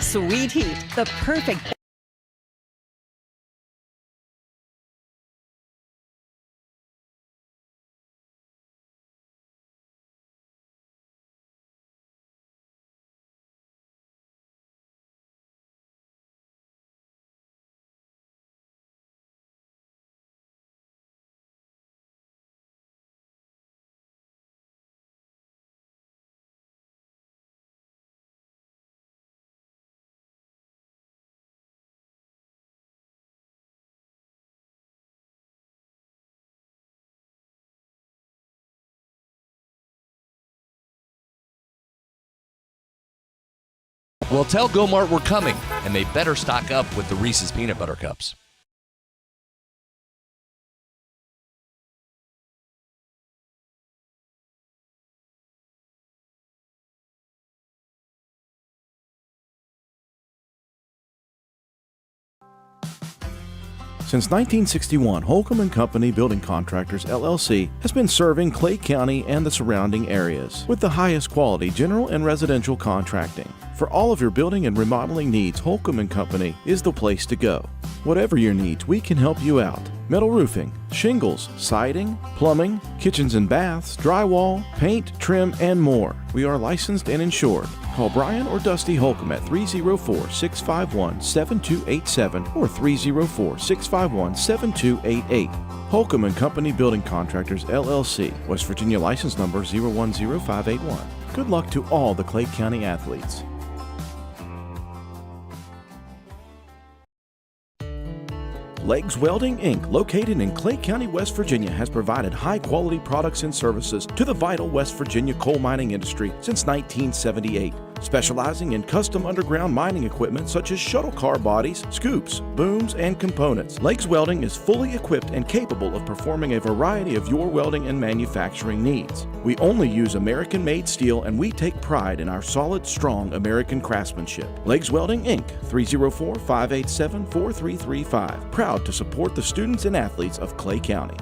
Sweet Heat, the perfect Well, tell Go-Mart we're coming, and they better stock up with the Reese's Peanut Butter Cups. Since 1961, Holcomb & Company Building Contractors, LLC has been serving Clay County and the surrounding areas with the highest quality general and residential contracting. For all of your building and remodeling needs, Holcomb & Company is the place to go. Whatever your needs, we can help you out. Metal roofing, shingles, siding, plumbing, kitchens and baths, drywall, paint, trim, and more. We are licensed and insured. Call Brian or Dusty Holcomb at 304-651-7287 or 304-651-7288. Holcomb & Company Building Contractors, LLC, West Virginia license number 010581. Good luck to all the Clay County athletes. Legs Welding, Inc., located in Clay County, West Virginia, has provided high-quality products and services to the vital West Virginia coal mining industry since 1978, specializing in custom underground mining equipment such as shuttle car bodies, scoops, booms, and components. Legs Welding is fully equipped and capable of performing a variety of your welding and manufacturing needs. We only use American-made steel, and we take pride in our solid, strong American craftsmanship. Legs Welding, Inc., 304-587-4335. Proud to support the students and athletes of Clay County.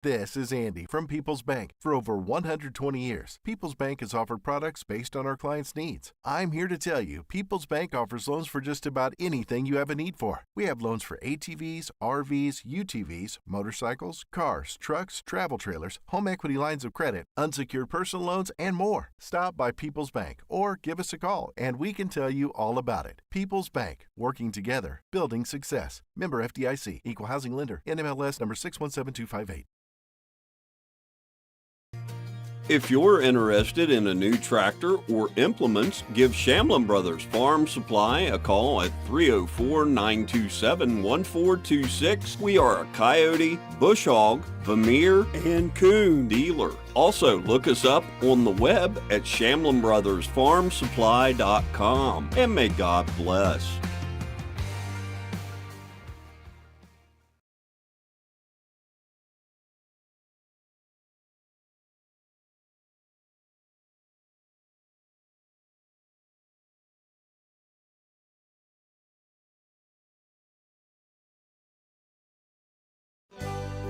This is Andy from People's Bank. For over 120 years, People's Bank has offered products based on our clients' needs. I'm here to tell you, People's Bank offers loans for just about anything you have a need for. We have loans for ATVs, RVs, UTVs, motorcycles, cars, trucks, travel trailers, home equity lines of credit, unsecured personal loans, and more. Stop by People's Bank or give us a call, and we can tell you all about it. People's Bank, working together, building success. Member FDIC, Equal Housing Lender, NMLS number 617258. If you're interested in a new tractor or implements, give Shamlin Brothers Farm Supply a call at 304-927-1426. We are a Coyote, Bush Hog, Vermeer, and Coon dealer. Also, look us up on the web at ShamlinBrothersFarmSupply.com. And may God bless.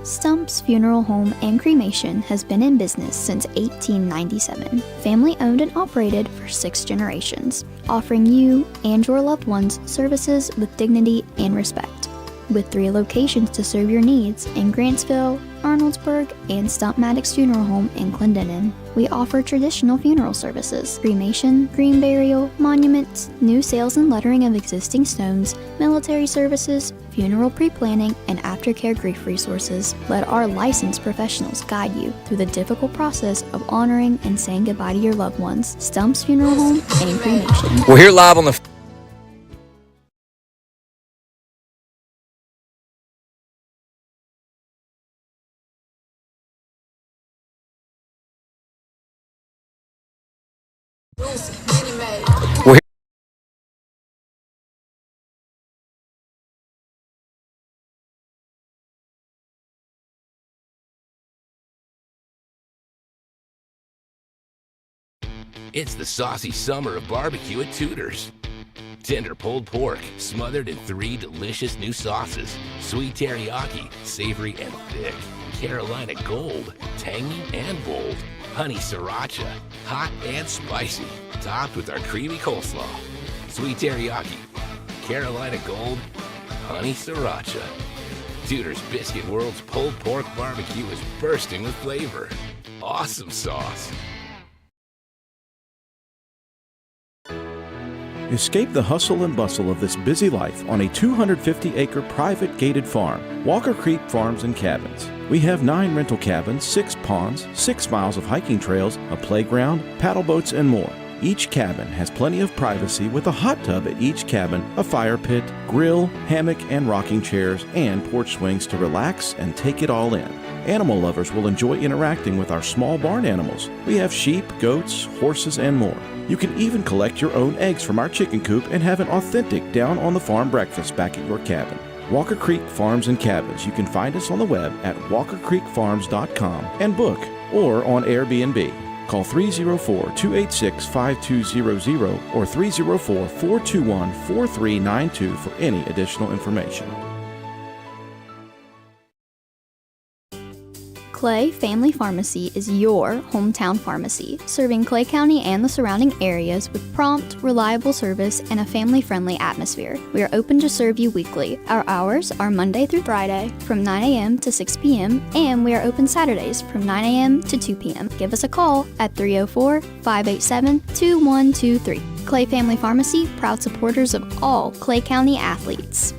Stump's Funeral Home and Cremation has been in business since 1897. Family owned and operated for 6 generations, offering you and your loved ones services with dignity and respect. With 3 locations to serve your needs in Grantsville, Arnoldsburg, and Stump Maddox Funeral Home in Clendenin. We offer traditional funeral services, cremation, green burial, monuments, new sales and lettering of existing stones, military services, funeral pre-planning, and aftercare grief resources. Let our licensed professionals guide you through the difficult process of honoring and saying goodbye to your loved ones. Stump's Funeral Home and Cremation. We're here live on the We're here. It's the saucy summer of barbecue at Tudor's. Tender pulled pork, smothered in 3 delicious new sauces, sweet teriyaki, savory and thick. Carolina Gold, tangy and bold. Honey Sriracha, hot and spicy, topped with our creamy coleslaw. Sweet teriyaki, Carolina Gold, Honey Sriracha. Tudor's Biscuit World's pulled pork barbecue is bursting with flavor. Awesome sauce. Escape the hustle and bustle of this busy life on a 250-acre private gated farm, Walker Creek Farms and Cabins. We have 9 rental cabins, 6 ponds, 6 miles of hiking trails, a playground, paddle boats, and more. Each cabin has plenty of privacy with a hot tub at each cabin, a fire pit, grill, hammock and rocking chairs, and porch swings to relax and take it all in. Animal lovers will enjoy interacting with our small barn animals. We have sheep, goats, horses, and more. You can even collect your own eggs from our chicken coop and have an authentic down-on-the-farm breakfast back at your cabin. Walker Creek Farms and Cabins. You can find us on the web at walkercreekfarms.com and book or on Airbnb. Call 304-286-5200 or 304-421-4392 for any additional information. Clay Family Pharmacy is your hometown pharmacy, serving Clay County and the surrounding areas with prompt, reliable service and a family-friendly atmosphere. We are open to serve you weekly. Our hours are Monday through Friday from 9 a.m. to 6 p.m. and we are open Saturdays from 9 a.m. to 2 p.m. Give us a call at 304-587-2123. Clay Family Pharmacy, proud supporters of all Clay County athletes.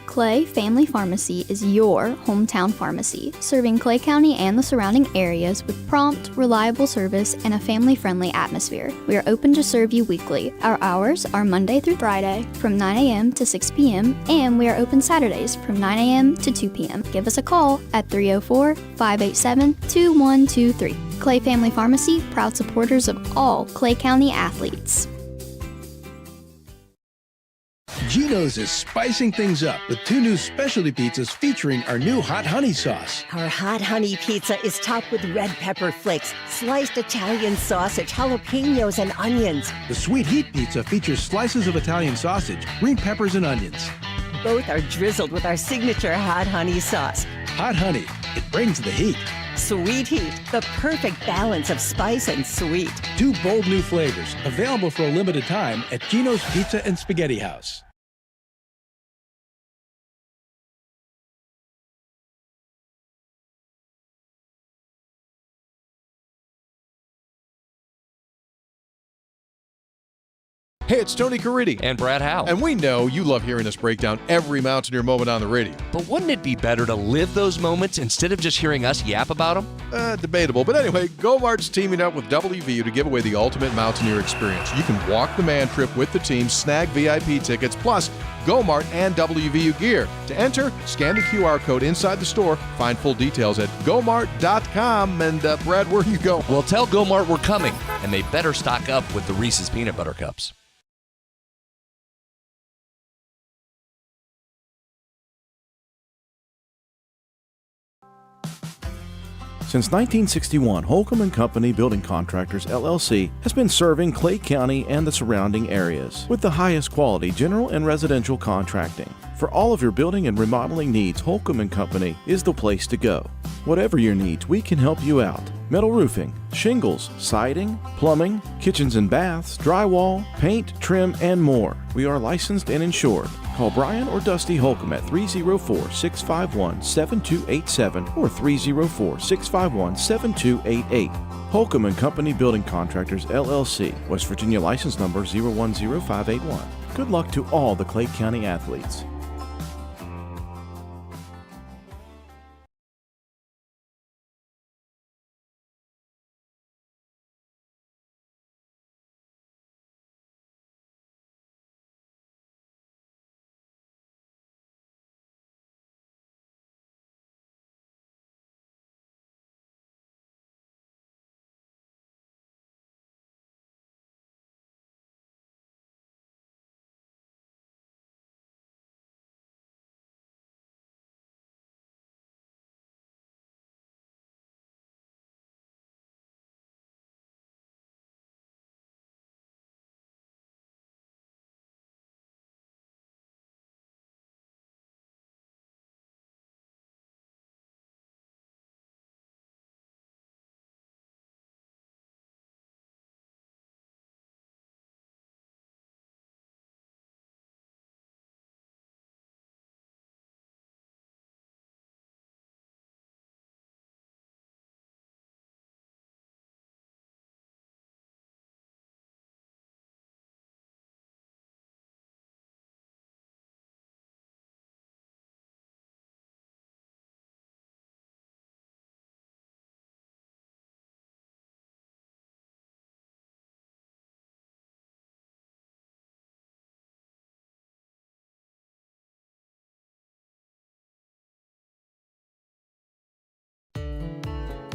Clay Family Pharmacy is your hometown pharmacy, serving Clay County and the surrounding areas with prompt, reliable service and a family-friendly atmosphere. We are open to serve you weekly. Our hours are Monday through Friday from 9 a.m. to 6 p.m. and we are open Saturdays from 9 a.m. to 2 p.m. Give us a call at 304-587-2123. Clay Family Pharmacy, proud supporters of all Clay County athletes. Geno's is spicing things up with 2 new specialty pizzas featuring our new hot honey sauce. Our hot honey pizza is topped with red pepper flakes, sliced Italian sausage, jalapenos, and onions. The sweet heat pizza features slices of Italian sausage, green peppers, and onions. Both are drizzled with our signature hot honey sauce. Hot honey, it brings the heat. Sweet heat, the perfect balance of spice and sweet. 2 bold new flavors, available for a limited time at Geno's Pizza and Spaghetti House. Hey, it's Tony Caridi. And Brad Howe. And we know you love hearing us break down every Mountaineer moment on the radio. But wouldn't it be better to live those moments instead of just hearing us yap about them? Debatable. But anyway, GoMart's teaming up with WVU to give away the ultimate Mountaineer experience. You can walk the man trip with the team, snag VIP tickets, plus GoMart and WVU gear. To enter, scan the QR code inside the store. Find full details at gomart.com. And Brad, where are you going? Well, tell GoMart we're coming, and they better stock up with the Reese's Peanut Butter Cups. Since 1961, Holcomb & Company Building Contractors, LLC has been serving Clay County and the surrounding areas with the highest quality general and residential contracting. For all of your building and remodeling needs, Holcomb & Company is the place to go. Whatever your needs, we can help you out. Metal roofing, shingles, siding, plumbing, kitchens and baths, drywall, paint, trim, and more. We are licensed and insured. Call Brian or Dusty Holcomb at 304-651-7287 or 304-651-7288. Holcomb & Company Building Contractors, LLC, West Virginia license number 010581. Good luck to all the Clay County athletes.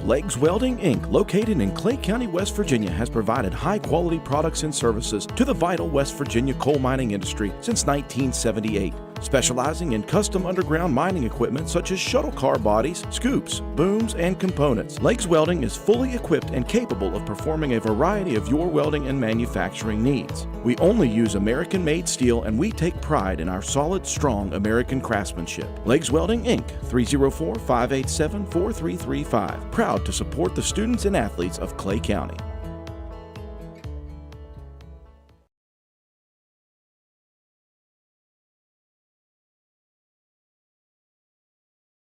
Legs Welding, Inc., located in Clay County, West Virginia, has provided high-quality products and services to the vital West Virginia coal mining industry since 1978. Specializing in custom underground mining equipment such as shuttle car bodies, scoops, booms, and components. Legs Welding is fully equipped and capable of performing a variety of your welding and manufacturing needs. We only use American-made steel, and we take pride in our solid, strong American craftsmanship. Legs Welding, Inc., 304-587-4335. Proud to support the students and athletes of Clay County.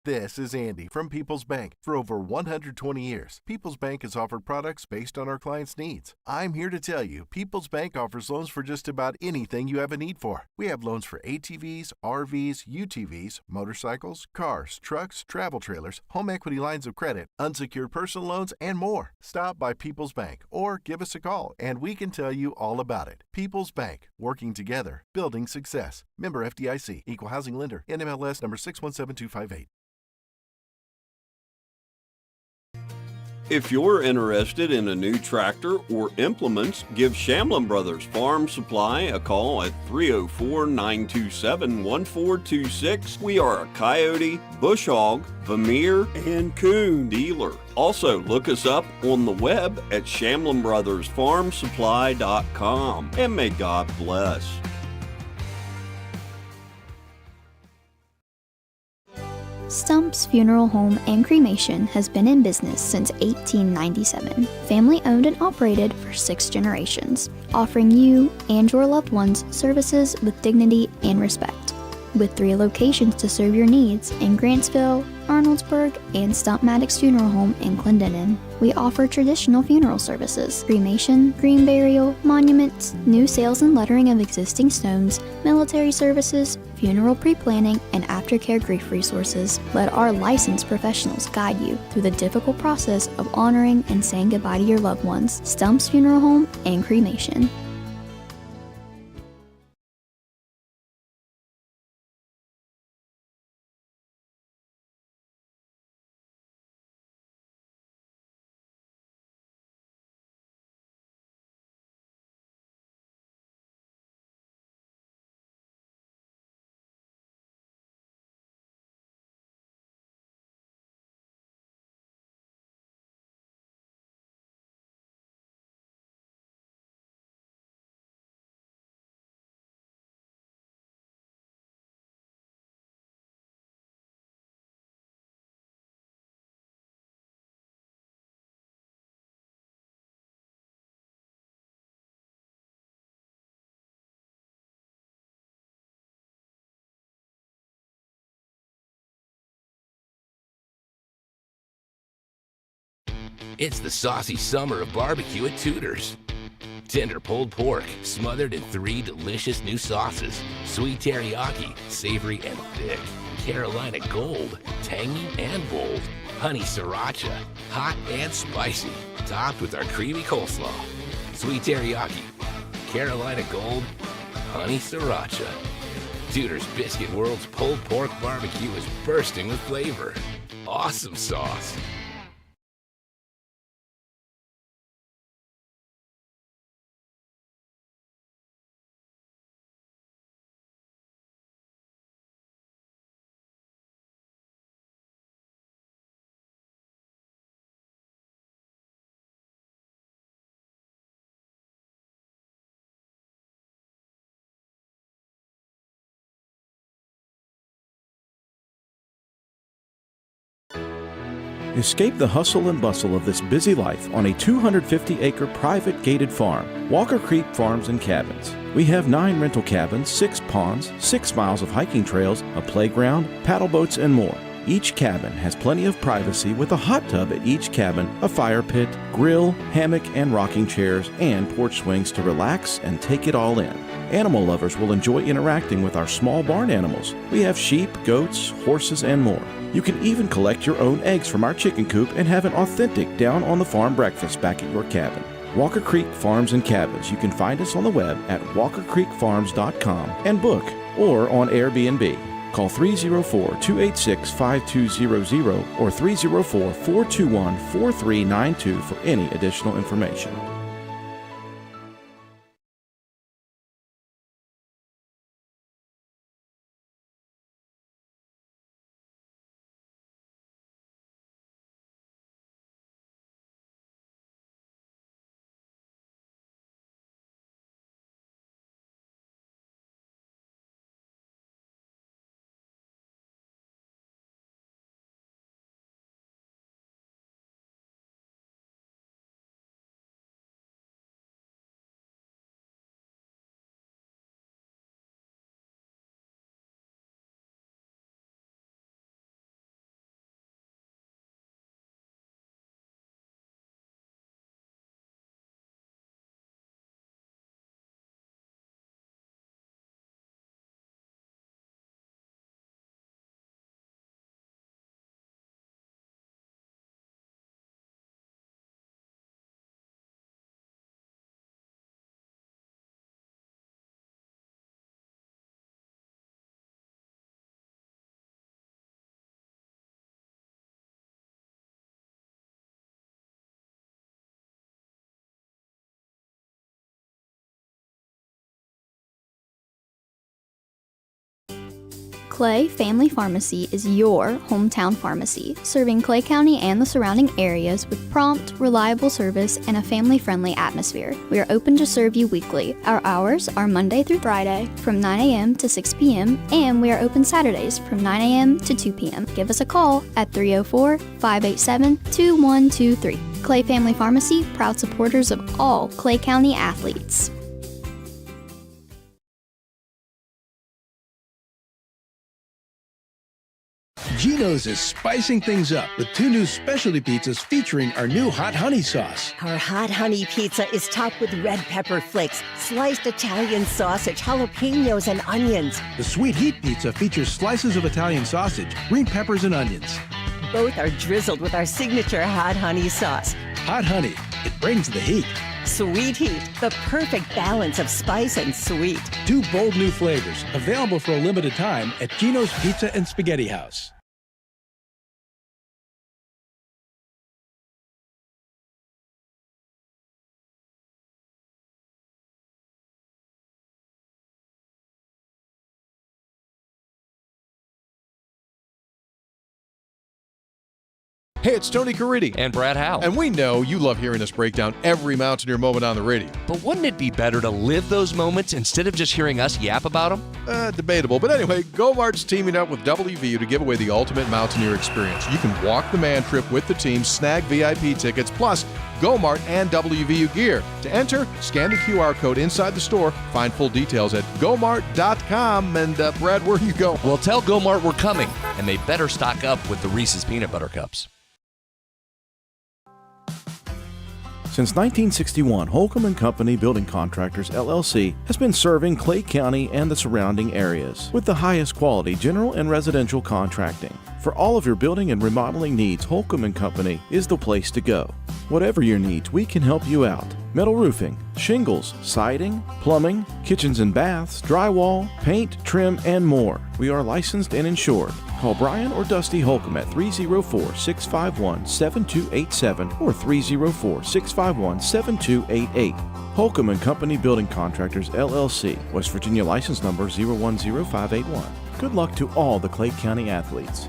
This is Andy from People's Bank. For over 120 years, People's Bank has offered products based on our clients' needs. I'm here to tell you, People's Bank offers loans for just about anything you have a need for. We have loans for ATVs, RVs, UTVs, motorcycles, cars, trucks, travel trailers, home equity lines of credit, unsecured personal loans, and more. Stop by People's Bank or give us a call and we can tell you all about it. People's Bank, working together, building success. Member FDIC, Equal Housing Lender, NMLS number 617258. If you're interested in a new tractor or implements, give Shamlin Brothers Farm Supply a call at 304-927-1426. We are a coyote, bush hog, Vermeer, and coon dealer. Also, look us up on the web at ShamlinBrothersFarmSupply.com. And may God bless. Stump's Funeral Home and Cremation has been in business since 1897. Family owned and operated for 6 generations, offering you and your loved ones services with dignity and respect. With 3 locations to serve your needs in Grantsville, Arnoldsburg, and Stump Maddox Funeral Home in Clendenin. We offer traditional funeral services, cremation, green burial, monuments, new sales and lettering of existing stones, military services, funeral pre-planning, and aftercare grief resources. Let our licensed professionals guide you through the difficult process of honoring and saying goodbye to your loved ones. Stump's Funeral Home and Cremation. It's the saucy summer of barbecue at Tudor's. Tender pulled pork smothered in 3 delicious new sauces: sweet teriyaki, savory and thick; Carolina Gold, tangy and bold; honey sriracha, hot and spicy, topped with our creamy coleslaw. Sweet teriyaki, Carolina Gold, honey sriracha. Tudor's Biscuit World's pulled pork barbecue is bursting with flavor. Awesome sauce. Escape the hustle and bustle of this busy life on a 250-acre private gated farm, Walker Creek Farms and Cabins. We have 9 rental cabins, 6 ponds, 6 miles of hiking trails, a playground, paddle boats, and more. Each cabin has plenty of privacy with a hot tub at each cabin, a fire pit, grill, hammock and rocking chairs, and porch swings to relax and take it all in. Animal lovers will enjoy interacting with our small barn animals. We have sheep, goats, horses, and more. You can even collect your own eggs from our chicken coop and have an authentic down-on-the-farm breakfast back at your cabin. Walker Creek Farms and Cabins. You can find us on the web at walkercreekfarms.com and book or on Airbnb. Call 304-286-5200 or 304-421-4392 for any additional information. Clay Family Pharmacy is your hometown pharmacy, serving Clay County and the surrounding areas with prompt, reliable service and a family-friendly atmosphere. We are open to serve you weekly. Our hours are Monday through Friday from 9 a.m. to 6 p.m. and we are open Saturdays from 9 a.m. to 2 p.m. Give us a call at 304-587-2123. Clay Family Pharmacy, proud supporters of all Clay County athletes. Geno's is spicing things up with 2 new specialty pizzas featuring our new hot honey sauce. Our hot honey pizza is topped with red pepper flakes, sliced Italian sausage, jalapenos, and onions. The sweet heat pizza features slices of Italian sausage, green peppers, and onions. Both are drizzled with our signature hot honey sauce. Hot honey, it brings the heat. Sweet heat, the perfect balance of spice and sweet. 2 bold new flavors, available for a limited time at Geno's Pizza and Spaghetti House. Hey, it's Tony Caridi. And Brad Howe. And we know you love hearing us break down every Mountaineer moment on the radio. But wouldn't it be better to live those moments instead of just hearing us yap about them? Debatable. But anyway, GoMart's teaming up with WVU to give away the ultimate Mountaineer experience. You can walk the man trip with the team, snag VIP tickets, plus GoMart and WVU gear. To enter, scan the QR code inside the store. Find full details at gomart.com. And Brad, where you go? Well, tell GoMart we're coming, and they better stock up with the Reese's Peanut Butter Cups. Since 1961, Holcomb & Company Building Contractors, LLC, has been serving Clay County and the surrounding areas with the highest quality general and residential contracting. For all of your building and remodeling needs, Holcomb & Company is the place to go. Whatever your needs, we can help you out. Metal roofing, shingles, siding, plumbing, kitchens and baths, drywall, paint, trim, and more. We are licensed and insured. Call Brian or Dusty Holcomb at 304-651-7287 or 304-651-7288. Holcomb & Company Building Contractors, LLC, West Virginia license number 010581. Good luck to all the Clay County athletes.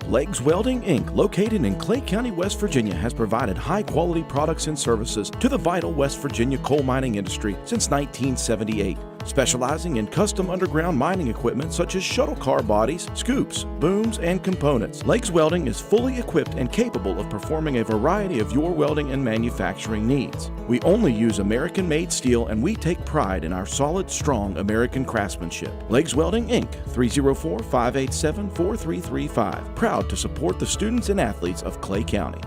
Legs Welding, Inc., located in Clay County, West Virginia, has provided high-quality products and services to the vital West Virginia coal mining industry since 1978. Specializing in custom underground mining equipment such as shuttle car bodies, scoops, booms, and components. Legs Welding is fully equipped and capable of performing a variety of your welding and manufacturing needs. We only use American-made steel, and we take pride in our solid, strong American craftsmanship. Legs Welding, Inc., 304-587-4335. Proud to support the students and athletes of Clay County.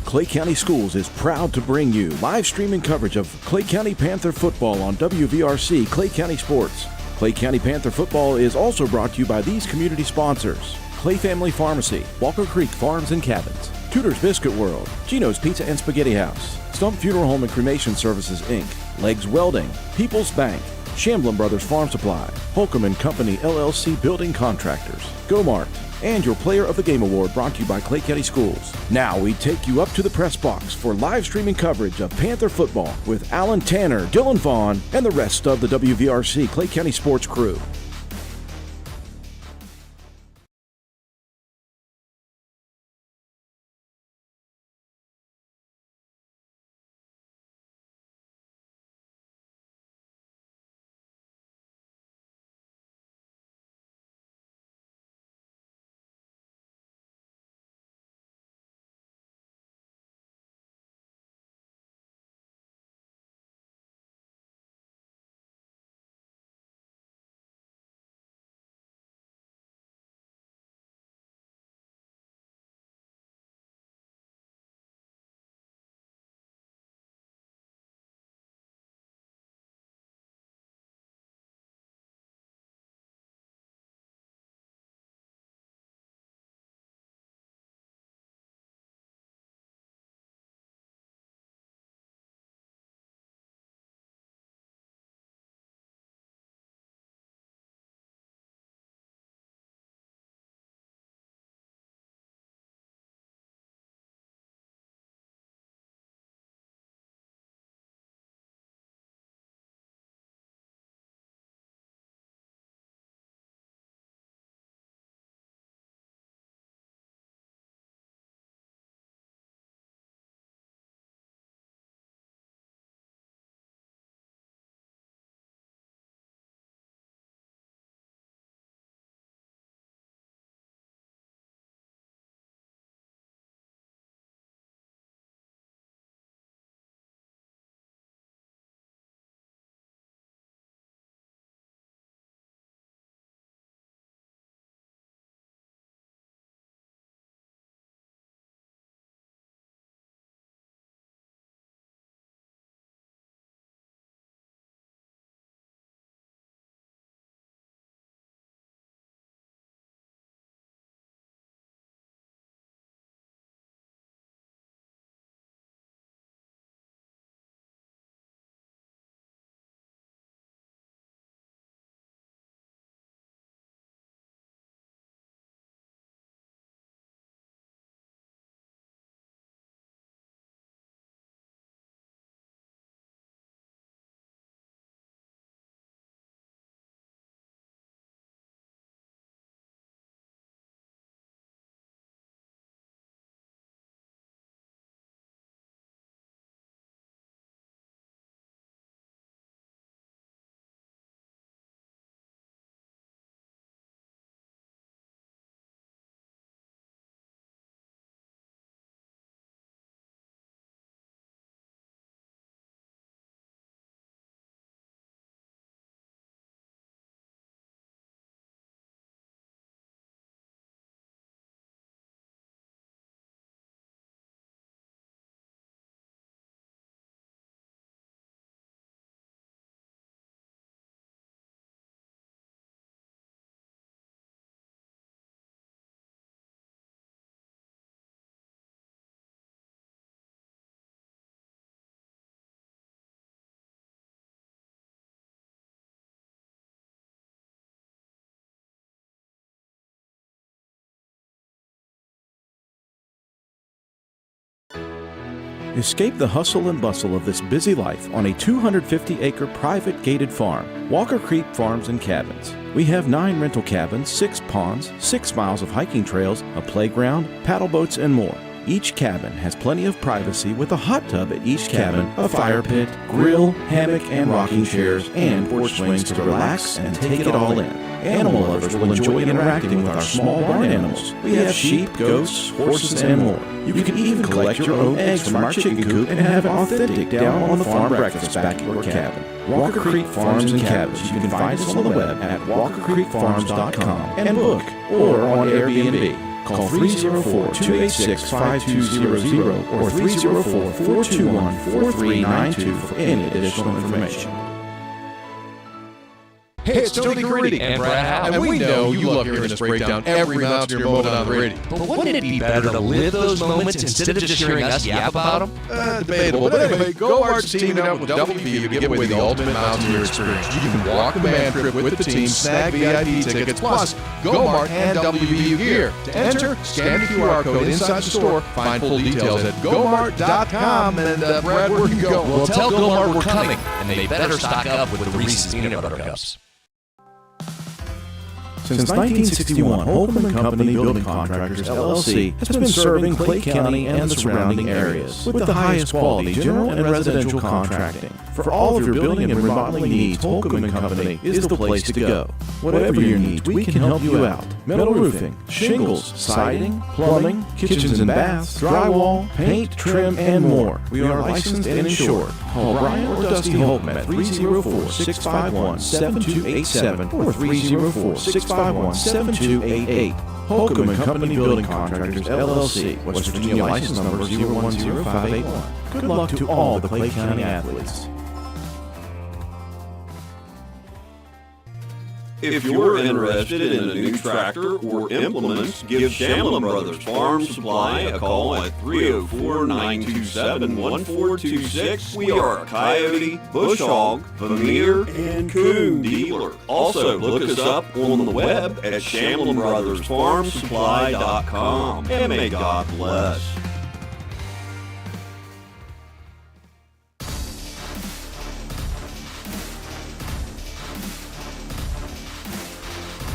Clay County Schools is proud to bring you live streaming coverage of Clay County Panther football on WVRC Clay County Sports. Clay County Panther football is also brought to you by these community sponsors: Clay Family Pharmacy, Walker Creek Farms and Cabins, Tudor's Biscuit World, Gino's Pizza and Spaghetti House, Stump Funeral Home and Cremation Services, Inc., Legs Welding, People's Bank, Shamblin Brothers Farm Supply, Holcomb and Company LLC Building Contractors, Go-Mart, and your Player of the Game Award brought to you by Clay County Schools. Now we take you up to the press box for live streaming coverage of Panther football with Alan Tanner, Dylan Vaughn, and the rest of the WVRC Clay County Sports crew. Escape the hustle and bustle of this busy life on a 250-acre private gated farm, Walker Creek Farms and Cabins. We have 9 rental cabins, 6 ponds, 6 miles of hiking trails, a playground, paddle boats, and more. Each cabin has plenty of privacy with a hot tub at each cabin, a fire pit, grill, hammock and rocking chairs, and porch swings to relax and take it all in. Animal lovers will enjoy interacting with our small barn animals. We have sheep, goats, horses, and more. You can even collect your own eggs from our chicken coop and have an authentic down-on-the-farm breakfast back at your cabin. Walker Creek Farms and Cabins. You can find us on the web at walkercreekfarms.com and book or on Airbnb. Call 304-286-5200 or 304-421-4392 for any additional information. Hey, it's Tony Caridi and Brad Howell. And we know you love hearing us break down every mountaineer moment on the radio. But wouldn't it be better to live those moments instead of just hearing us yap about them? Debatable. But anyway, GoMart's teaming up with WVU to give away the ultimate mountaineer experience. You can walk the man trip with the team, snag VIP tickets, plus GoMart and WVU gear. To enter, scan the QR code inside the store, find full details at gomart.com. And Brad, where can you go? Well, tell GoMart we're coming, and they better stock up with the Reese's Peanut Butter Cups. Since 1961, Holcomb & Company Building Contractors, LLC, has been serving Clay County and the surrounding areas with the highest quality general and residential contracting. For all of your building and remodeling needs, Holcomb & Company is the place to go. Whatever your needs, we can help you out. Metal roofing, shingles, siding, plumbing, kitchens and baths, drywall, paint, trim, and more. We are licensed and insured. Call Brian or Dusty Holcomb at 304-651-7287 or 304-651-7288. Holcomb & Company Building Contractors, LLC, West Virginia license number 010581. Good luck to all the Clay County athletes. If you're interested in a new tractor or implements, give Shamlin Brothers Farm Supply a call at 304-927-1426. We are a Coyote, Bush Hog, Vermeer, and Coon dealer. Also, look us up on the web at ShamlinBrothersFarmSupply.com. And may God bless.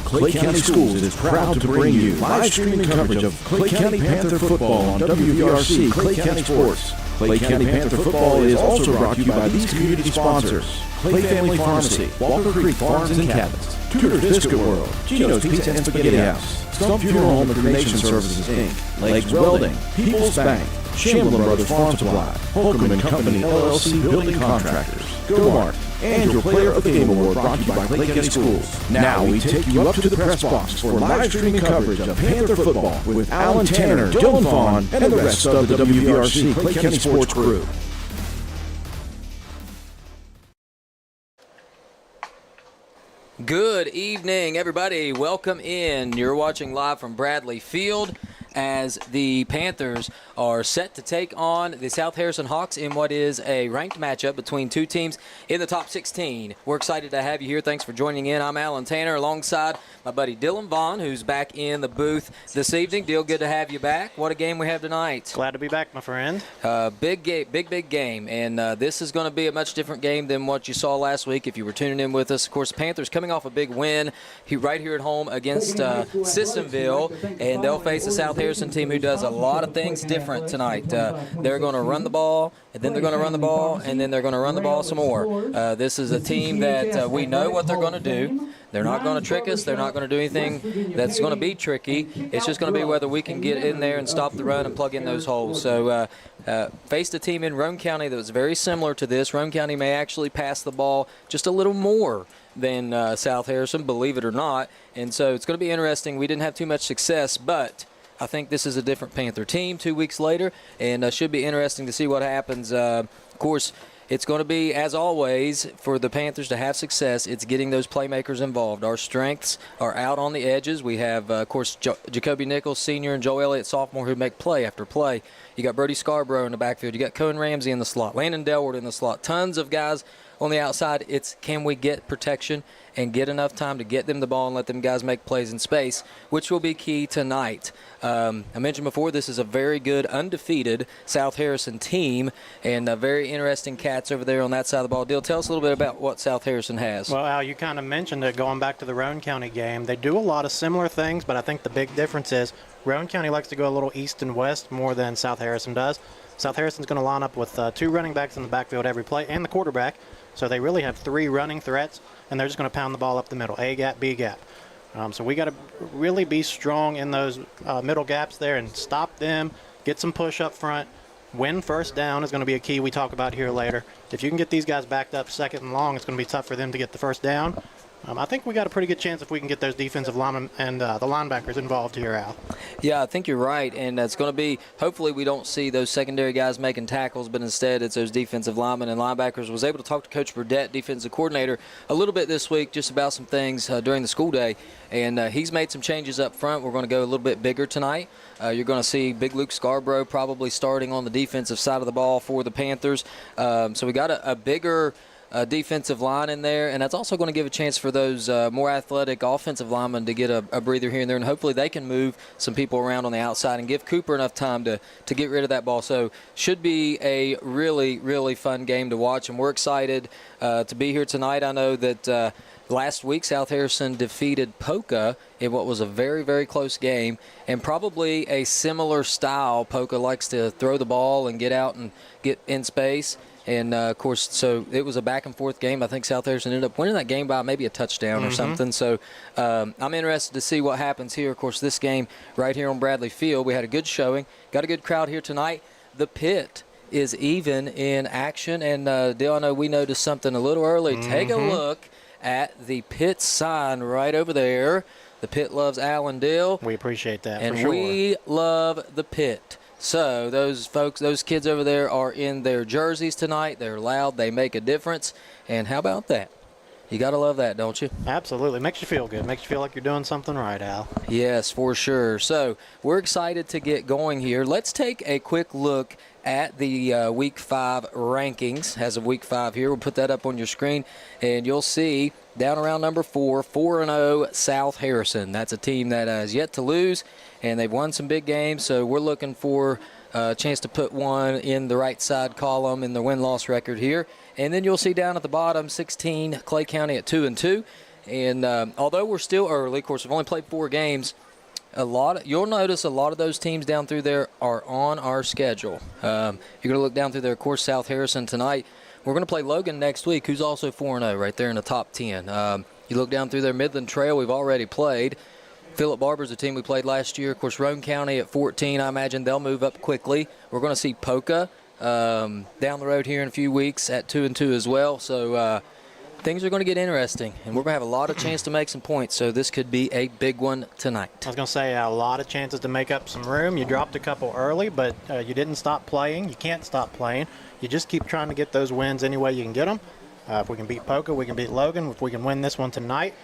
Clay County Schools is proud to bring you live streaming coverage of Clay County Panther football on WVRC Clay County Sports. Clay County Panther football is also brought to you by these community sponsors: Clay Family Pharmacy, Walker Creek Farms and Cabins, Tudor's Biscuit World, Gino's Pizza and Spaghetti House, Stump Funeral Home and Cremation Services Inc., Legs Welding, People's Bank, Shamlin Brothers Farm Supply, Holcomb & Company LLC Building Contractors, GoMart, and your Player of the Game Award brought to you by Clay County Schools. Now we take you up to the press box for live streaming coverage of Panther football with Alan Tanner, Dylan Vaughn, and the rest of the WVRC Clay County Sports crew. Good evening, everybody. Welcome in. You're watching live from Bradley Field as the Panthers are set to take on the South Harrison Hawks in what is a ranked matchup between two teams in the top 16. We're excited to have you here. Thanks for joining in. I'm Alan Tanner alongside my buddy Dylan Vaughn, who's back in the booth this evening. Dill, good to have you back. What a game we have tonight. Glad to be back, my friend. Big game. And this is going to be a much different game than what you saw last week if you were tuning in with us. Of course, Panthers coming off a big win right here at home against Sissonville, and they'll face a South Harrison team who does a lot of things different tonight. They're going to run the ball, and then they're going to run the ball, and then they're going to run the ball some more. This is a team that we know what they're going to do. They're not going to trick us. They're not going to do anything that's going to be tricky. It's just going to be whether we can get in there and stop the run and plug in those holes. So faced a team in Roane County that was very similar to this. Roane County may actually pass the ball just a little more than South Harrison, believe it or not. And so it's going to be interesting. We didn't have too much success, but I think this is a different Panther team 2 weeks later, and should be interesting to see what happens. Of course, it's going to be, as always, for the Panthers to have success, it's getting those playmakers involved. Our strengths are out on the edges. We have, of course, Jacoby Nichols, senior, and Joe Elliott, sophomore, who make play after play. You got Brody Scarborough in the backfield. You got Cohen Ramsey in the slot, Landon Delward in the slot. Tons of guys on the outside. It's can we get protection and get enough time to get them the ball and let them guys make plays in space, which will be key tonight. I mentioned before, this is a very good, undefeated South Harrison team, and very interesting cats over there on that side of the ball. Dill, tell us a little bit about what South Harrison has. Well, Al, you kind of mentioned it going back to the Roane County game. They do a lot of similar things, but I think the big difference is Roane County likes to go a little east and west more than South Harrison does. South Harrison's going to line up with 2 running backs in the backfield every play and the quarterback, so they really have 3 running threats, and they're just going to pound the ball up the middle, A gap, B gap. So we got to really be strong in those middle gaps there and stop them, get some push up front. Win first down is going to be a key we talk about here later. If you can get these guys backed up second and long, it's going to be tough for them to get the first down. I think we got a pretty good chance if we can get those defensive linemen and the linebackers involved here, Al. Yeah, I think you're right, and it's going to be, hopefully we don't see those secondary guys making tackles, but instead it's those defensive linemen and linebackers. Was able to talk to Coach Burdett, defensive coordinator, a little bit this week just about some things during the school day, and he's made some changes up front. We're going to go a little bit bigger tonight. You're going to see Big Luke Scarborough probably starting on the defensive side of the ball for the Panthers. So we got a bigger defensive line in there, and that's also going to give a chance for those more athletic offensive linemen to get a breather here and there, and hopefully they can move some people around on the outside and give Cooper enough time to get rid of that ball. So should be a really, really fun game to watch, and we're excited to be here tonight. I know that last week South Harrison defeated Polka in what was a very, very close game, and probably a similar style. Polka likes to throw the ball and get out and get in space. And, of course, so it was a back-and-forth game. I think South Harrison ended up winning that game by maybe a touchdown or something. So I'm interested to see what happens here. Of course, this game right here on Bradley Field, we had a good showing. Got a good crowd here tonight. The Pit is even in action. And, Dale, I know we noticed something a little early. Take a look at the Pit sign right over there. The Pit loves Allen Dill. We appreciate that, and for sure. We love the Pit. So those folks, those kids over there are in their jerseys tonight. They're loud. They make a difference. And how about that? You got to love that, don't you? Absolutely. Makes you feel good. Makes you feel like you're doing something right, Al. Yes, for sure. So we're excited to get going here. Let's take a quick look at the Week 5 rankings as of Week 5 here. We'll put that up on your screen, and you'll see down around number 4, 4-0 South Harrison. That's a team that has yet to lose, and they've won some big games, so we're looking for a chance to put one in the right side column in the win-loss record here. And then you'll see down at the bottom, 16, Clay County at 2-2. And although we're still early, of course, we've only played 4 games, you'll notice a lot of those teams down through there are on our schedule. You're going to look down through there, of course, South Harrison tonight. We're going to play Logan next week, who's also 4-0 right there in the top 10. You look down through there, Midland Trail, we've already played. Phillip Barber's a team we played last year. Of course, Roane County at 14. I imagine they'll move up quickly. We're going to see Polka down the road here in a few weeks at 2-2 as well. So things are going to get interesting, and we're going to have a lot of chance to make some points. So this could be a big one tonight. I was going to say a lot of chances to make up some room. You dropped a couple early, but you didn't stop playing. You can't stop playing. You just keep trying to get those wins any way you can get them. If we can beat Polka, we can beat Logan. If we can win this one tonight,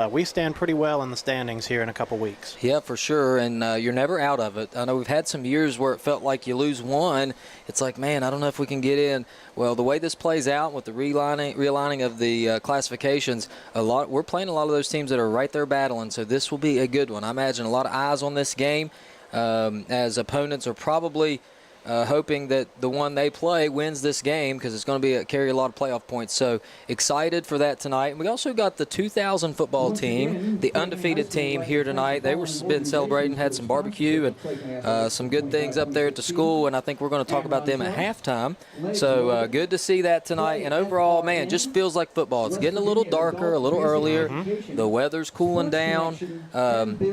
we stand pretty well in the standings here in a couple weeks. Yeah, for sure, and you're never out of it. I know we've had some years where it felt like you lose one. It's like, man, I don't know if we can get in. Well, the way this plays out with the realigning of the classifications, we're playing a lot of those teams that are right there battling, so this will be a good one. I imagine a lot of eyes on this game as opponents are probably hoping that the one they play wins this game because it's going to carry a lot of playoff points. So excited for that tonight. And we also got the 2000 football team, the undefeated team here tonight. They were been celebrating, had some barbecue and some good things up there at the school, and I think we're going to talk about them at halftime. So good to see that tonight. And overall, man, just feels like football. It's getting a little darker, a little earlier. The weather's cooling down.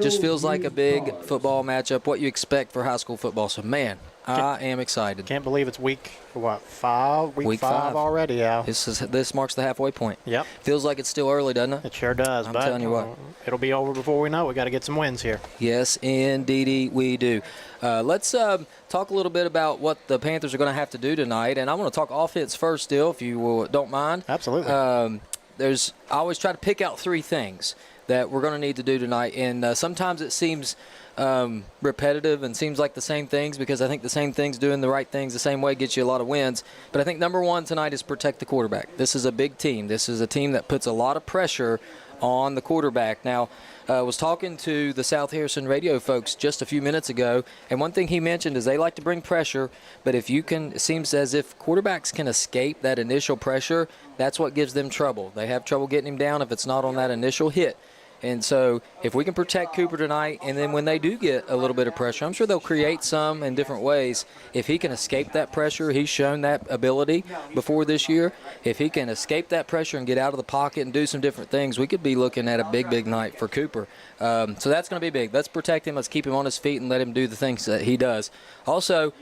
Just feels like a big football matchup, what you expect for high school football. So, man, I am excited. Can't believe it's week 5? Week 5 already, yeah. This marks the halfway point. Yep. Feels like it's still early, doesn't it? It sure does. I'm telling you what. It'll be over before we know it. We got to get some wins here. Yes, indeedy we do. Let's talk a little bit about what the Panthers are going to have to do tonight. And I want to talk offense first still, if you don't mind. Absolutely. I always try to pick out 3 things that we're going to need to do tonight. And sometimes it seems repetitive and seems like the same things, because I think the same things, doing the right things the same way, gets you a lot of wins. But I think number one tonight is protect the quarterback. This is a big team. This is a team that puts a lot of pressure on the quarterback. Now, I was talking to the South Harrison radio folks just a few minutes ago, and one thing he mentioned is they like to bring pressure, but if you can, it seems as if quarterbacks can escape that initial pressure, that's what gives them trouble. They have trouble getting him down if it's not on that initial hit. And so if we can protect Cooper tonight, and then when they do get a little bit of pressure, I'm sure they'll create some in different ways. If he can escape that pressure, he's shown that ability before this year. If he can escape that pressure and get out of the pocket and do some different things, we could be looking at a big, big night for Cooper. So that's going to be big. Let's protect him. Let's keep him on his feet and let him do the things that he does. Also,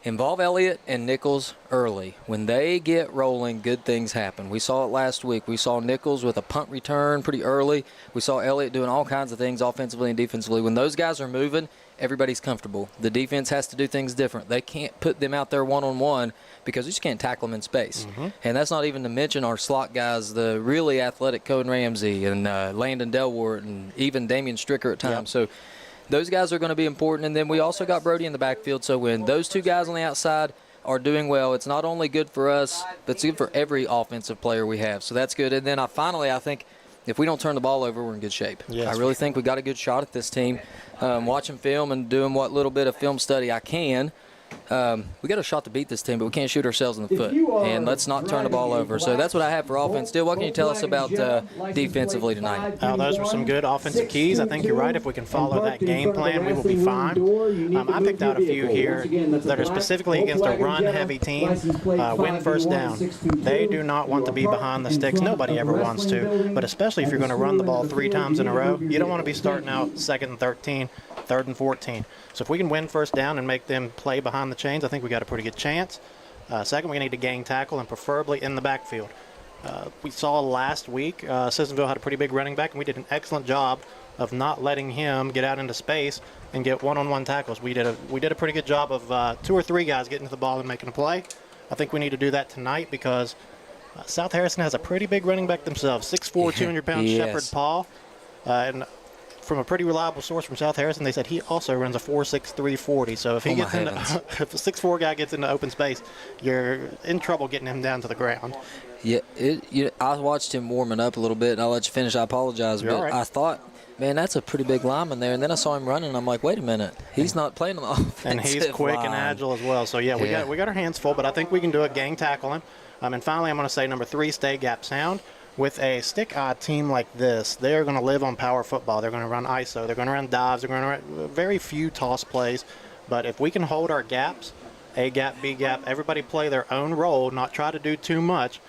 involve Elliott and Nichols early. When they get rolling, good things happen. We saw it last week. We saw Nichols with a punt return pretty early. We saw Elliott doing all kinds of things offensively and defensively. When those guys are moving, everybody's comfortable. The defense has to do things different. They can't put them out there one-on-one because you just can't tackle them in space. And that's not even to mention our slot guys, the really athletic Cohen Ramsey and Landon Delwart and even Damian Stricker at times. So those guys are going to be important. And then we also got Brody in the backfield. So when those two guys on the outside are doing well, it's not only good for us, but it's good for every offensive player we have. So that's good. And then I think if we don't turn the ball over, we're in good shape. Yes. I really think we got a good shot at this team. Watching film and doing what little bit of film study I can, we got a shot to beat this team, but we can't shoot ourselves in the foot. And let's not turn the ball over. So that's what I have for offense. Still, what can you tell us about defensively tonight? Those were some good offensive keys. I think you're right. If we can follow that game plan, we will be fine. I picked out a few here that are specifically against a run-heavy team. Win first down. They do not want to be behind the sticks. Nobody ever wants to. But especially if you're going to run the ball 3 times in a row, you don't want to be starting out 2nd and 13, 3rd and 14. So if we can win first down and make them play behind the chains, I think we got a pretty good chance. Second, we need to gain tackle, and preferably in the backfield. We saw last week Sissonville had a pretty big running back, and we did an excellent job of not letting him get out into space and get one-on-one tackles. We did a pretty good job of 2 or 3 guys getting to the ball and making a play. I think we need to do that tonight because South Harrison has a pretty big running back themselves, 6'4", 200-pound Shepherd Paul. And from a pretty reliable source from South Harrison, they said he also runs a 4.63 40. So if he gets into, if a 6'4" guy gets into open space, you're in trouble getting him down to the ground. Yeah, I watched him warming up a little bit, and I'll let you finish. I apologize, but right. I thought, man, that's a pretty big lineman there. And then I saw him running, and I'm like, wait a minute, he's not playing on the offensive And he's quick line. And agile as well. So yeah, we got our hands full, but I think we can do it. Gang tackle him. And finally, I'm going to say number 3, stay gap sound. With a stick-odd team like this, they're going to live on power football. They're going to run ISO. They're going to run dives. They're going to run very few toss plays. But if we can hold our gaps, A gap, B gap, everybody play their own role, not try to do too much,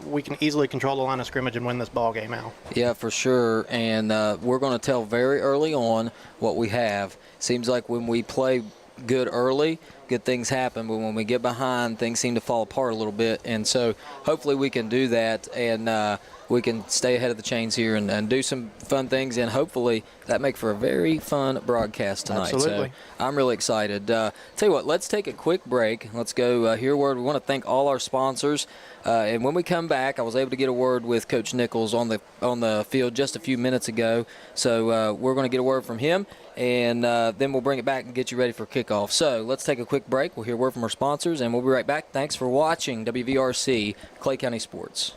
we can easily control the line of scrimmage and win this ball game out. Yeah, for sure. And we're going to tell very early on what we have. Seems like when we play good early, good things happen, but when we get behind, things seem to fall apart a little bit. And so hopefully we can do that, and we can stay ahead of the chains here and do some fun things, and hopefully that make for a very fun broadcast tonight. Absolutely. So I'm really excited. Tell you what, let's take a quick break. Let's go hear a word. We want to thank all our sponsors. And when we come back, I was able to get a word with Coach Nichols on the field just a few minutes ago. So we're going to get a word from him, and then we'll bring it back and get you ready for kickoff. So let's take a quick break. We'll hear a word from our sponsors, and we'll be right back. Thanks for watching WVRC Clay County Sports.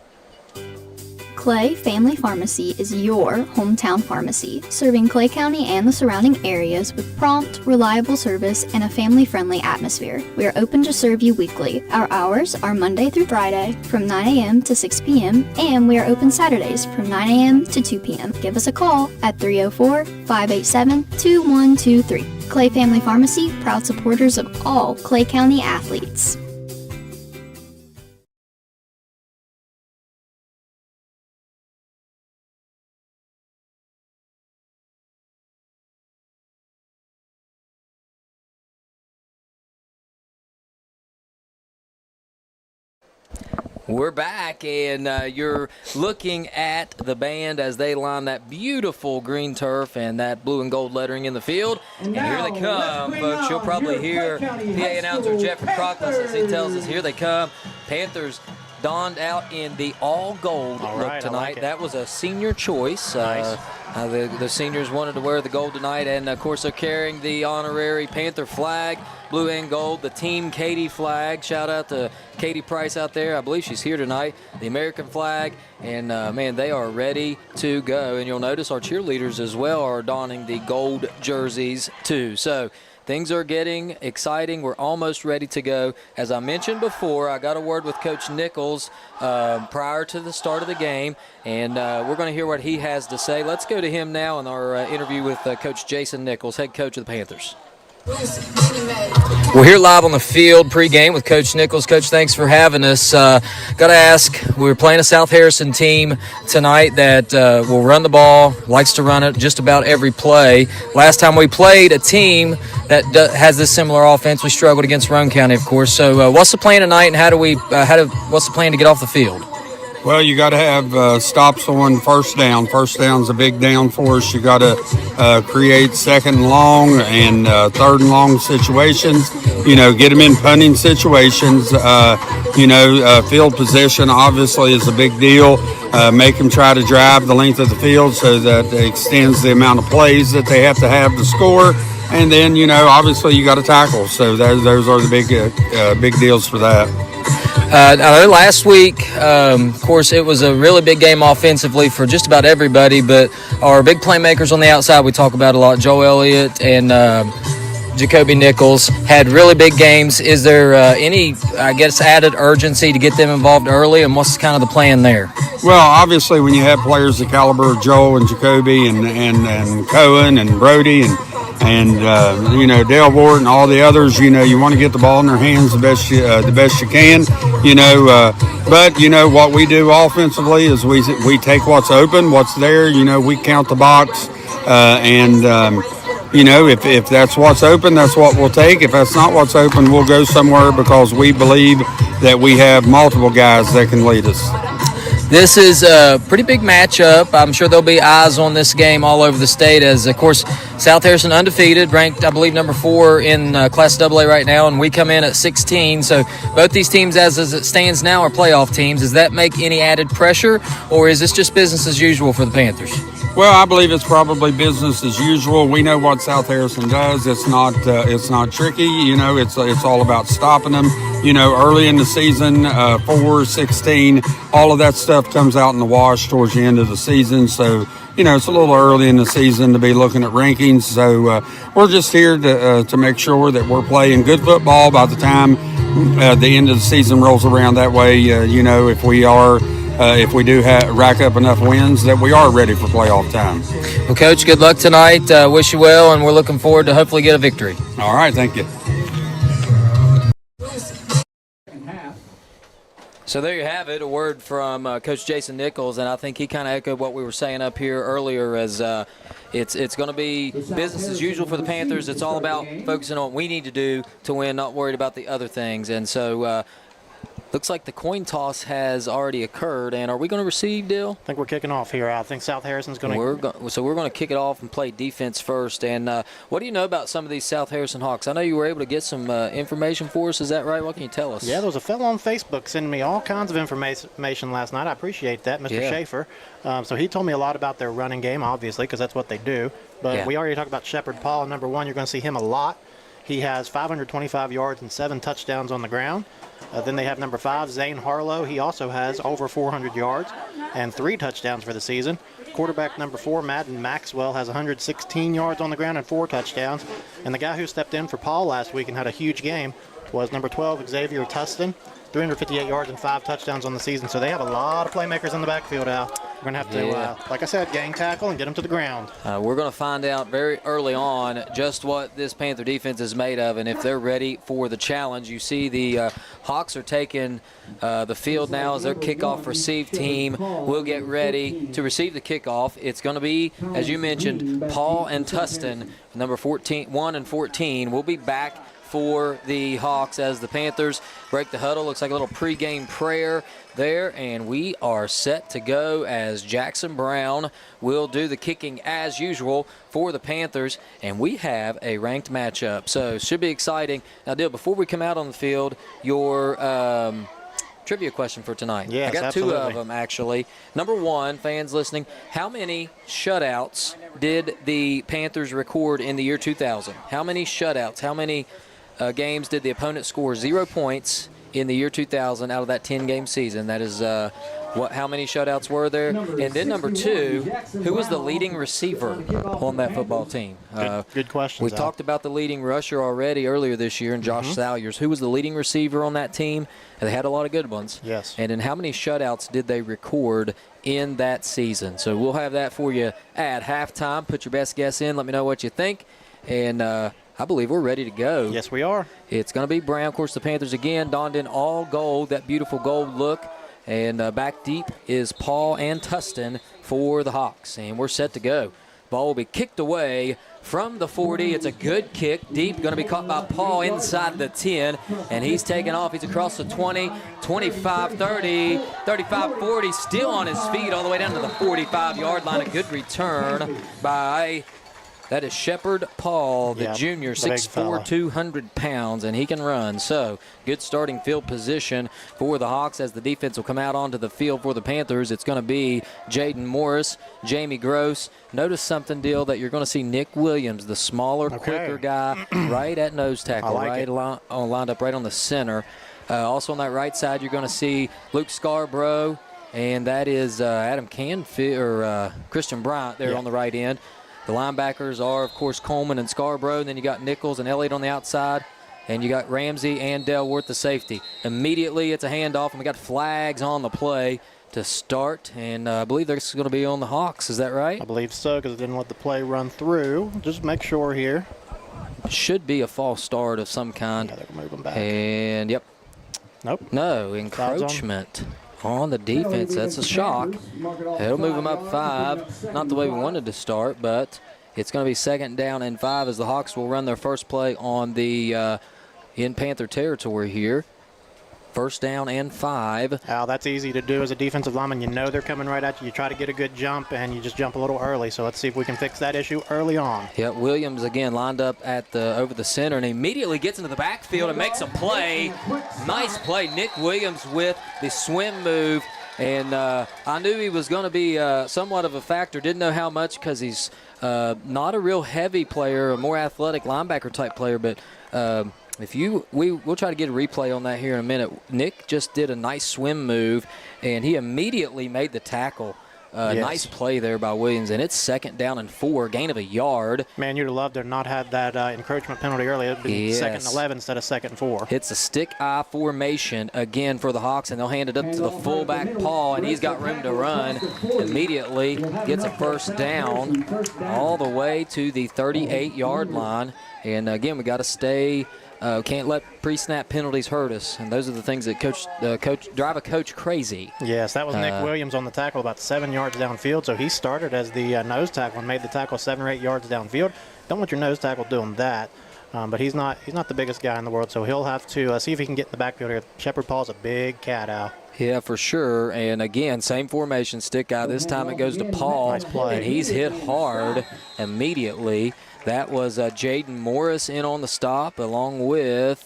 Clay Family Pharmacy is your hometown pharmacy, serving Clay County and the surrounding areas with prompt, reliable service and a family-friendly atmosphere. We are open to serve you weekly. Our hours are Monday through Friday from 9 a.m. to 6 p.m. and we are open Saturdays from 9 a.m. to 2 p.m. Give us a call at 304-587-2123. Clay Family Pharmacy, proud supporters of all Clay County athletes. We're back, and you're looking at the band as they line that beautiful green turf and that blue and gold lettering in the field. And here they come, folks. You'll probably hear PA announcer Jeffrey Proclus as he tells us, here they come. Panthers donned out in the all gold look tonight. That was a senior choice. Nice. The seniors wanted to wear the gold tonight, and of course they're carrying the honorary Panther flag, blue and gold, the Team Katy flag. Shout out to Katie Price out there. I believe she's here tonight. The American flag, and man, they are ready to go. And you'll notice our cheerleaders as well are donning the gold jerseys too. So things are getting exciting. We're almost ready to go. As I mentioned before, I got a word with Coach Nichols prior to the start of the game, and we're going to hear what he has to say. Let's go to him now in our interview with Coach Jason Nichols, head coach of the Panthers. We're here live on the field pregame with Coach Nichols. Coach, thanks for having us. Got to ask, we're playing a South Harrison team tonight that will run the ball, likes to run it just about every play. Last time we played a team that has this similar offense, we struggled against Roane County, of course. So what's the plan tonight, and what's the plan to get off the field? Well, you got to have stops on first down. First down's a big down for us. You got to create second and long and third and long situations. Get them in punting situations. Field position obviously is a big deal. Make them try to drive the length of the field so that it extends the amount of plays that they have to score. And then, obviously you got to tackle. So those are the big deals for that. I know last week, of course, it was a really big game offensively for just about everybody, but our big playmakers on the outside we talk about a lot, Joe Elliott and Jacoby Nichols, had really big games. Is there any, added urgency to get them involved early, and what's kind of the plan there? Well, obviously, when you have players the caliber of Joel and Jacoby and Cohen and Brody and Dale Ward and all the others, you want to get the ball in their hands the best you can, but what we do offensively is we take what's open, what's there, we count the box, if that's what's open, that's what we'll take. If that's not what's open, we'll go somewhere because we believe that we have multiple guys that can lead us. This is a pretty big matchup. I'm sure there'll be eyes on this game all over the state as, of course, South Harrison undefeated, ranked, I believe, number 4 in Class AA right now, and we come in at 16. So both these teams, as it stands now, are playoff teams. Does that make any added pressure, or is this just business as usual for the Panthers? Well, I believe it's probably business as usual. We know what South Harrison does. It's not tricky. It's all about stopping them. Early in the season, 4-16, all of that stuff comes out in the wash towards the end of the season. So, it's a little early in the season to be looking at rankings. So we're just here to make sure that we're playing good football by the time the end of the season rolls around. That way, if we do rack up enough wins, that we are ready for playoff time. Well, Coach, good luck tonight. Wish you well, and we're looking forward to hopefully get a victory. All right, thank you. So there you have it, a word from Coach Jason Nichols, and I think he kind of echoed what we were saying up here earlier as it's going to be business as usual for the Panthers. It's all about focusing on what we need to do to win, not worried about the other things. And so looks like the coin toss has already occurred, and are we going to receive, Dill? I think we're kicking off here. I think South Harrison's going to. So we're going to kick it off and play defense first. And what do you know about some of these South Harrison Hawks? I know you were able to get some information for us. Is that right? What can you tell us? Yeah, there was a fellow on Facebook sending me all kinds of information last night. I appreciate that, Mr. Schaefer. So he told me a lot about their running game, obviously, because that's what they do. But we already talked about Shepard Paul, number 1. You're going to see him a lot. He has 525 yards and 7 touchdowns on the ground. Then they have number 5, Zane Harlow. He also has over 400 yards and 3 touchdowns for the season. Quarterback number 4, Madden Maxwell, has 116 yards on the ground and 4 touchdowns. And the guy who stepped in for Paul last week and had a huge game was number 12, Xavier Tustin, 358 yards and 5 touchdowns on the season. So they have a lot of playmakers in the backfield, Al. We're going to have to, like I said, gang tackle and get them to the ground. We're going to find out very early on just what this Panther defense is made of and if they're ready for the challenge. You see the Hawks are taking the field now as their kickoff receive team will get ready to receive the kickoff. It's going to be, as you mentioned, Paul and Tustin, number 1 and 14, will be back for the Hawks as the Panthers break the huddle. Looks like a little pregame prayer there, and we are set to go as Jackson Brown will do the kicking as usual for the Panthers, and we have a ranked matchup, so should be exciting. Now, Dill, before we come out on the field, your trivia question for tonight. Yes, I got absolutely. 2 of them, actually. Number 1, fans listening, how many shutouts did the Panthers record in the year 2000? How many shutouts? How many games did the opponent score 0 points in the year 2000 out of that 10-game season? That is how many shutouts were there? And then number 2, who was the leading receiver on that football team? Good question. We talked about the leading rusher already earlier this year, and Josh Salyers. Who was the leading receiver on that team? They had a lot of good ones. Yes. And then how many shutouts did they record in that season? So we'll have that for you at halftime. Put your best guess in. Let me know what you think. And I believe we're ready to go. Yes, we are. It's going to be Brown. Of course, the Panthers again donned in all gold, that beautiful gold look. And back deep is Paul and Tustin for the Hawks. And we're set to go. Ball will be kicked away from the 40. It's a good kick. Deep, going to be caught by Paul inside the 10. And he's taking off. He's across the 20, 25, 30, 35, 40. Still on his feet all the way down to the 45-yard line. A good return by... That is Shepard Paul, the junior, 6'4", 200 pounds, and he can run. So good starting field position for the Hawks as the defense will come out onto the field for the Panthers. It's going to be Jaden Morris, Jamie Gross. Notice something, Deal, that you're going to see Nick Williams, the smaller, quicker guy, right at nose tackle, lined up right on the center. Also on that right side, you're going to see Luke Scarborough, and that is Adam Canfield or Christian Bryant there on the right end. The linebackers are, of course, Coleman and Scarborough. And then you got Nichols and Elliott on the outside. And you got Ramsey and Delworth, the safety. Immediately, it's a handoff, and we got flags on the play to start. And I believe this is going to be on the Hawks. Is that right? I believe so, because it didn't let the play run through. Just make sure here. Should be a false start of some kind. Yeah, they're moving back. And, yep. Nope. No, encroachment on the defense. That's a shock. It'll move them up 5. Not the way we wanted to start, but it's going to be 2nd down and 5 as the Hawks will run their first play on the in Panther territory here. 1st down and 5. Al, that's easy to do as a defensive lineman. You know they're coming right at you. You try to get a good jump, and you just jump a little early. So let's see if we can fix that issue early on. Yeah, Williams again lined up at over the center, and immediately gets into the backfield and makes a play. Nice play. Nick Williams with the swim move. And I knew he was going to be somewhat of a factor. Didn't know how much because he's not a real heavy player, a more athletic linebacker type player, but we'll try to get a replay on that here in a minute. Nick just did a nice swim move, and he immediately made the tackle. Nice play there by Williams, and it's 2nd down and 4, gain of a yard. Man, you'd have loved to not have that encroachment penalty early. It would be 2nd and 11 instead of 2nd and 4. It's a stick-eye formation again for the Hawks, and they'll hand it up to the fullback, Paul, and he's got room to run. Immediately gets a 1st down all the way to the 38-yard line. And, again, we got to stay can't let pre-snap penalties hurt us, and those are the things that drive a coach crazy. Yes, that was Nick Williams on the tackle about 7 yards downfield, so he started as the nose tackle and made the tackle 7 or 8 yards downfield. Don't want your nose tackle doing that, but he's not the biggest guy in the world, so he'll have to see if he can get in the backfield here. Shepard Paul's a big cat, Al. Yeah, for sure. And, again, same formation, stick guy. This time it goes to Paul, nice play. And he's hit hard immediately. That was Jaden Morris in on the stop along with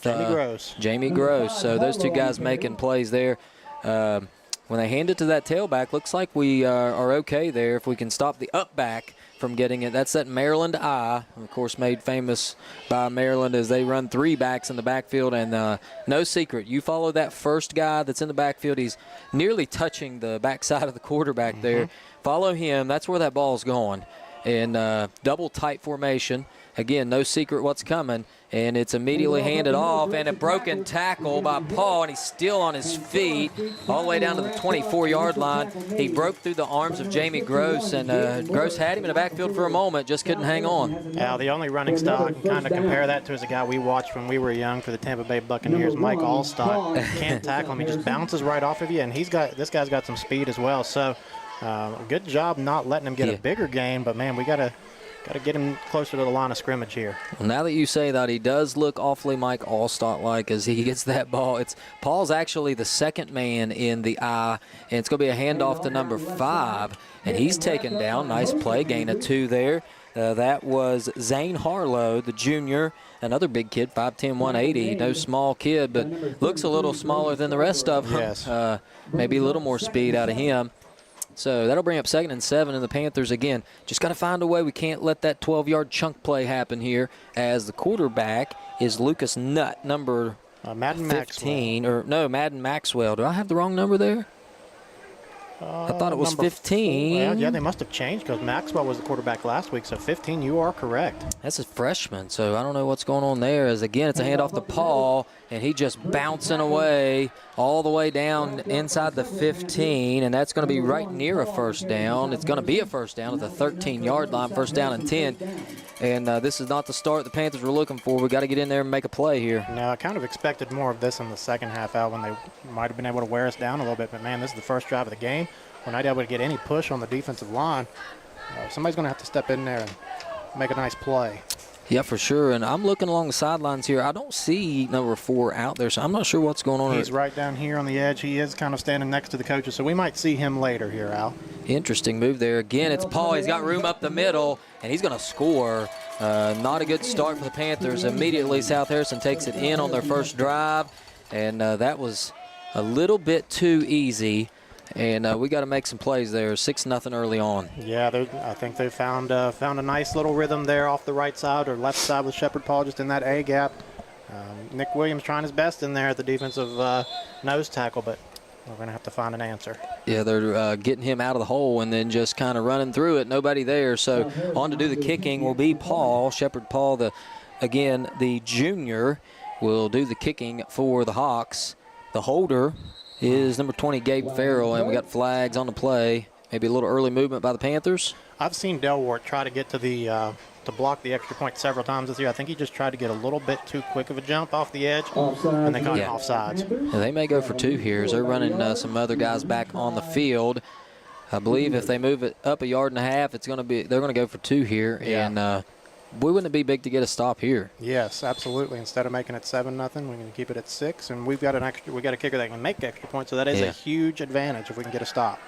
Jamie Gross. So those two guys making plays there. When they hand it to that tailback, looks like we are okay there if we can stop the up back from getting it. That's that Maryland eye, of course, made famous by Maryland as they run 3 backs in the backfield. And no secret, you follow that first guy that's in the backfield. He's nearly touching the backside of the quarterback there. Follow him. That's where that ball's going. And double tight formation. Again, no secret what's coming. And it's immediately handed off. And a broken tackle by Paul. And he's still on his feet all the way down to the 24-yard line. He broke through the arms of Jamie Gross. And Gross had him in the backfield for a moment. Just couldn't hang on. Now, the only running style I can kind of compare that to is a guy we watched when we were young for the Tampa Bay Buccaneers, Mike Allstott. Can't tackle him. He just bounces right off of you. And this guy's got some speed as well. So good job not letting him get a bigger gain, but man, we gotta get him closer to the line of scrimmage here. Well, now that you say that, he does look awfully Mike Allstott-like as he gets that ball. Paul's actually the 2nd man in the eye, and it's going to be a handoff to number 5, and he's taken down. Nice play, gain of 2 there. That was Zane Harlow, the junior, another big kid, 5'10", 180. No small kid, but looks a little smaller than the rest of them. Yes. Maybe a little more speed out of him. So that'll bring up 2nd and 7, and the Panthers, again, just got to find a way. We can't let that 12-yard chunk play happen here, as the quarterback is Lucas Nutt, number Madden 15. Maxwell. Or no, Madden Maxwell. Do I have the wrong number there? I thought it was 15. Yeah, they must have changed because Maxwell was the quarterback last week, so 15, you are correct. That's a freshman, so I don't know what's going on there. As again, it's a handoff to Paul, and he just bouncing away all the way down inside the 15, and that's going to be right near a first down. It's going to be a first down at the 13-yard line, 1st down and 10. And this is not the start the Panthers were looking for. We got to get in there and make a play here. No, I kind of expected more of this in the second half out when they might have been able to wear us down a little bit. But, man, this is the first drive of the game. We're not able to get any push on the defensive line. Somebody's going to have to step in there and make a nice play. Yeah, for sure. And I'm looking along the sidelines here. I don't see number 4 out there, so I'm not sure what's going on. He's right down here on the edge. He is kind of standing next to the coaches, so we might see him later here, Al. Interesting move there. Again, it's Paul. He's got room up the middle, and he's going to score. Not a good start for the Panthers. Immediately, South Harrison takes it in on their first drive, and that was a little bit too easy. And we got to make some plays there. 6-0 early on. Yeah, I think they found a nice little rhythm there off the right side or left side with Shepard Paul just in that A gap. Nick Williams trying his best in there at the defensive nose tackle, but we're going to have to find an answer. Yeah, they're getting him out of the hole and then just kind of running through it. Nobody there. So on to do the kicking will be Paul. Shepard Paul, the junior, will do the kicking for the Hawks. The holder is number 20, Gabe Farrell, and we got flags on the play. Maybe a little early movement by the Panthers. I've seen Delwart try to get to the to block the extra point several times this year. I think he just tried to get a little bit too quick of a jump off the edge, and they got him offsides. Yeah, they may go for 2 here as they're running some other guys back on the field. I believe if they move it up 1.5 yards, they're going to go for 2 here, and boy, wouldn't it be big to get a stop here? Yes, absolutely. Instead of making it 7-0, we're going to keep it at 6, and we've got a kicker that can make extra points, so that is a huge advantage if we can get a stop.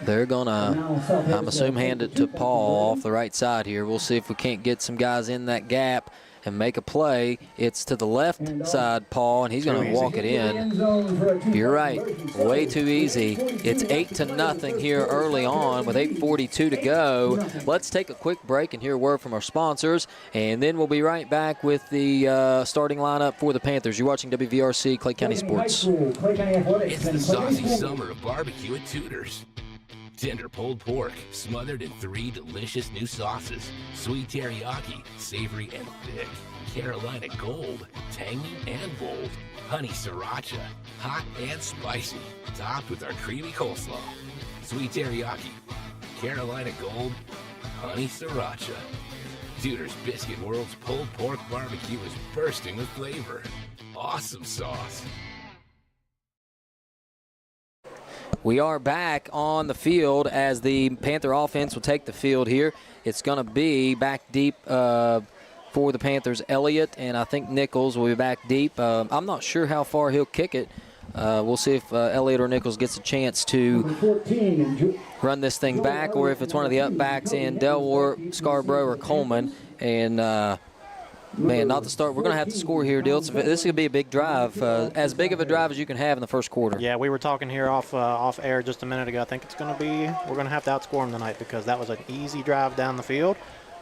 They're going to, I'm assuming, hand it to Paul off the right side here. We'll see if we can't get some guys in that gap and make a play. It's to the left side, Paul, and he's going to walk it in. You're right, way too easy. It's 8-0 here early on with 8:42 to go. Let's take a quick break and hear a word from our sponsors, and then we'll be right back with the starting lineup for the Panthers. You're watching WVRC Clay County Sports. It's the saucy summer of barbecue at Tudor's. Tender pulled pork, smothered in 3 delicious new sauces. Sweet teriyaki, savory and thick. Carolina Gold, tangy and bold. Honey sriracha, hot and spicy. Topped with our creamy coleslaw. Sweet teriyaki, Carolina Gold, honey sriracha. Tudor's Biscuit World's pulled pork barbecue is bursting with flavor. Awesome sauce. We are back on the field as the Panther offense will take the field here. It's going to be back deep for the Panthers. Elliott and I think Nichols will be back deep. I'm not sure how far he'll kick it. We'll see if Elliott or Nichols gets a chance to run this thing back, or if it's one of the up backs in Delwart, Scarborough, or Coleman. And man, not the start. We're going to have to score here, Dilts. This is going to be a big drive, as big of a drive as you can have in the first quarter. Yeah, we were talking here off air just a minute ago. I think it's going to be, we're going to have to outscore them tonight because that was an easy drive down the field.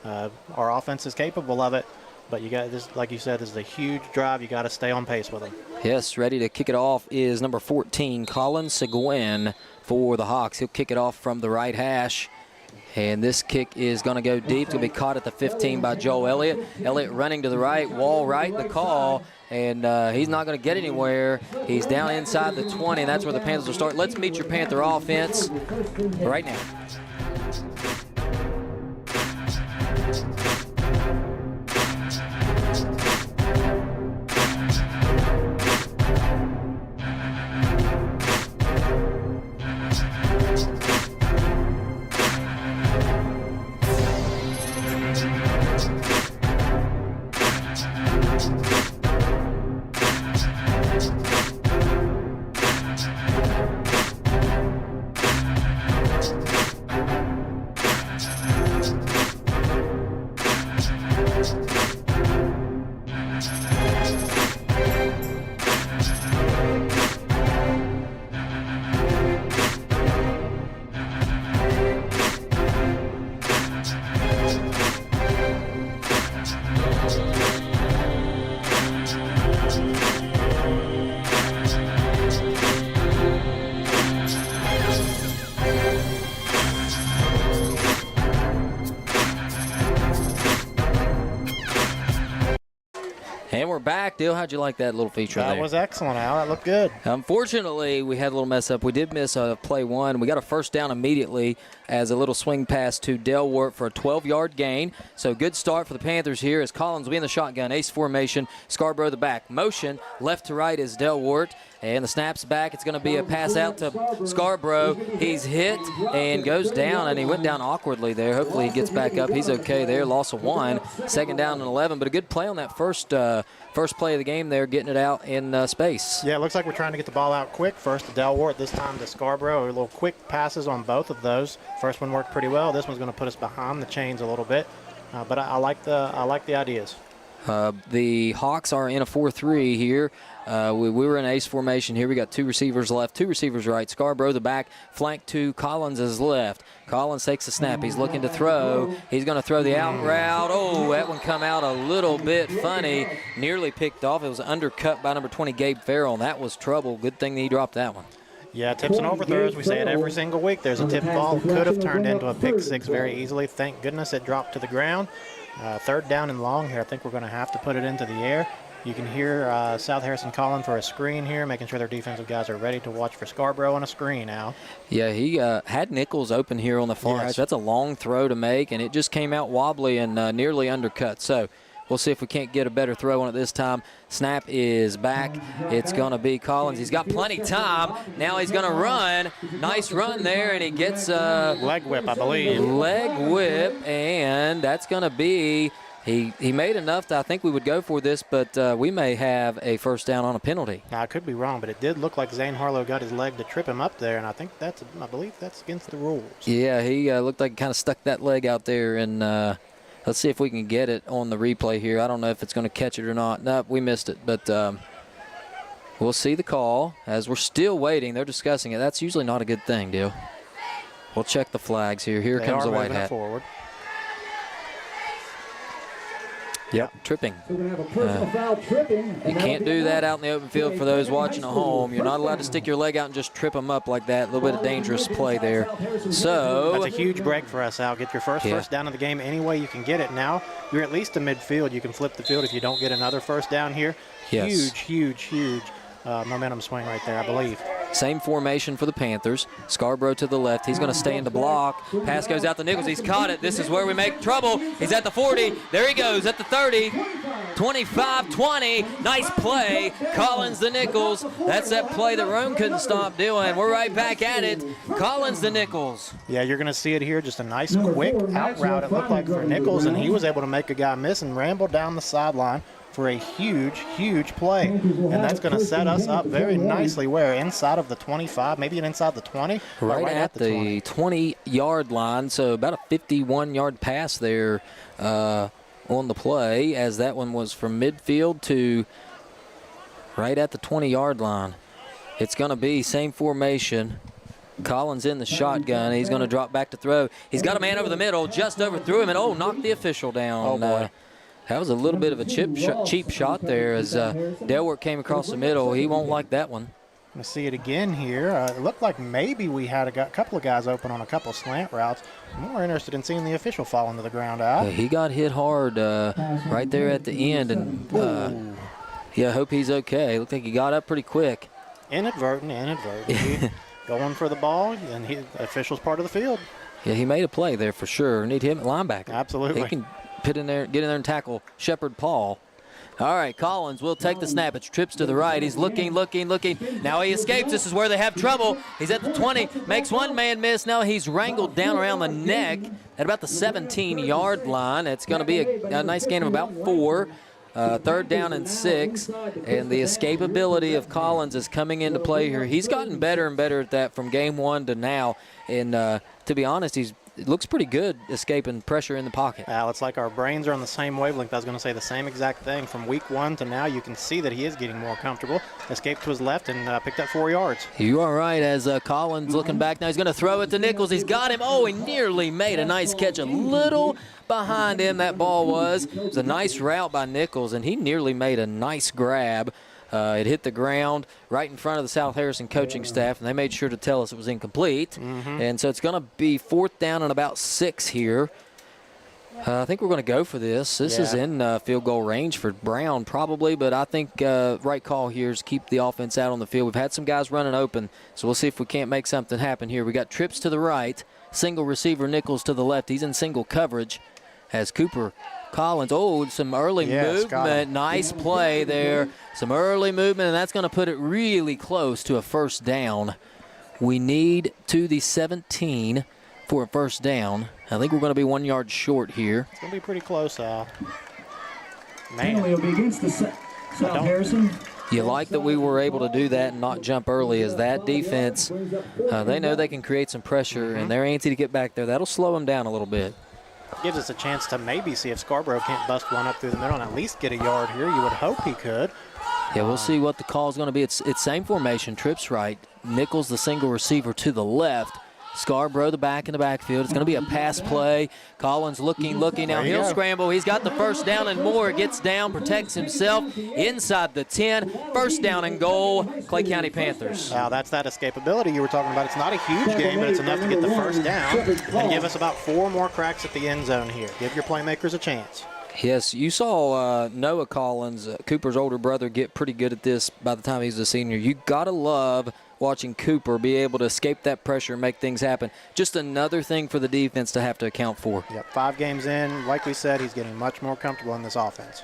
Our offense is capable of it, but you got this, like you said, this is a huge drive. You got to stay on pace with them. Yes, ready to kick it off is number 14, Colin Seguin for the Hawks. He'll kick it off from the right hash. And this kick is going to go deep. It's going to be caught at the 15 by Joe Elliott. Elliott running to the right, wall right, the call, and he's not going to get anywhere. He's down inside the 20, and that's where the Panthers will start. Let's meet your Panther offense right now. And we're back. Dale, how'd you like that little feature there? That was excellent, Al. That looked good. Unfortunately, we had a little mess up. We did miss play one. We got a first down immediately as a little swing pass to Delwart for a 12-yard gain. So good start for the Panthers here as Collins will be in the shotgun. Ace formation. Scarborough the back. Motion left to right is Delwart. And the snap's back. It's going to be a pass out to Scarborough. He's hit and goes down, and he went down awkwardly there. Hopefully he gets back up. He's okay there. Loss of 1. Second down and 11. But a good play on that first play of the game there, getting it out in space. Yeah, it looks like we're trying to get the ball out quick. First to Delwart, this time to Scarborough. A little quick passes on both of those. First one worked pretty well. This one's going to put us behind the chains a little bit. But I like the ideas. The Hawks are in a 4-3 here. We were in ace formation here. We got 2 receivers left, 2 receivers right. Scarborough the back, flank to Collins is left. Collins takes the snap. He's looking to throw. He's going to throw the out route. Oh, that one come out a little bit funny. Nearly picked off. It was undercut by number 20, Gabe Farrell, and that was trouble. Good thing that he dropped that one. Yeah, tips and overthrows. We say it every single week. There's a tip ball. Could have turned into a pick six very easily. Thank goodness it dropped to the ground. Third down and long here. I think we're going to have to put it into the air. You can hear South Harrison calling for a screen here, making sure their defensive guys are ready to watch for Scarborough on a screen now. Yeah, he had Nichols open here on the far edge. That's a long throw to make, and it just came out wobbly and nearly undercut. So we'll see if we can't get a better throw on it this time. Snap is back. It's going to be Collins. He's got plenty of time. Now he's going to run. Nice run there, and he gets a leg whip, I believe. Leg whip, and that's going to be – he made enough that I think we would go for this, but we may have a first down on a penalty. Now, I could be wrong, but it did look like Zane Harlow got his leg to trip him up there, and I believe that's against the rules. Yeah, he looked like he kind of stuck that leg out there, and let's see if we can get it on the replay here. I don't know if it's going to catch it or not. Nope, we missed it, but we'll see the call as we're still waiting. They're discussing it. That's usually not a good thing, Dale. We'll check the flags here. Here comes the white hat. Forward. Yep, tripping. So we're going to have a personal foul, tripping. You can't do that out in the open field for those watching at home. You're not allowed to stick your leg out and just trip them up like that. A little bit of dangerous play there. So that's a huge break for us, Al. Get your first down of the game any way you can get it. Now you're at least to midfield. You can flip the field if you don't get another first down here. Yes. Huge momentum swing right there, I believe. Same formation for the Panthers. Scarborough to the left. He's going to stay in the block. Pass goes out to Nichols. He's caught it. This is where we make trouble. He's at the 40. There he goes at the 30. 25-20. Nice play. Collins to Nichols. That's that play that Rome couldn't stop doing. We're right back at it. Collins to Nichols. Yeah, you're going to see it here. Just a nice quick out route, it looked like, for Nichols, and he was able to make a guy miss and ramble down the sideline for a huge play. And that's going to set us up very nicely. Where? Inside of the 25, maybe inside the 20? Right at the 20-yard line, so about a 51-yard pass there on the play, as that one was from midfield to right at the 20-yard line. It's going to be same formation. Collins in the shotgun. He's going to drop back to throw. He's got a man over the middle, just overthrew him, and knocked the official down. Oh, boy. That was a little bit of a cheap shot there as Delwart came across the middle. He won't like that one. Let's see it again here. It looked like maybe we had a couple of guys open on a couple of slant routes. I'm more interested in seeing the official fall into the ground. Yeah, he got hit hard right there at the end, and I hope he's okay. Looked like he got up pretty quick. Inadvertent. Going for the ball, and the official's part of the field. Yeah, he made a play there for sure. Need him at linebacker. Absolutely. He can get in there and tackle Shepard Paul. All right, Collins will take the snap. It's trips to the right. He's looking. Now he escapes. This is where they have trouble. He's at the 20, makes one man miss. Now he's wrangled down around the neck at about the 17-yard line. It's going to be a nice gain of about 4. Third down and 6, and the escapability of Collins is coming into play here. He's gotten better and better at that from game 1 to now, and to be honest, he's it looks pretty good escaping pressure in the pocket. Al, it's like our brains are on the same wavelength. I was going to say the same exact thing. From week 1 to now, you can see that he is getting more comfortable. Escaped to his left and picked up 4 yards. You are right, as Collins looking back now. He's going to throw it to Nichols. He's got him. Oh, he nearly made a nice catch. A little behind him that ball was. It was a nice route by Nichols, and he nearly made a nice grab. It hit the ground right in front of the South Harrison coaching staff, and they made sure to tell us it was incomplete. And so it's going to be 4th down and about 6 here. I think we're going to go for this. This is in field goal range for Brown probably, but I think right call here is keep the offense out on the field. We've had some guys running open, so we'll see if we can't make something happen here. We got trips to the right, single receiver Nichols to the left. He's in single coverage as Cooper Collins. Oh, some early movement. Nice play there. Some early movement, and that's going to put it really close to a first down. We need to the 17 for a first down. I think we're going to be 1 yard short here. It's going to be pretty close, Al. Man. It'll be against the South Harrison. You like that we were able to do that and not jump early, as that defense, they know they can create some pressure, and they're antsy to get back there. That'll slow them down a little bit. Gives us a chance to maybe see if Scarborough can't bust one up through the middle and at least get a yard here. You would hope he could. Yeah, we'll see what the call is going to be. It's same formation, trips right. Nichols, the single receiver to the left. Scarborough, the back in the backfield. It's going to be a pass play. Collins looking. Now he'll scramble. He's got the first down and more. Gets down, protects himself inside the 10. First down and goal, Clay County Panthers. Wow, that's that escapability you were talking about. It's not a huge game, but it's enough to get the first down and give us about 4 more cracks at the end zone here. Give your playmakers a chance. Yes, you saw Noah Collins, Cooper's older brother, get pretty good at this by the time he's a senior. You got to love watching Cooper be able to escape that pressure and make things happen. Just another thing for the defense to have to account for. Yep, 5 games in, like we said, he's getting much more comfortable in this offense.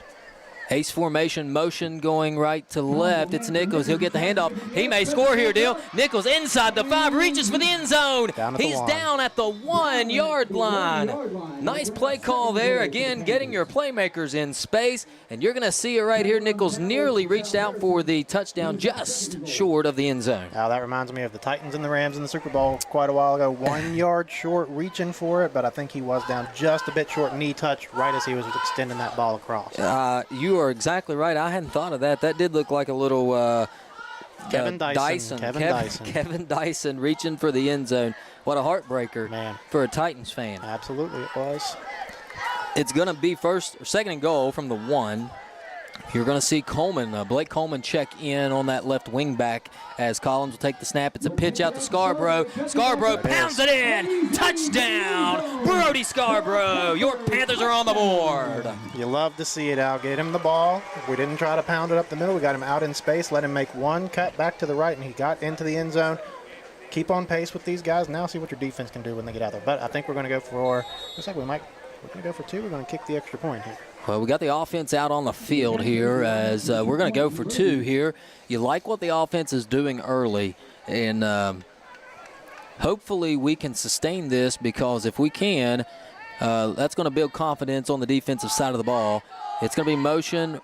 Ace formation, motion going right to left. It's Nichols. He'll get the handoff. He may score here, Dale. Nichols inside the 5, reaches for the end zone. He's down at the 1 yard line. Nice play call there. Again, getting your playmakers in space. And you're going to see it right here. Nichols nearly reached out for the touchdown, just short of the end zone. Now that reminds me of the Titans and the Rams in the Super Bowl quite a while ago. 1 yard short, reaching for it, but I think he was down just a bit short, knee touch right as he was extending that ball across. You are exactly right. I hadn't thought of that. That did look like a little Kevin Dyson. Kevin Dyson reaching for the end zone. What a heartbreaker for a Titans fan. Absolutely, it was. It's going to be second and goal from the 1. You're going to see Coleman, Blake Coleman, check in on that left wing back as Collins will take the snap. It's a pitch out to Scarborough. Scarborough pounds it in. Touchdown, Brody Scarborough. York Panthers are on the board. You love to see it, Al. Get him the ball. We didn't try to pound it up the middle. We got him out in space, let him make one cut back to the right, and he got into the end zone. Keep on pace with these guys. Now see what your defense can do when they get out there. But I think we're going to go for, looks like we're going to go for 2. We're going to kick the extra point here. Well, we got the offense out on the field here as we're going to go for 2 here. You like what the offense is doing early, and hopefully we can sustain this, because if we can, that's going to build confidence on the defensive side of the ball. It's going to be motion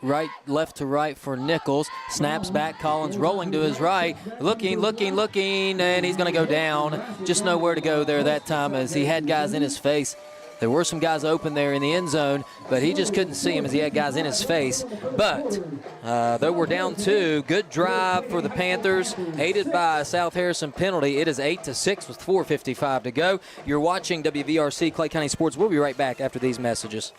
left to right for Nichols. Snaps back, Collins rolling to his right. Looking, and he's going to go down. Just nowhere to go there that time as he had guys in his face. There were some guys open there in the end zone, but he just couldn't see him as he had guys in his face. But though we're down 2, good drive for the Panthers, aided by a South Harrison penalty. It is 8-6 with 4:55 to go. You're watching WVRC Clay County Sports. We'll be right back after these messages.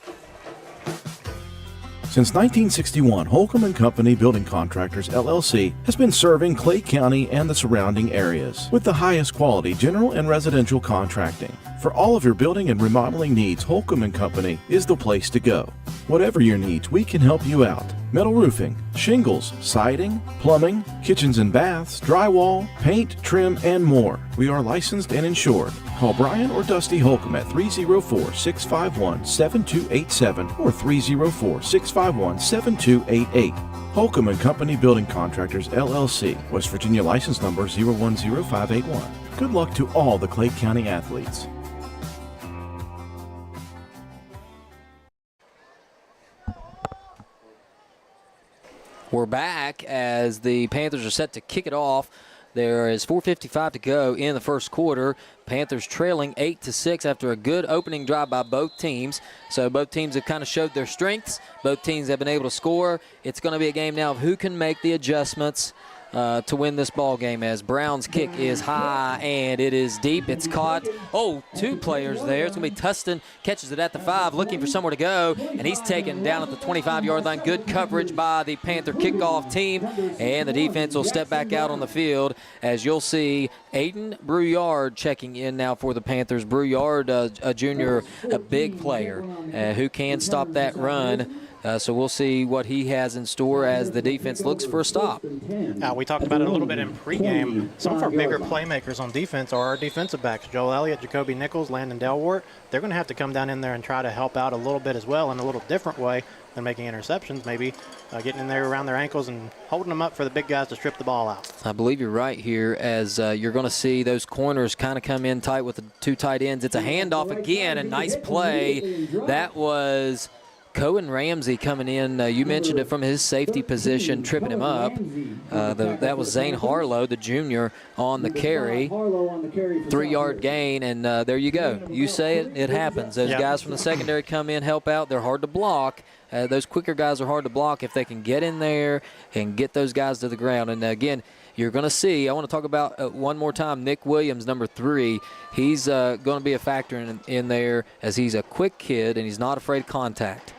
Since 1961, Holcomb & Company Building Contractors, LLC, has been serving Clay County and the surrounding areas with the highest quality general and residential contracting. For all of your building and remodeling needs, Holcomb & Company is the place to go. Whatever your needs, we can help you out. Metal roofing, shingles, siding, plumbing, kitchens and baths, drywall, paint, trim, and more. We are licensed and insured. Call Brian or Dusty Holcomb at 304-651-7287 or 304-651-7288. Holcomb & Company Building Contractors, LLC, West Virginia license number 010581. Good luck to all the Clay County athletes. We're back as the Panthers are set to kick it off. There is 4:55 to go in the first quarter. Panthers trailing 8-6 after a good opening drive by both teams. So both teams have kind of showed their strengths. Both teams have been able to score. It's going to be a game now of who can make the adjustments to win this ball game, as Brown's kick is high and it is deep. It's caught. Oh, two players there. It's going to be Tustin, catches it at the 5, looking for somewhere to go, and he's taken down at the 25-yard line. Good coverage by the Panther kickoff team, and the defense will step back out on the field, as you'll see Aiden Brouillard checking in now for the Panthers. Brouillard, a junior, a big player who can stop that run. So we'll see what he has in store as the defense looks for a stop. We talked about it a little bit in pregame. Some of our bigger playmakers on defense are our defensive backs. Joel Elliott, Jacoby Nichols, Landon Delwart. They're going to have to come down in there and try to help out a little bit as well in a little different way than making interceptions, maybe getting in there around their ankles and holding them up for the big guys to strip the ball out. I believe you're right here, as you're going to see those corners kind of come in tight with the two tight ends. It's a handoff again, a nice play. That was Cohen Ramsey coming in. You mentioned it, from his safety position, tripping him up. That was Zane Harlow, the junior, on the carry. 3-yard gain, and there you go. You say it, it happens. Those guys from the secondary come in, help out. They're hard to block. Those quicker guys are hard to block if they can get in there and get those guys to the ground. And again, you're going to see, I want to talk about one more time, Nick Williams, number 3. He's going to be a factor in there, as he's a quick kid and he's not afraid of contact.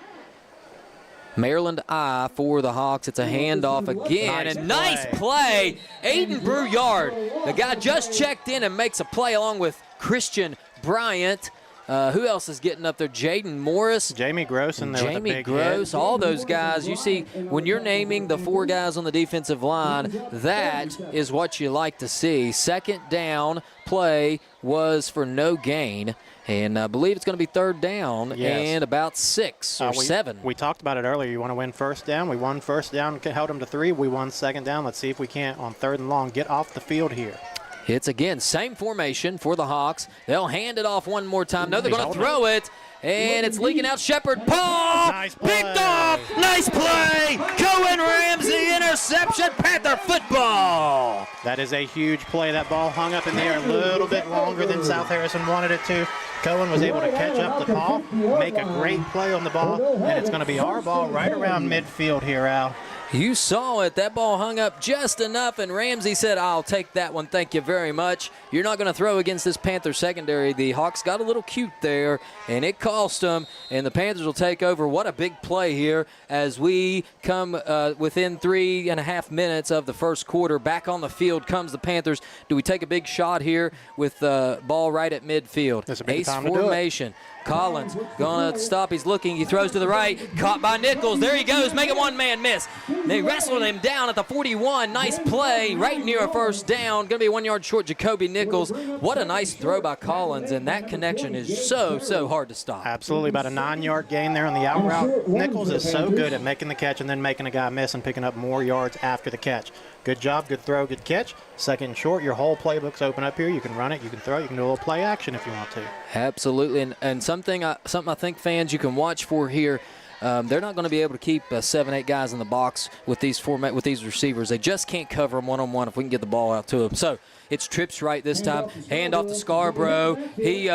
Maryland I for the Hawks. It's a handoff again, and nice play. Aiden Brouillard, the guy just checked in and makes a play along with Christian Bryant. Who else is getting up there? Jaden Morris. Jamie Gross in there with a big Gross, hit. all those guys. You see, when you're naming the 4 guys on the defensive line, that is what you like to see. Second down play was for no gain. And I believe it's going to be third down and about 6 or 7. We talked about it earlier. You want to win first down. We won first down, held them to 3. We won second down. Let's see if we can't, on third and long, get off the field here. It's, again, same formation for the Hawks. They'll hand it off one more time. No, they're going to throw it, and it's leaking out. Shepard, Paul, picked off. Nice play. Cohen Ramsey, interception, Panther football. That is a huge play. That ball hung up in the air a little bit longer than South Harrison wanted it to. Cohen was able to catch up the ball, make a great play on the ball, and it's going to be our ball right around midfield here, Al. You saw it. That ball hung up just enough, and Ramsey said, I'll take that one. Thank you very much. You're not going to throw against this Panther secondary. The Hawks got a little cute there, and it cost them, and the Panthers will take over. What a big play here as we come within 3.5 minutes of the first quarter. Back on the field comes the Panthers. Do we take a big shot here with the ball right at midfield? That's a big Ace time formation. To do it. Collins going to stop. He's looking. He throws to the right. Caught by Nichols. There he goes. Make a one-man miss. They wrestled him down at the 41. Nice play right near a first down. Going to be 1 yard short. Jacoby Nichols. What a nice throw by Collins. And that connection is so hard to stop. Absolutely. About a 9-yard gain there on the out route. Nichols is so good at making the catch and then making a guy miss and picking up more yards after the catch. Good job, good throw, good catch. Second and short, your whole playbook's open up here. You can run it, you can throw it, you can do a little play action if you want to. Absolutely, and something I think fans you can watch for here. They're not going to be able to keep 7-8 guys in the box with these receivers. They just can't cover them one-on-one if we can get the ball out to them. So it's trips right this time. Hand off to Scarborough. He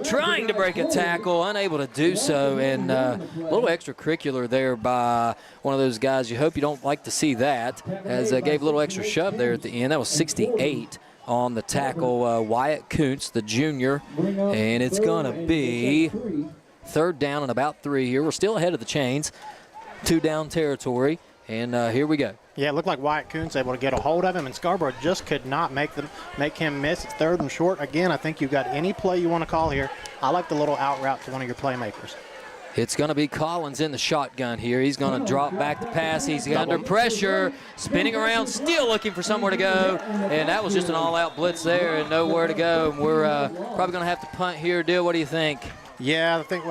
trying to break a tackle, unable to do so, and a little extracurricular there by one of those guys. You hope you don't like to see that, as gave a little extra shove there at the end. That was 68 on the tackle, Wyatt Kuntz, the junior, and it's going to be third down and about 3 here. We're still ahead of the chains. 2 down territory, and here we go. Yeah, it looked like Wyatt Kuntz able to get a hold of him, and Scarborough just could not make him miss. It's third and short. Again, I think you've got any play you want to call here. I like the little out route to one of your playmakers. It's going to be Collins in the shotgun here. He's going to drop back the pass. He's under pressure, spinning around, still looking for somewhere to go. And that was just an all-out blitz there and nowhere to go. And we're probably going to have to punt here. Dill, what do you think? Yeah, I think,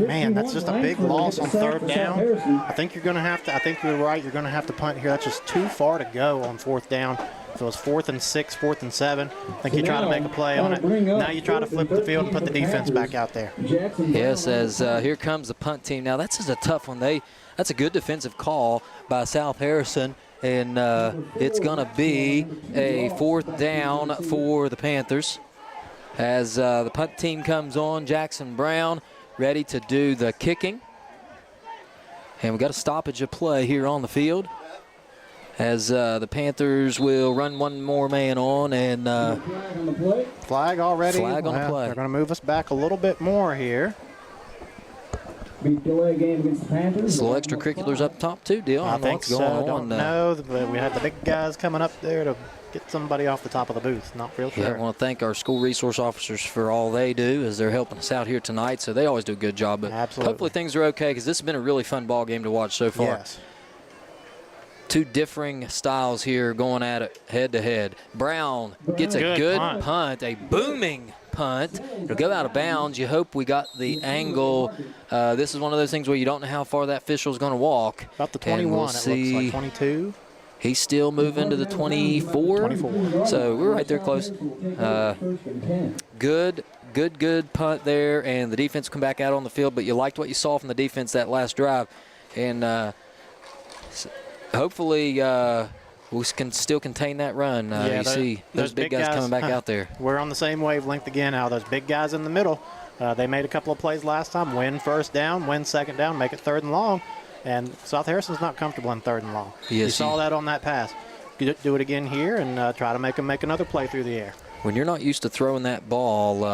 man, that's just a big loss on third down. I think you're going to have to, I think you're right, you're going to have to punt here. That's just too far to go on fourth down. If it was 4th and 6, 4th and 7, I think you try to make a play on it. Now you try to flip the field and put the defense back out there. Yes, as here comes the punt team. Now, that's just a tough one. That's a good defensive call by South Harrison. and it's going to be a 4th down for the Panthers as the punt team comes on. Jackson Brown ready to do the kicking. And we've got a stoppage of play here on the field as the Panthers will run one more man on, and flag already. Flag on the play. They're going to move us back a little bit more here. Delay game against the Panthers. A little extracurriculars up top too, Dale. I think what's going on. Don't know, but we had the big guys coming up there to get somebody off the top of the booth. Not real sure. Yeah, I want to thank our school resource officers for all they do as they're helping us out here tonight. So they always do a good job. But absolutely. Hopefully things are okay because this has been a really fun ball game to watch so far. Yes. Two differing styles here going at it head to head. Brown gets a good punt, a booming punt. It'll go out of bounds. You hope we got the angle. This is one of those things where you don't know how far that official is going to walk. About the 21, we'll it looks like 22. He's still moving to the 24. So we're right there close. Good punt there, and the defense come back out on the field. But you liked what you saw from the defense that last drive, and hopefully we can still contain that run. You see those big guys coming back out there. We're on the same wavelength again. Now those big guys in the middle, they made a couple of plays last time. Win 1st down, win 2nd down, make it 3rd and long. And South Harrison's not comfortable in 3rd and long. Yes, you saw that on that pass. Do it again here and try to make them make another play through the air. When you're not used to throwing that ball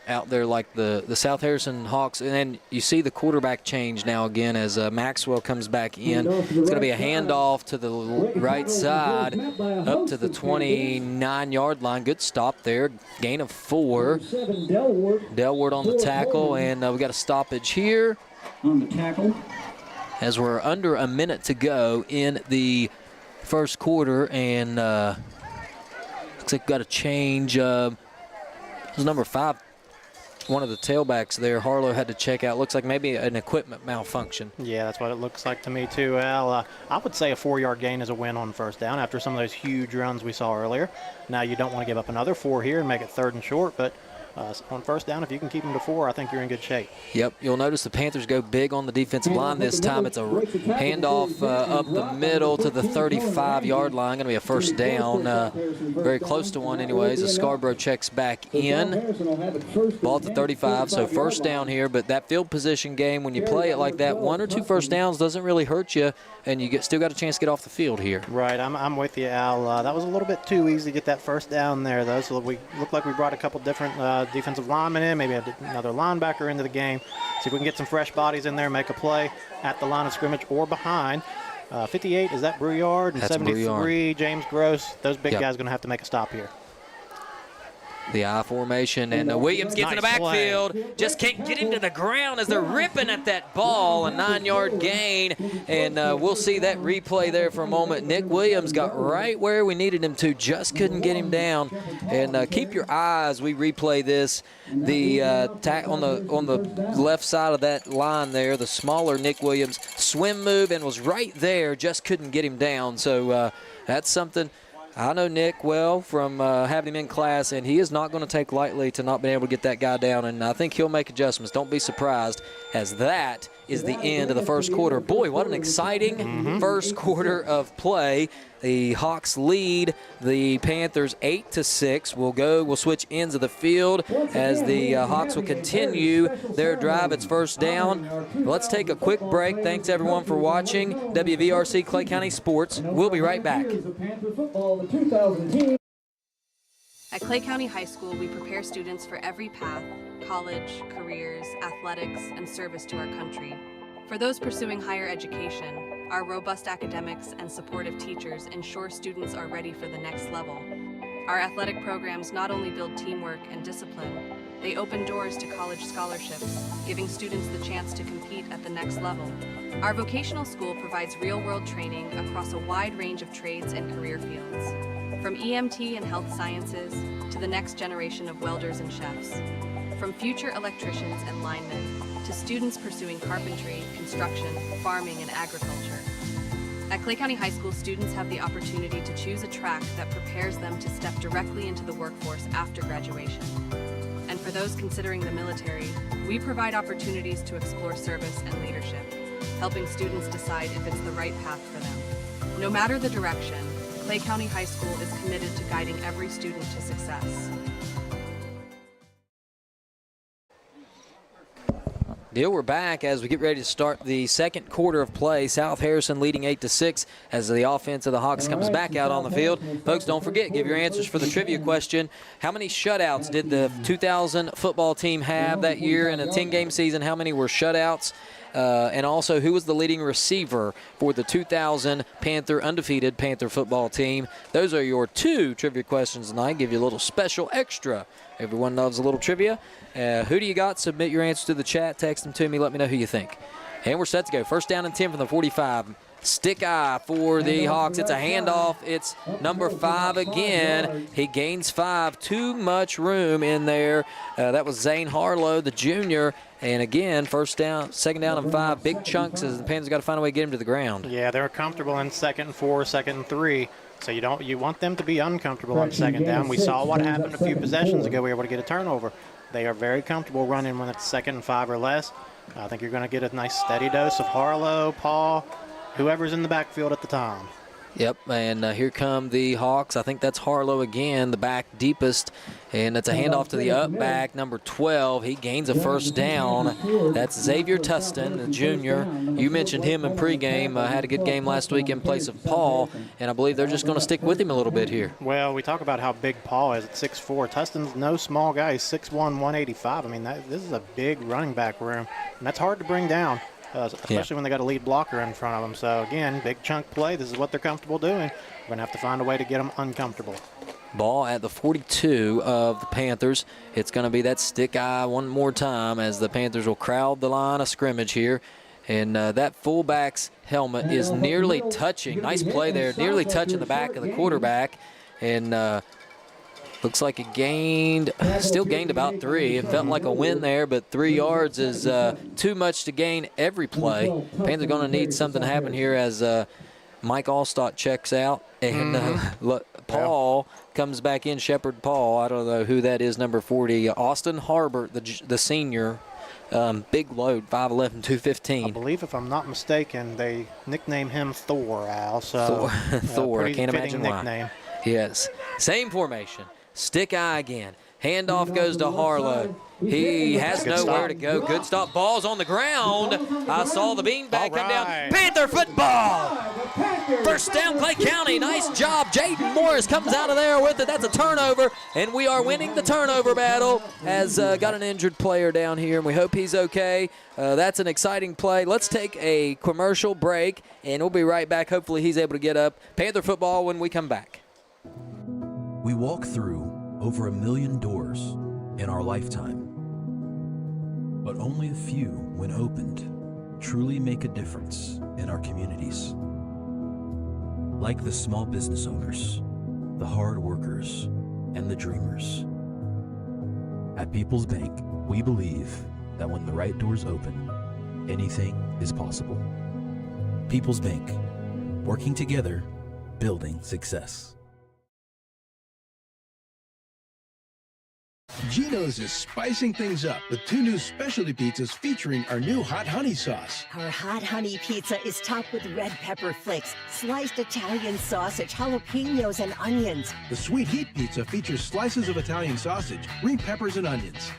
out there like the South Harrison Hawks, and then you see the quarterback change now again as Maxwell comes back in. It's going to be a handoff to the right side up to the 29-yard line. Good stop there. Gain of 4. Delward on the tackle, and we got a stoppage here. On the tackle. As we're under a minute to go in the first quarter, and looks like we've got a change. It was number 5. One of the tailbacks there, Harlow, had to check out. Looks like maybe an equipment malfunction. Yeah, that's what it looks like to me too, Al. I would say a 4-yard gain is a win on 1st down after some of those huge runs we saw earlier. Now you don't want to give up another 4 here and make it 3rd and short, but on 1st down, if you can keep them to 4, I think you're in good shape. Yep, you'll notice the Panthers go big on the defensive line this time. It's a handoff up the middle to the 35-yard line. Going to be a 1st down, very close to one anyways. As Scarborough checks back in. Ball at the 35, so 1st down here. But that field position game, when you play it like that, 1 or 2 1st downs doesn't really hurt you, and you still got a chance to get off the field here. Right, I'm with you, Al. That was a little bit too easy to get that 1st down there, though. So we looked like we brought a couple different defensive linemen in, maybe another linebacker into the game. See if we can get some fresh bodies in there, make a play at the line of scrimmage or behind. 58, is that Brouillard? And that's 73, Brouillard. James Gross. Those big guys going to have to make a stop here. The I formation, and Williams gets in the backfield. Just can't get into the ground as they're ripping at that ball. A 9-yard gain, and we'll see that replay there for a moment. Nick Williams got right where we needed him to, just couldn't get him down. And keep your eyes, we replay this. The on the left side of that line there, the smaller Nick Williams swim move and was right there, just couldn't get him down. So that's something. I know Nick well from having him in class, and he is not going to take lightly to not being able to get that guy down, and I think he'll make adjustments. Don't be surprised, as that is the end of the first quarter. Boy, what an exciting first quarter of play. The Hawks lead the Panthers 8-6. We'll switch ends of the field as the Hawks will continue their drive. It's 1st down. Let's take a quick break. Thanks everyone for watching WVRC Clay County Sports. We'll be right back. At Clay County High School, we prepare students for every path: college, careers, athletics, and service to our country. For those pursuing higher education, our robust academics and supportive teachers ensure students are ready for the next level. Our athletic programs not only build teamwork and discipline, they open doors to college scholarships, giving students the chance to compete at the next level. Our vocational school provides real-world training across a wide range of trades and career fields, from EMT and health sciences to the next generation of welders and chefs, from future electricians and linemen to students pursuing carpentry, construction, farming, and agriculture. At Clay County High School, students have the opportunity to choose a track that prepares them to step directly into the workforce after graduation. And for those considering the military, we provide opportunities to explore service and leadership, helping students decide if it's the right path for them. No matter the direction, Clay County High School is committed to guiding every student to success. Deal, we're back as we get ready to start the second quarter of play. South Harrison leading 8-6 as the offense of the Hawks comes back out on the field. Folks, don't forget, give your answers for the trivia question. How many shutouts did the 2000 football team have that year in a 10-game season? How many were shutouts? And also, who was the leading receiver for the 2000 undefeated Panther football team? Those are your two trivia questions tonight. Give you a little special extra. Everyone loves a little trivia. Who do you got? Submit your answers to the chat. Text them to me. Let me know who you think. And we're set to go. First down and 10 from the 45. Stick eye for the Hawks. It's a handoff. It's number 5 again. He gains 5. Too much room in there. That was Zane Harlow, the junior. And again, second down and 5. Big chunks as the Panthers got to find a way to get him to the ground. Yeah, they're comfortable in 2nd and 4, 2nd and 3. So you want them to be uncomfortable on 2nd down. We saw what happened a few possessions ago. We were able to get a turnover. They are very comfortable running when it's 2nd and 5 or less. I think you're going to get a nice steady dose of Harlow, Paul, whoever's in the backfield at the time. Yep, and here come the Hawks. I think that's Harlow again, the back deepest, and it's a handoff to the up back, number 12. He gains a first down. That's Xavier Tustin, the junior. You mentioned him in pregame. Had a good game last week in place of Paul, and I believe they're just going to stick with him a little bit here. Well, we talk about how big Paul is at 6'4". Tustin's no small guy. He's 6'1", 185. I mean, this is a big running back room, and that's hard to bring down. Especially when they got a lead blocker in front of them. So, again, big chunk play. This is what they're comfortable doing. We're going to have to find a way to get them uncomfortable. Ball at the 42 of the Panthers. It's going to be that stick eye one more time as the Panthers will crowd the line of scrimmage here. And that fullback's helmet is nearly touching. Nice play there. Nearly touching the back of the quarterback. And looks like it still gained about 3. It felt like a win there, but 3 yards is too much to gain every play. Panthers are going to need something to happen here as Mike Allstott checks out. And Paul comes back in, Shepard Paul. I don't know who that is, number 40. Austin Harbert, the senior. Big load, 5'11", 215. I believe, if I'm not mistaken, they nickname him Thor, Al. So Thor, I can't imagine why. Nickname. Yes, same formation. Stick eye again. Handoff goes to Harlow. He has nowhere to go. Good stop. Ball's on the ground. I saw the beanbag come down. Panther football. First down, Clay County. Nice job. Jaden Morris comes out of there with it. That's a turnover, and we are winning the turnover battle. Has got an injured player down here, and we hope he's okay. That's an exciting play. Let's take a commercial break, and we'll be right back. Hopefully he's able to get up. Panther football when we come back. We walk through over 1 million doors in our lifetime, but only a few, when opened, truly make a difference in our communities. Like the small business owners, the hard workers, and the dreamers. At People's Bank, we believe that when the right doors open, anything is possible. People's Bank, working together, building success. Geno's is spicing things up with 2 new specialty pizzas featuring our new hot honey sauce. Our hot honey pizza is topped with red pepper flakes, sliced Italian sausage, jalapenos, and onions. The sweet heat pizza features slices of Italian sausage, green peppers, and onions.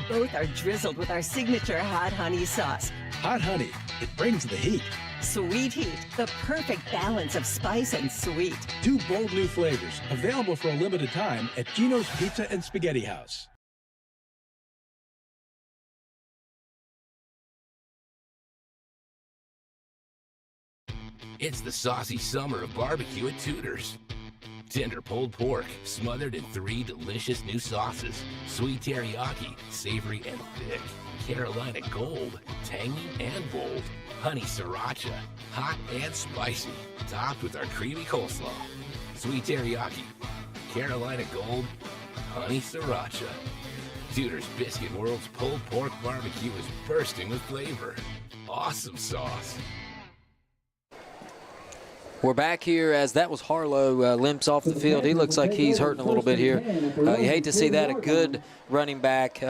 Both are drizzled with our signature hot honey sauce. Hot honey, it brings the heat. Sweet heat, the perfect balance of spice and sweet. 2 bold new flavors, available for a limited time at Geno's Pizza and Spaghetti House. It's the saucy summer of barbecue at Tudor's. Tender pulled pork, smothered in 3 delicious new sauces. Sweet teriyaki, savory and thick. Carolina Gold, tangy and bold. Honey sriracha, hot and spicy. Topped with our creamy coleslaw. Sweet teriyaki, Carolina Gold, honey sriracha. Tudor's Biscuit World's pulled pork barbecue is bursting with flavor. Awesome sauce. We're back here as that was Harlow limps off the field. He looks like he's hurting a little bit here. You hate to see that. A good running back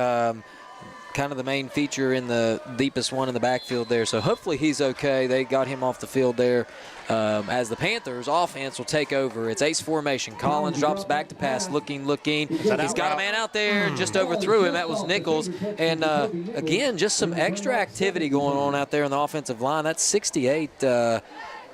kind of the main feature in the deepest one in the backfield there. So hopefully he's okay. They got him off the field there as the Panthers offense will take over. It's ace formation. Collins drops back to pass, looking. He's got a man out there, just overthrew him. That was Nichols. And, again, just some extra activity going on out there in the offensive line. That's 68. I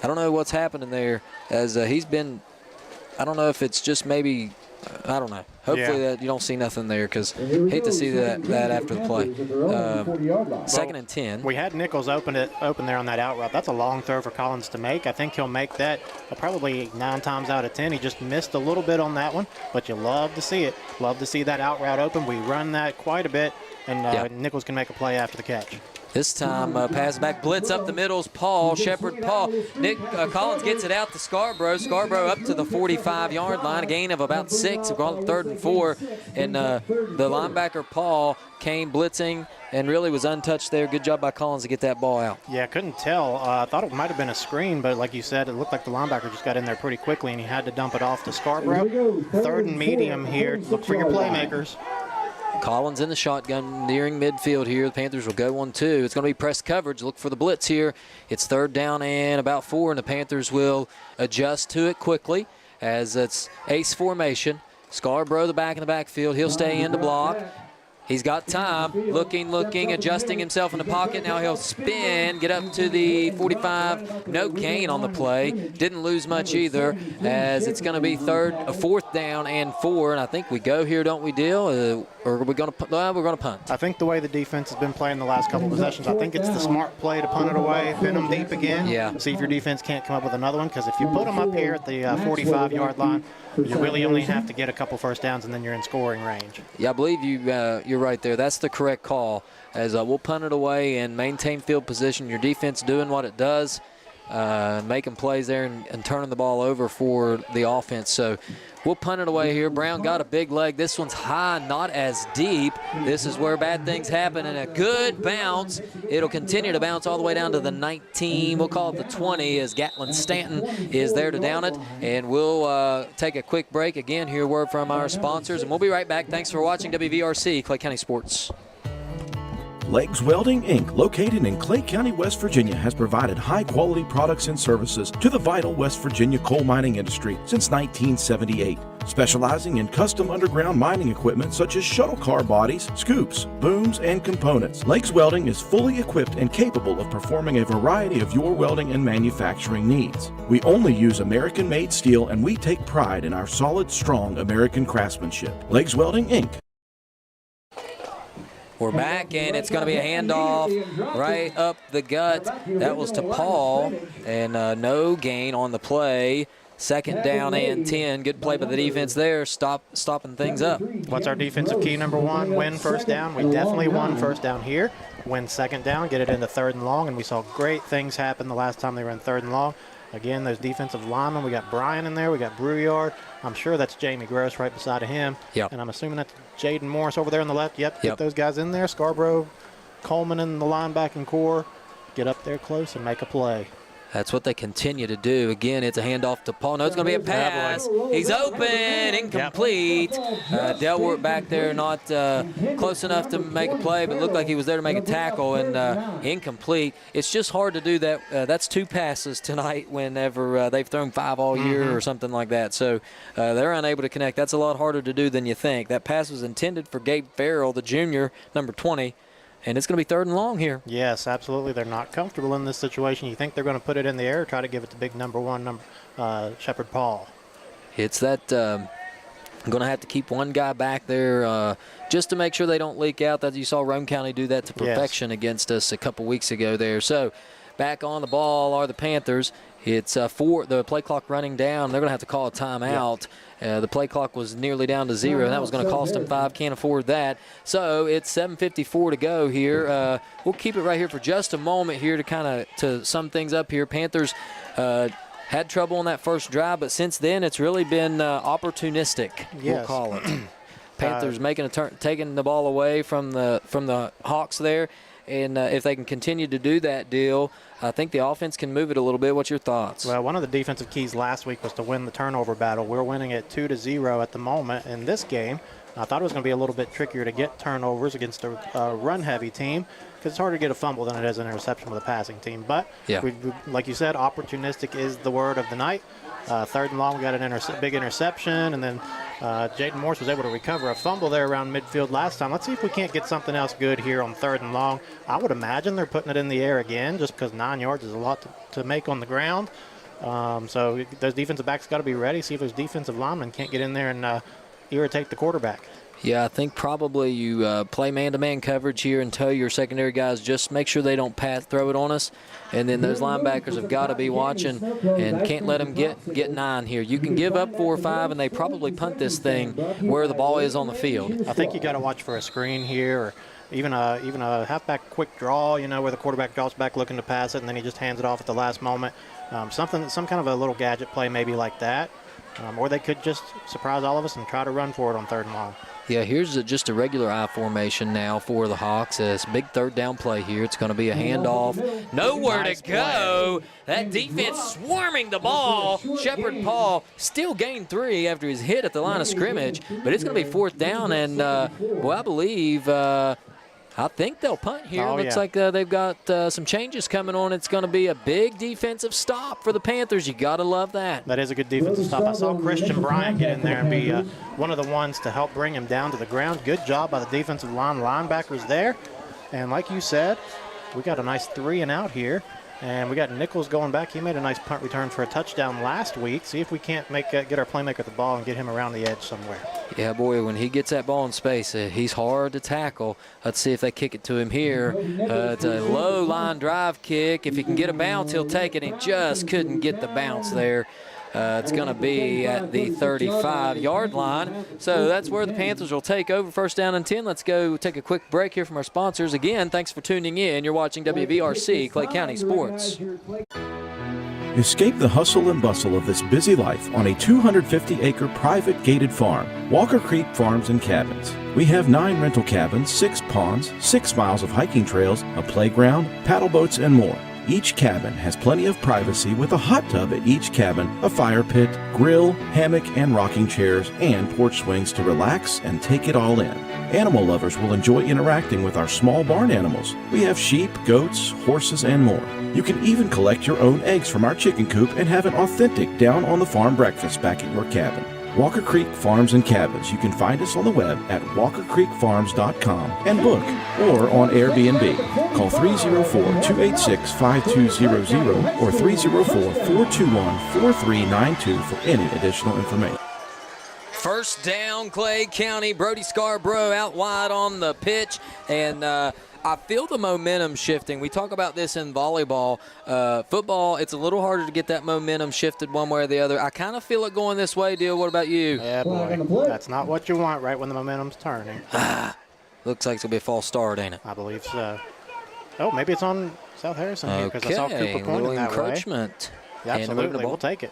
don't know what's happening there as he's been – I don't know if it's just maybe – I don't know. Hopefully that you don't see nothing there because hate to see that after the play. 2nd and 10. We had Nichols open there on that out route. That's a long throw for Collins to make. I think he'll make that probably 9 times out of 10. He just missed a little bit on that one, but you love to see it. Love to see that out route open. We run that quite a bit, and Nichols can make a play after the catch. This time, pass back, blitz up the middle's Paul, Shepard, Paul. Collins gets it out to Scarborough. Scarborough up to the 45-yard line, a gain of about 6. We're on 3rd and 4. And the linebacker, Paul, came blitzing and really was untouched there. Good job by Collins to get that ball out. Yeah, couldn't tell. I thought it might have been a screen, but like you said, it looked like the linebacker just got in there pretty quickly, and he had to dump it off to Scarborough. 3rd and medium here. Look for your playmakers. Collins in the shotgun nearing midfield here. The Panthers will go 1-2. It's going to be press coverage. Look for the blitz here. It's 3rd down and about 4, and the Panthers will adjust to it quickly as it's ace formation. Scarborough the back in the backfield. He'll stay in to block. He's got time, looking, adjusting himself in the pocket. Now he'll spin, get up to the 45. No gain on the play. Didn't lose much either, as it's going to be 4th down and 4. And I think we go here, don't we, Deal? Or are we going to? We're going to punt. I think the way the defense has been playing the last couple of possessions, I think it's the smart play to punt it away, pin them deep again. Yeah. See if your defense can't come up with another one, because if you put them up here at the 45-yard line, you really only have to get a couple first downs, and then you're in scoring range. Yeah, I believe you're right there. That's the correct call, as we'll punt it away and maintain field position. Your defense doing what it does, making plays there and turning the ball over for the offense. So we'll punt it away here. Brown got a big leg. This one's high, not as deep. This is where bad things happen, and a good bounce. It'll continue to bounce all the way down to the 19. We'll call it the 20 as Gatlin Stanton is there to down it. And we'll take a quick break. Again, hear a word from our sponsors, and we'll be right back. Thanks for watching WVRC, Clay County Sports. Legs Welding, Inc., located in Clay County, West Virginia, has provided high-quality products and services to the vital West Virginia coal mining industry since 1978. Specializing in custom underground mining equipment such as shuttle car bodies, scoops, booms, and components, Legs Welding is fully equipped and capable of performing a variety of your welding and manufacturing needs. We only use American-made steel, and we take pride in our solid, strong American craftsmanship. Legs Welding, Inc. We're back, and it's going to be a handoff right up the gut. That was to Paul, and no gain on the play. 2nd down and 10. Good play by the defense there, stopping things up. What's our defensive key? Number 1, win first down. We definitely won first down here. Win 2nd down, get it into 3rd and long, and we saw great things happen the last time they were in 3rd and long. Again, those defensive linemen, we got Brian in there, we got Brouillard. I'm sure that's Jamie Gross right beside of him. Yep. And I'm assuming that's Jaden Morris over there on the left. Yep, get those guys in there. Scarborough, Coleman in the linebacking core. Get up there close and make a play. That's what they continue to do. Again, it's a handoff to Paul. No, it's going to be a pass. He's open, incomplete. Delworth back there, not close enough to make a play, but looked like he was there to make a tackle, and incomplete. It's just hard to do that. That's 2 passes tonight whenever they've thrown 5 all year or something like that. So they're unable to connect. That's a lot harder to do than you think. That pass was intended for Gabe Farrell, the junior, number 20. And it's going to be 3rd and long here. Yes, absolutely. They're not comfortable in this situation. You think they're going to put it in the air or try to give it to big number 1, Shepard Paul. It's that I'm going to have to keep one guy back there just to make sure they don't leak out. That you saw Rome County do that to perfection against us a couple weeks ago there. So back on the ball are the Panthers. It's the play clock running down. They're going to have to call a timeout. The play clock was nearly down to 0, and that was going to cost them 5. Can't afford that. So it's 7:54 to go here. We'll keep it right here for just a moment here to sum things up here. Panthers had trouble on that first drive, but since then it's really been opportunistic. We'll call it. Panthers making a turn, taking the ball away from the Hawks there. And if they can continue to do that deal, I think the offense can move it a little bit. What's your thoughts? Well, one of the defensive keys last week was to win the turnover battle. We're winning it 2-0 at the moment in this game. I thought it was going to be a little bit trickier to get turnovers against a run-heavy team because it's harder to get a fumble than it is an interception with a passing team. But, like you said, opportunistic is the word of the night. 3rd and long, we got an big interception, and then Jaden Morse was able to recover a fumble there around midfield last time. Let's see if we can't get something else good here on 3rd and long. I would imagine they're putting it in the air again just because 9 yards is a lot to make on the ground. So those defensive backs got to be ready, see if those defensive linemen can't get in there and irritate the quarterback. Yeah, I think probably you play man-to-man coverage here and tell your secondary guys just make sure they don't throw it on us. And then those linebackers have got to be watching and can't let them get 9 here. You can give up 4 or 5, and they probably punt this thing where the ball is on the field. I think you got to watch for a screen here, or even a halfback quick draw, where the quarterback draws back looking to pass it, and then he just hands it off at the last moment. Some kind of a little gadget play maybe like that. Or they could just surprise all of us and try to run for it on 3rd and long. Yeah, here's just a regular I formation now for the Hawks. It's a big 3rd down play here. It's going to be a handoff. Nowhere to go. That defense swarming the ball. Shepard Paul still gained 3 after his hit at the line of scrimmage. But it's going to be 4th down, and, I believe I think they'll punt here. Looks like they've got some changes coming on. It's going to be a big defensive stop for the Panthers. You got to love that. That is a good defensive stop. I saw Christian Bryant get in there and be one of the ones to help bring him down to the ground. Good job by the defensive line linebackers there. And like you said, we got a nice 3 and out here. And we got Nichols going back. He made a nice punt return for a touchdown last week. See if we can't get our playmaker the ball and get him around the edge somewhere. Yeah, boy, when he gets that ball in space, he's hard to tackle. Let's see if they kick it to him here. It's a low line drive kick. If he can get a bounce, he'll take it. He just couldn't get the bounce there. It's going to be at the 35-yard line. So that's where the Panthers will take over 1st down and 10. Let's go take a quick break here from our sponsors. Again, thanks for tuning in. You're watching WVRC Clay County Sports. Escape the hustle and bustle of this busy life on a 250-acre private gated farm, Walker Creek Farms and Cabins. We have 9 rental cabins, 6 ponds, 6 miles of hiking trails, a playground, paddle boats, and more. Each cabin has plenty of privacy with a hot tub at each cabin, a fire pit, grill, hammock and rocking chairs, and porch swings to relax and take it all in. Animal lovers will enjoy interacting with our small barn animals. We have sheep, goats, horses, and more. You can even collect your own eggs from our chicken coop and have an authentic down-on-the-farm breakfast back at your cabin. Walker Creek Farms and Cabins. You can find us on the web at walkercreekfarms.com and book or on Airbnb. Call 304-286-5200 or 304-421-4392 for any additional information. 1st down, Clay County. Brody Scarborough out wide on the pitch, and I feel the momentum shifting. We talk about this in volleyball. Football, it's a little harder to get that momentum shifted one way or the other. I kind of feel it going this way, Deal. What about you? Yeah, boy. That's not what you want right when the momentum's turning. Looks like it's going to be a false start, ain't it? I believe so. Oh, maybe it's on South Harrison here because I saw Cooper pointing that encroachment. way. Yeah, absolutely. We'll take it.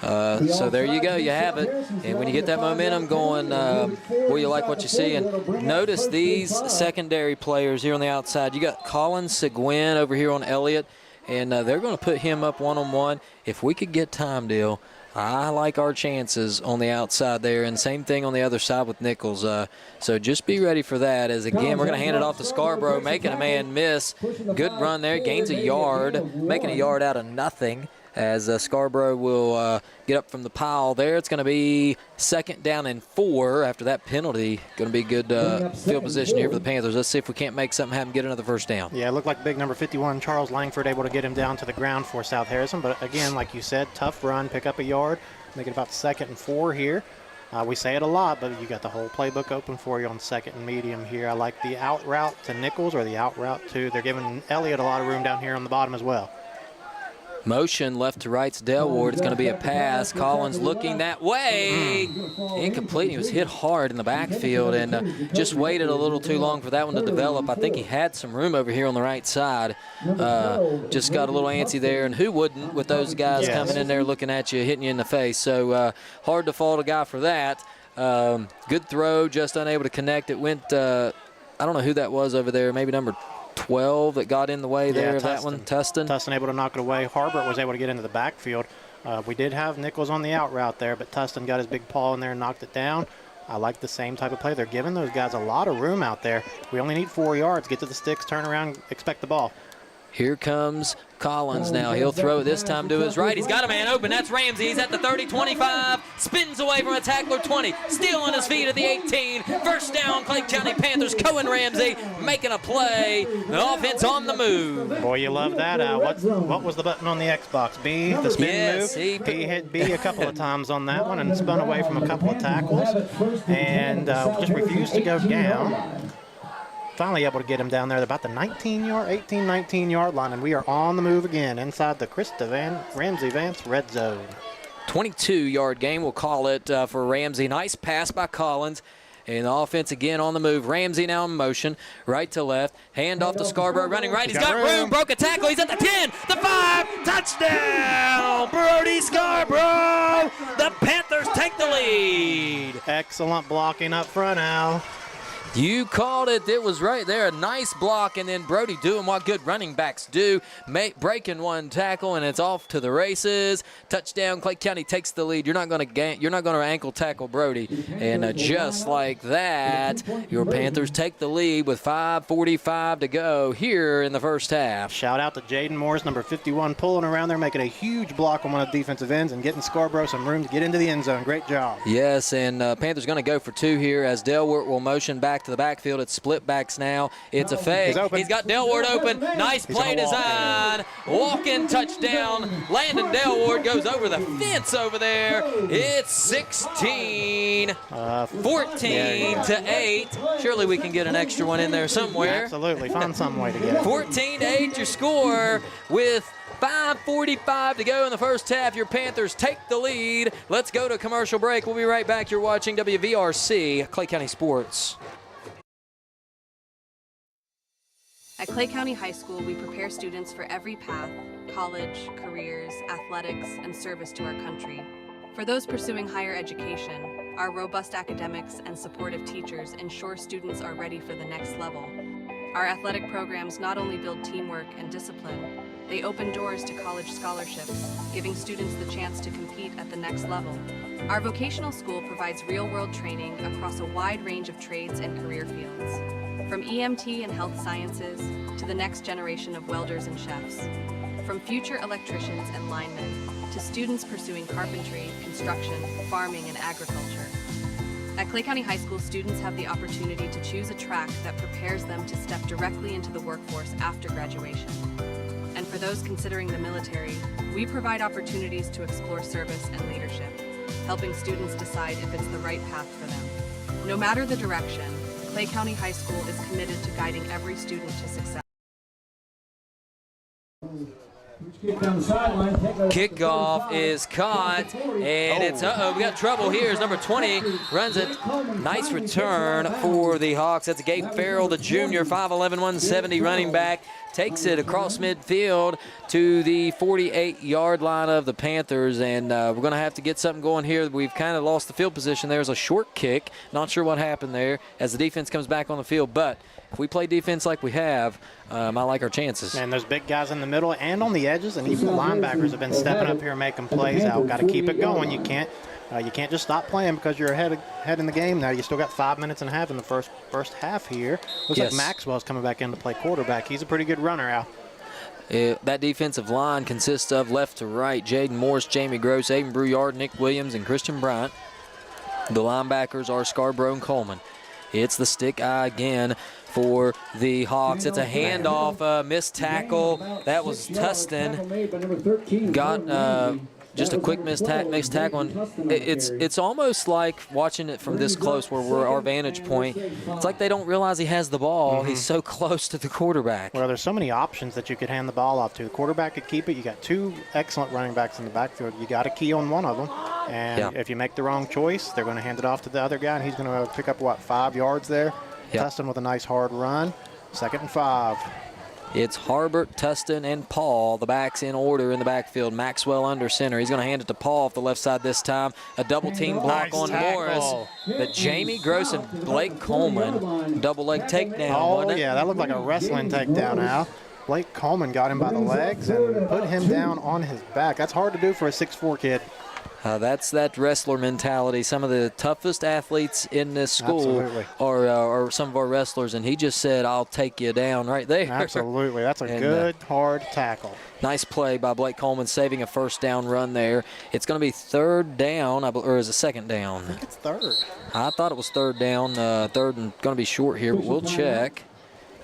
So there you go. You have it. And when you get that momentum going, you like what you see. And notice these secondary players here on the outside. You got Colin Seguin over here on Elliott, and they're going to put him up one-on-one. If we could get time, Deal, I like our chances on the outside there, and same thing on the other side with Nichols. So just be ready for that. As again, we're going to hand it off to Scarborough, making a man miss. Good run there, gains a yard, making a yard out of nothing. As Scarborough will get up from the pile there. It's going to be 2nd down and 4 after that penalty. Going to be good field position here for the Panthers. Let's see if we can't make something happen, get another 1st down. Yeah, it looked like big number 51, Charles Langford, able to get him down to the ground for South Harrison. But again, like you said, tough run, pick up a yard, make it about 2nd and 4 here. We say it a lot, but you got the whole playbook open for you on 2nd and medium here. I like the out route to Nichols or the out route to, they're giving Elliott a lot of room down here on the bottom as well. Motion left to right's Delward. It's going to be a pass. Collins looking that way. Incomplete. He was hit hard in the backfield and just waited a little too long for that one to develop. I think he had some room over here on the right side. Just got a little antsy there, and who wouldn't with those guys coming in there looking at you, hitting you in the face. So hard to fault a guy for that. Good throw, just unable to connect. It went, I don't know who that was over there, maybe number 12 that got in the way there of that one. Tustin able to knock it away. Harbert was able to get into the backfield. We did have Nichols on the out route there, but Tustin got his big paw in there and knocked it down. I like the same type of play. They're giving those guys a lot of room out there. We only need 4 yards. Get to the sticks, turn around, expect the ball. Here comes Collins now. He'll throw it this time to his right. He's got a man open. That's Ramsey. He's at the 30, 25. Spins away from a tackler, 20. Still on his feet at the 18. First down, Clay County Panthers. Cohen Ramsey making a play. The offense on the move. Boy, you love that. What was the button on the Xbox? B, the spin move? He hit B a couple of times on that one and spun away from a couple of tackles and just refused to go down. Finally able to get him down there at about the 19-yard line, and we are on the move again inside the Ramsey Vance red zone. 22-yard gain, we'll call it for Ramsey. Nice pass by Collins. And the offense again on the move. Ramsey now in motion, right to left. Hand off to Scarborough, running right. He's got room, broke a tackle. He's at the 10, the 5, touchdown! Brody Scarborough! The Panthers take the lead. Excellent blocking up front, Al. You called it. It was right there. A nice block, and then Brody doing what good running backs do, breaking one tackle, and it's off to the races. Touchdown. Clay County takes the lead. You're not going to ankle tackle Brody, and just like that, your Panthers take the lead with 5:45 to go here in the first half. Shout out to Jaden Morris, number 51, pulling around there, making a huge block on one of the defensive ends and getting Scarborough some room to get into the end zone. Great job. Yes, and Panthers going to go for 2 here as Delwart will motion back to the backfield. It's split backs now. It's a fake. He's got Delwart open. Nice play design. Walk-in touchdown. Landon Delwart goes over the fence over there. It's 14 to 8. Surely we can get an extra one in there somewhere. Absolutely. Find some way to get it. 14 to 8 your score with 5:45 to go in the first half. Your Panthers take the lead. Let's go to commercial break. We'll be right back. You're watching WVRC, Clay County Sports. At Clay County High School, we prepare students for every path: college, careers, athletics, and service to our country. For those pursuing higher education, our robust academics and supportive teachers ensure students are ready for the next level. Our athletic programs not only build teamwork and discipline, they open doors to college scholarships, giving students the chance to compete at the next level. Our vocational school provides real-world training across a wide range of trades and career fields, from EMT and health sciences to the next generation of welders and chefs, from future electricians and linemen to students pursuing carpentry, construction, farming, and agriculture. At Clay County High School, students have the opportunity to choose a track that prepares them to step directly into the workforce after graduation. And for those considering the military, we provide opportunities to explore service and leadership, helping students decide if it's the right path for them. No matter the direction, Clay County High School is committed to guiding every student to success. Kickoff is caught, and it's, we got trouble here as number 20 runs it. Nice return for the Hawks. That's Gabe Farrell, the junior, 5'11", 170 running back. Takes it across midfield to the 48-yard line of the Panthers, and we're going to have to get something going here. We've kind of lost the field position. There's a short kick. Not sure what happened there as the defense comes back on the field, but if we play defense like we have, I like our chances. And those big guys in the middle and on the edges, and even the linebackers have been stepping up here and making plays out. Got to keep it going. You can't just stop playing because you're ahead in the game now. You still got 5 minutes and a half in the first half here. Looks like Maxwell's coming back in to play quarterback. He's a pretty good runner, Al. That defensive line consists of left to right Jaden Morris, Jamie Gross, Aiden Brouillard, Nick Williams, and Christian Bryant. The linebackers are Scarborough and Coleman. It's the stick eye again for the Hawks. It's a handoff, missed tackle. That was Tustin. Got just a quick missed tackle. And it's almost like watching it from this close where we're our vantage point. It's like they don't realize he has the ball. He's so close to the quarterback. Well, there's so many options that you could hand the ball off to. The quarterback could keep it. You got 2 excellent running backs in the backfield. You got a key on one of them. And if you make the wrong choice, they're going to hand it off to the other guy, and he's going to pick up, 5 yards there. Tustin with a nice hard run. 2nd and 5. It's Harbert, Tustin, and Paul, the backs in order in the backfield. Maxwell under center. He's going to hand it to Paul off the left side this time. A double-team block on Morris. But Jamie Gross and Blake Coleman, double-leg takedown. Oh, yeah, that looked like a wrestling takedown, Al. Blake Coleman got him by the legs and put him down on his back. That's hard to do for a 6'4" kid. That's that wrestler mentality. Some of the toughest athletes in this school are some of our wrestlers, and he just said, I'll take you down right there. Absolutely. That's a good, hard tackle. Nice play by Blake Coleman, saving a first down run there. It's going to be third down, or is it second down? I think it's third. I thought it was third down, third and going to be short here, but we'll check.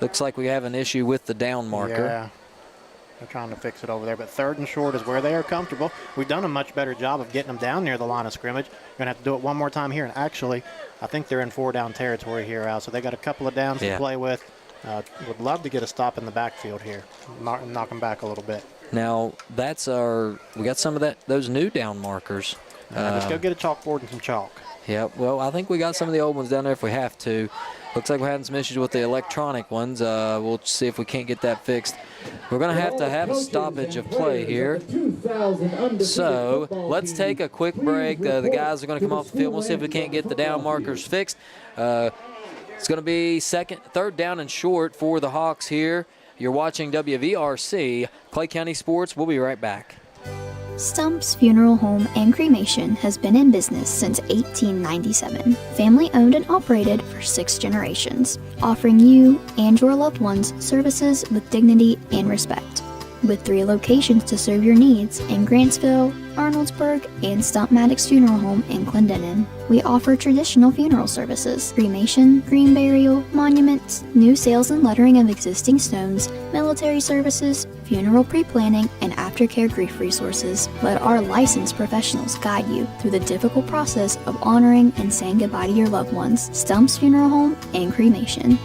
Looks like we have an issue with the down marker. Yeah. They're trying to fix it over there, but third and short is where they are comfortable. We've done a much better job of getting them down near the line of scrimmage. We're going to have to do it one more time here, and actually, I think they're in 4-down territory here, Al, so they got a couple of downs to play with. Would love to get a stop in the backfield here, knock them back a little bit. Now, we got some of those new down markers. Let's go get a chalkboard and some chalk. Yeah, well, I think we got some of the old ones down there if we have to. Looks like we're having some issues with the electronic ones. We'll see if we can't get that fixed. We're going to have a stoppage of play here. So let's take a quick break. The guys are going to come off the field. We'll see if we can't get the down markers fixed. It's going to be third down and short for the Hawks here. You're watching WVRC, Clay County Sports. We'll be right back. Stump's Funeral Home and Cremation has been in business since 1897. Family owned and operated for 6 generations, offering you and your loved ones services with dignity and respect. With 3 locations to serve your needs in Grantsville, Arnoldsburg, and Stump Maddox Funeral Home in Clendenin. We offer traditional funeral services, cremation, green burial, monuments, new sales and lettering of existing stones, military services, funeral pre-planning, and aftercare grief resources. Let our licensed professionals guide you through the difficult process of honoring and saying goodbye to your loved ones. Stump's Funeral Home and Cremation.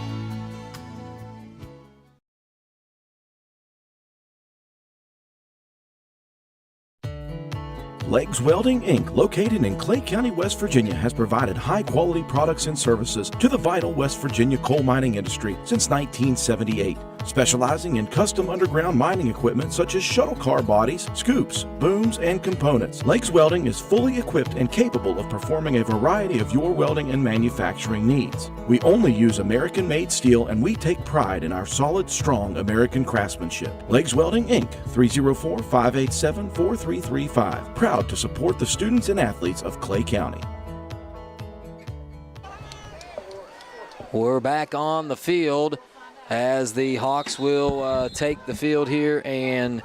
Legs Welding, Inc., located in Clay County, West Virginia, has provided high-quality products and services to the vital West Virginia coal mining industry since 1978. Specializing in custom underground mining equipment such as shuttle car bodies, scoops, booms, and components. Legs Welding is fully equipped and capable of performing a variety of your welding and manufacturing needs. We only use American-made steel, and we take pride in our solid, strong American craftsmanship. Legs Welding, Inc., 304-587-4335. Proud to support the students and athletes of Clay County. We're back on the field as the Hawks will take the field here, and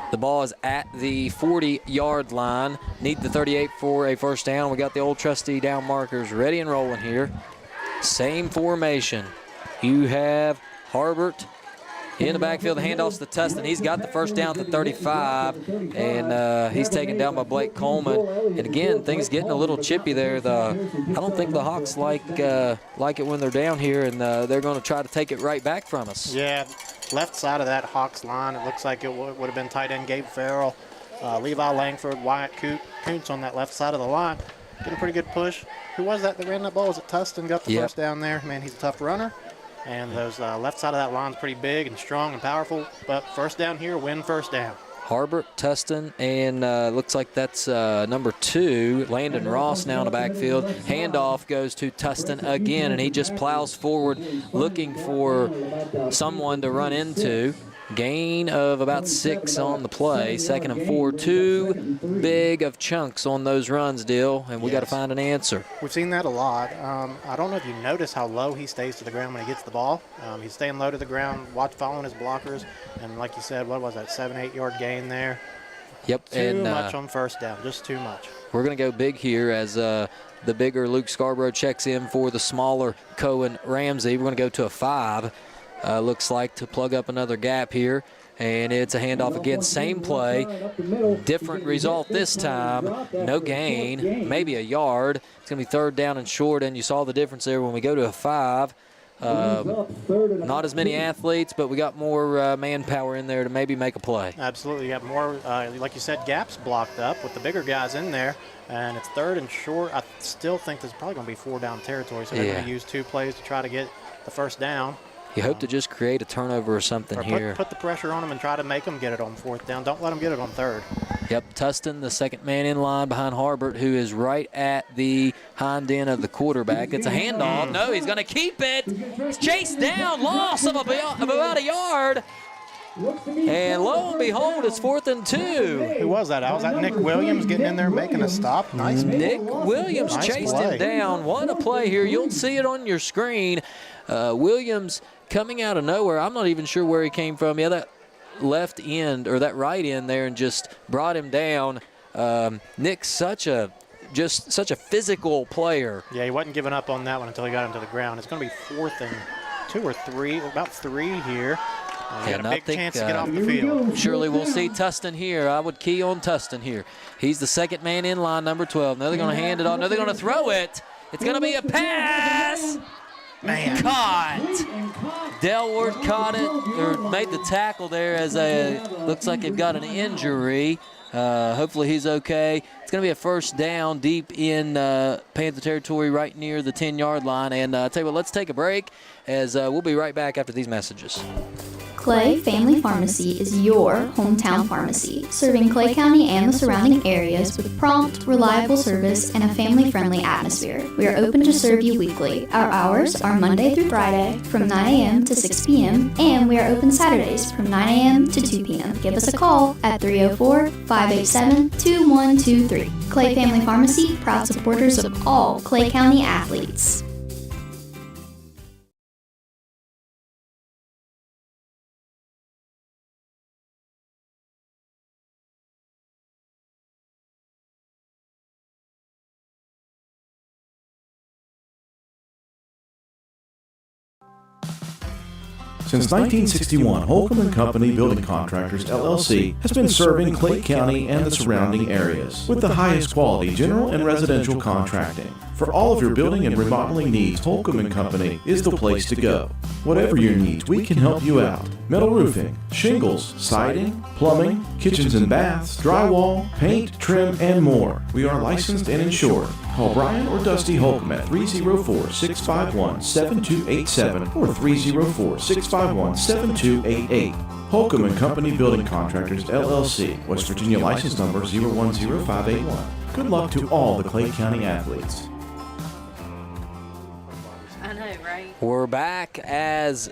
the ball is at the 40-yard line. Need the 38 for a first down. We got the old trusty down markers ready and rolling here. Same formation. You have Harbert in the backfield. The handoff's to Tustin. He's got the first down at the 35, and he's taken down by Blake Coleman. And again, things getting a little chippy there. I don't think the Hawks like it when they're down here, and they're going to try to take it right back from us. Yeah, left side of that Hawks line, it looks like it would have been tight end Gabe Farrell, Levi Langford, Wyatt Kuntz on that left side of the line. Did a pretty good push. Who was that ran that ball? Was it Tustin? Got the first down there. Man, he's a tough runner. And those left side of that line's pretty big and strong and powerful. But first down here, win first down. Harbert, Tustin, and looks like that's number 2, Landon Ross now in the backfield. Handoff goes to Tustin again, and he just plows forward looking for someone to run into. Gain of about 6 on the play. 2nd and 4. 2 big of chunks on those runs, Dill, and we got to find an answer. We've seen that a lot. I don't know if you notice how low he stays to the ground when he gets the ball. He's staying low to the ground, following his blockers, and like you said, what was that, 7-8 yard gain there? Yep. Too much on first down, just too much. We're going to go big here as the bigger Luke Scarborough checks in for the smaller Cohen Ramsey. We're going to go to a 5. Looks like to plug up another gap here, and it's a handoff again. Same play, different result this time. No gain, maybe a yard. It's going to be third down and short, and you saw the difference there when we go to a 5. Not as many athletes, but we got more manpower in there to maybe make a play. Absolutely. You have more, like you said, gaps blocked up with the bigger guys in there, and it's third and short. I still think there's probably going to be 4-down territory, so they're going to use 2 plays to try to get the first down. You hope to just create a turnover or something here. Put the pressure on them and try to make them get it on 4th down. Don't let them get it on 3rd. Yep, Tustin, the second man in line behind Harbert, who is right at the hind end of the quarterback. It's a handoff. No, he's going to keep it. It's chased down, loss of about a yard. And lo and behold, it's 4th and 2. Who was that? Was that Nick Williams getting in there making a stop? Nice. Nick Williams chased him down. What a play here. You'll see it on your screen. Williams coming out of nowhere. I'm not even sure where he came from. Yeah, that left end or that right end there and just brought him down. Nick's such a physical player. Yeah, he wasn't giving up on that one until he got him to the ground. It's going to be 4th and 2 or 3, about 3 here. Got a big chance to get off the field. Surely we'll see Tustin here. I would key on Tustin here. He's the second man in line, number 12. Now they're going to hand it off. Now they're going to throw it. It's going to be a pass. Man. Caught. Delward caught it, or made the tackle there as looks like they've got an injury. Hopefully he's okay. It's going to be a first down deep in Panther territory right near the 10-yard line. And I'll tell you what, let's take a break as we'll be right back after these messages. Clay Family Pharmacy is your hometown pharmacy, serving Clay County and the surrounding areas with prompt, reliable service and a family-friendly atmosphere. We are open to serve you weekly. Our hours are Monday through Friday from 9 a.m. to 6 p.m. and we are open Saturdays from 9 a.m. to 2 p.m. Give us a call at 304-587-2123. Clay Family Pharmacy, proud supporters of all Clay County athletes. Since 1961, Holcomb & Company Building Contractors, LLC has been serving Clay County and the surrounding areas with the highest quality general and residential contracting. For all of your building and remodeling needs, Holcomb & Company is the place to go. Whatever your needs, we can help you out. Metal roofing, shingles, siding, plumbing, kitchens and baths, drywall, paint, trim, and more. We are licensed and insured. Call Brian or Dusty Holcomb at 304-651-7287 or 304-651-7288. Holcomb & Company Building Contractors, LLC, West Virginia license number 010581. Good luck to all the Clay County athletes. I know, right? We're back as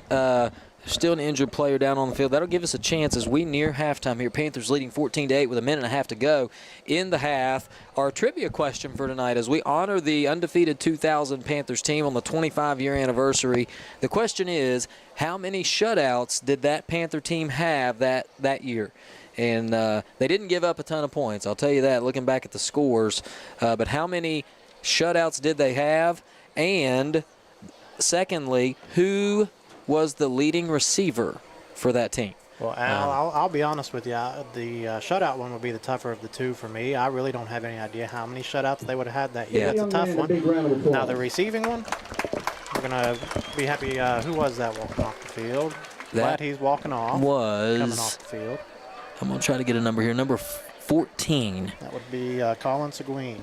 still an injured player down on the field. That'll give us a chance as we near halftime here. Panthers leading 14-8 with a minute and a half to go in the half. Our trivia question for tonight as we honor the undefeated 2000 Panthers team on the 25-year anniversary. The question is, how many shutouts did that Panther team have that year? And they didn't give up a ton of points, I'll tell you that, looking back at the scores. But how many shutouts did they have? And secondly, who was the leading receiver for that team? Well, Al, I'll be honest with you. The shutout one would be the tougher of the two for me. I really don't have any idea how many shutouts they would have had that year. That's a tough one. Now, the receiving one, we're going to be happy. Who was that walking off the field? Glad he's walking off. Coming off the field. I'm going to try to get a number here. Number 14. That would be Colin Seguin.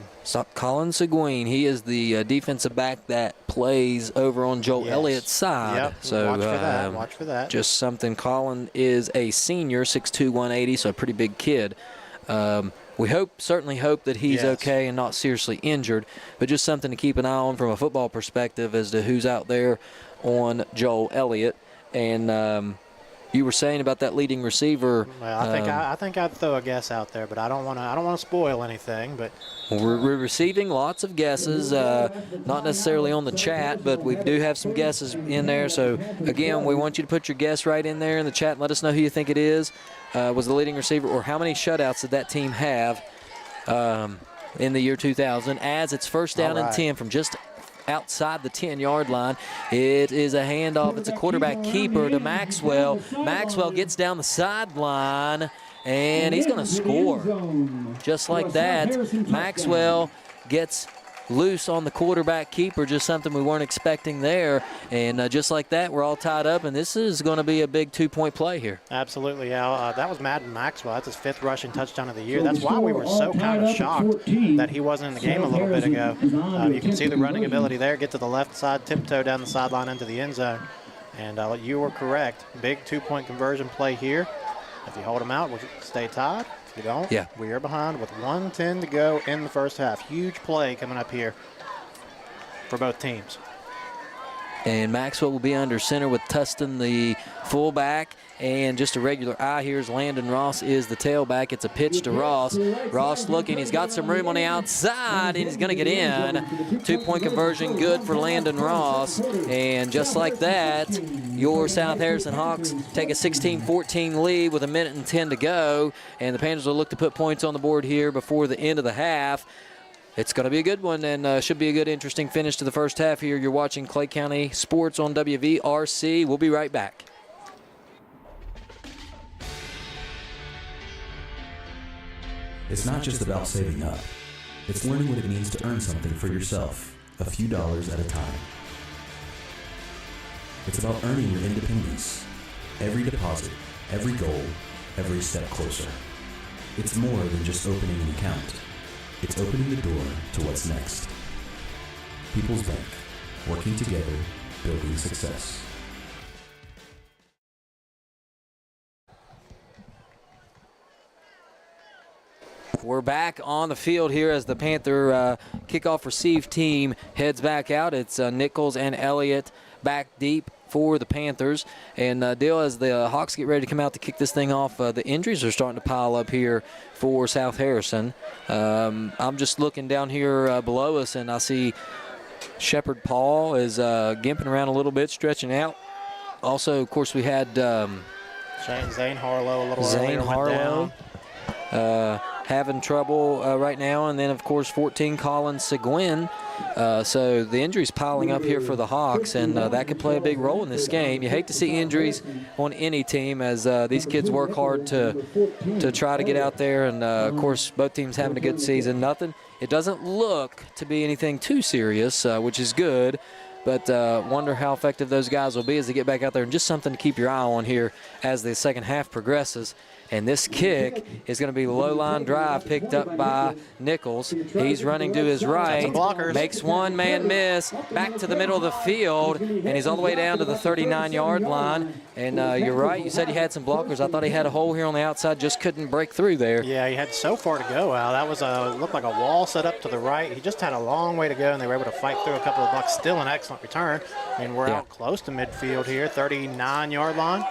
Colin Seguin. He is the defensive back that plays over on Joel Elliott's side. Yep. So watch for that. Just something. Colin is a senior, 6'2", 180, so a pretty big kid. We certainly hope that he's okay and not seriously injured, but just something to keep an eye on from a football perspective as to who's out there on Joel Elliott. And you were saying about that leading receiver. Well, I think I'd throw a guess out there, but I don't want to spoil anything. But we're receiving lots of guesses, not necessarily on the chat, but we do have some guesses in there. So again, we want you to put your guess right in there in the chat and let us know who you think it is. Was the leading receiver, or how many shutouts did that team have in the year 2000? As it's first down and 10 from just outside the 10-yard line. It is a handoff. It's a quarterback keeper to Maxwell. Maxwell gets down the sideline, and he's going to score. Just like that, Maxwell gets loose on the quarterback keeper, just something we weren't expecting there. And just like that, we're all tied up, and this is going to be a big 2-point play here. Absolutely, Al. That was Madden Maxwell. That's his 5th rushing touchdown of the year. That's why we were so kind of shocked that he wasn't in the game a little bit ago. You can see the running ability there. Get to the left side, tiptoe down the sideline into the end zone. And you were correct. Big 2-point conversion play here. If you hold them out, we'll stay tied. If you don't, we are behind with 1:10 to go in the first half. Huge play coming up here for both teams. And Maxwell will be under center with Tustin, the fullback. And just a regular eye here is Landon Ross is the tailback. It's a pitch to Ross. Ross looking. He's got some room on the outside, and he's going to get in. 2-point conversion good for Landon Ross. And just like that, your South Harrison Hawks take a 16-14 lead with 1:10 to go. And the Panthers will look to put points on the board here before the end of the half. It's going to be a good one and should be a good, interesting finish to the first half here. You're watching Clay County Sports on WVRC. We'll be right back. It's not just about saving up. It's learning what it means to earn something for yourself, a few dollars at a time. It's about earning your independence. Every deposit, every goal, every step closer. It's more than just opening an account. It's opening the door to what's next. People's Bank, working together, building success. We're back on the field here as the Panther kickoff receive team heads back out. It's Nichols and Elliott back deep for the Panthers. And Dale, as the Hawks get ready to come out to kick this thing off, the injuries are starting to pile up here for South Harrison. I'm just looking down here below us, and I see Shepard Paul is gimping around a little bit, stretching out. Also, of course, we had Zane Harlow a little Zane earlier Harlow having trouble right now. And then, of course, 14 Collins Seguin. So the injuries piling up here for the Hawks, and that could play a big role in this game. You hate to see injuries on any team, as these kids work hard to try to get out there. And, of course, both teams having a good season. It doesn't look to be anything too serious, which is good. But wonder how effective those guys will be as they get back out there. And just something to keep your eye on here as the second half progresses. And this kick is going to be a low-line drive picked up by Nichols. He's running to his right, makes one man miss, back to the middle of the field, and he's all the way down to the 39-yard line. And you're right, you said he had some blockers. I thought he had a hole here on the outside, just couldn't break through there. Yeah, he had so far to go, Al. That was looked like a wall set up to the right. He just had a long way to go, and they were able to fight through a couple of bucks. Still an excellent return. I mean, we're out close to midfield here, 39-yard line.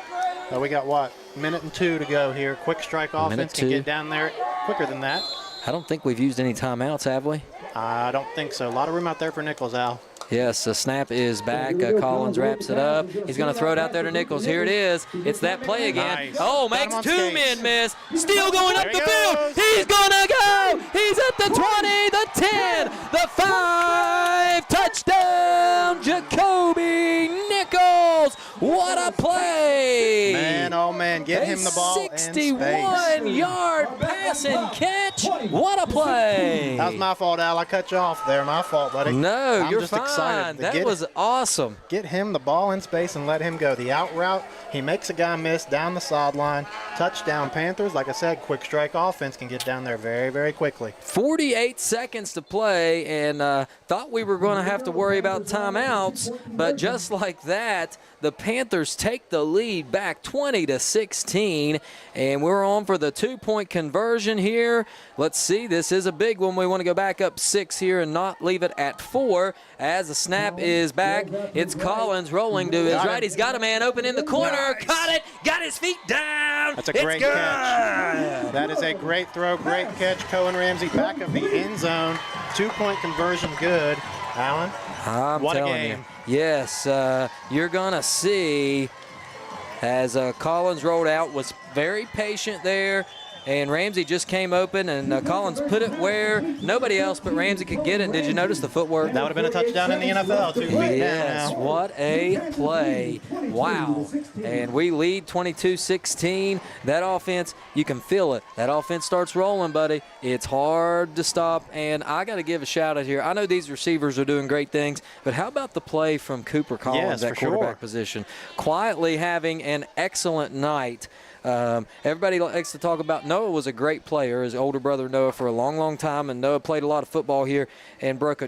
We got, what, 1:02 to go here. Quick strike offense can get down there quicker than that. I don't think we've used any timeouts, have we? I don't think so. A lot of room out there for Nichols, Al. Yes, the snap is back. Collins wraps it up. He's going to throw it out there to Nichols. Here it is. It's that play again. Nice. Oh, makes two men miss. Still going up the field. He's going to go. He's at the 20, the 10, the 5. Touchdown, Jacoby Nichols. What a play. Man, oh, man. Get him the ball in space. 61-yard pass and catch. What a play. That was my fault, Al. I cut you off there. My fault, buddy. No, I'm you're just fine. excited. That was awesome. Get him the ball in space and let him go. The out route, he makes a guy miss down the sideline. Touchdown Panthers. Like I said, quick strike offense can get down there very, very quickly. 48 seconds to play, and thought we were going to have to worry about timeouts, but just like that, the Panthers take the lead back 20-16, and we're on for the 2-point conversion here. Let's see, this is a big one. We want to go back up 6 here and not leave it at 4. As the snap is back, it's Collins rolling to his right. He's got a man open in the corner. Nice. Caught it, got his feet down. That's a great catch. That is a great throw, great catch. Cohen Ramsey back of the end zone. 2-point conversion good. Alan, what a game. Yes, you're going to see as Collins rolled out, was very patient there, and Ramsey just came open, and Collins put it where nobody else but Ramsey could get it. Did you notice the footwork? That would have been a touchdown in the NFL. 2 feet yes, down now. What a play. Wow. And we lead 22-16. That offense, you can feel it. That offense starts rolling, buddy. It's hard to stop, and I got to give a shout-out here. I know these receivers are doing great things, but how about the play from Cooper Collins at quarterback position? Quietly having an excellent night. Everybody likes to talk about Noah was a great player, his older brother Noah, for a long, long time, and Noah played a lot of football here and broke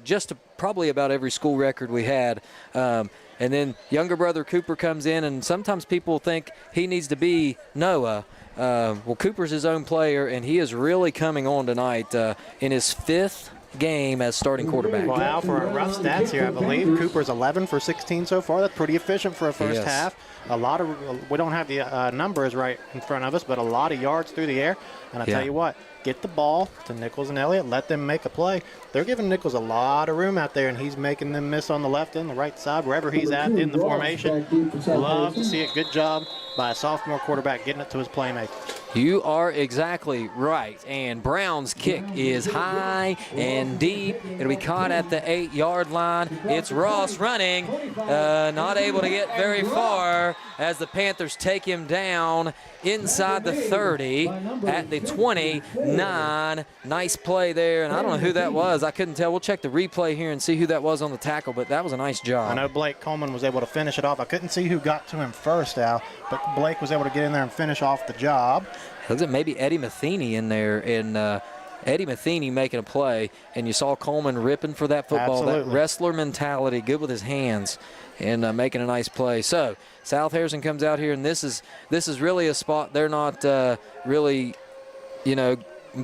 probably about every school record we had. And then younger brother Cooper comes in, and sometimes people think he needs to be Noah. Well, Cooper's his own player, and he is really coming on tonight in his 5th game as starting quarterback. Well, Al, for our rough stats here, I believe Cooper's 11 for 16 so far. That's pretty efficient for a first half. We don't have the numbers right in front of us, but a lot of yards through the air. And I tell you what, get the ball to Nichols and Elliott, let them make a play. They're giving Nichols a lot of room out there, and he's making them miss on the left and the right side, wherever he's at in the formation. Love to see it. Good job by a sophomore quarterback getting it to his playmakers. You are exactly right. And Brown's kick is high and deep. It'll be caught at the 8-yard line. It's Ross running, not able to get very far as the Panthers take him down inside the 30 at the 29. Nice play there, and I don't know who that was. I couldn't tell. We'll check the replay here and see who that was on the tackle, but that was a nice job. I know Blake Coleman was able to finish it off. I couldn't see who got to him first, Al, but Blake was able to get in there and finish off the job. Looks like maybe Eddie Matheny in there, and Eddie Matheny making a play, and you saw Coleman ripping for that football. Absolutely. That wrestler mentality, good with his hands, and making a nice play. So South Harrison comes out here, and this is really a spot they're not really,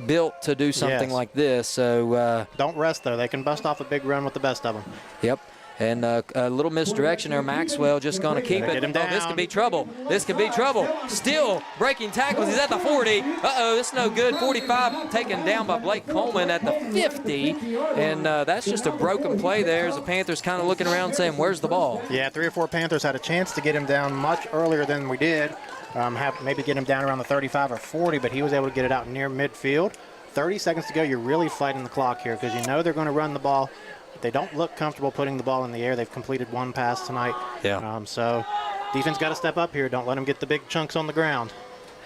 built to do something like this. So don't rest, though. They can bust off a big run with the best of them. Yep. And a little misdirection there. Maxwell just going to keep it. Him down. Oh, this could be trouble. This could be trouble. Still breaking tackles. He's at the 40. Uh-oh, this is no good. 45 taken down by Blake Coleman at the 50. And that's just a broken play there as the Panthers kind of looking around saying, where's the ball? Yeah, 3 or 4 Panthers had a chance to get him down much earlier than we did. Maybe get him down around the 35 or 40, but he was able to get it out near midfield. 30 seconds to go. You're really fighting the clock here because you know they're going to run the ball. They don't look comfortable putting the ball in the air. They've completed 1 pass tonight. Yeah. So defense got to step up here. Don't let them get the big chunks on the ground.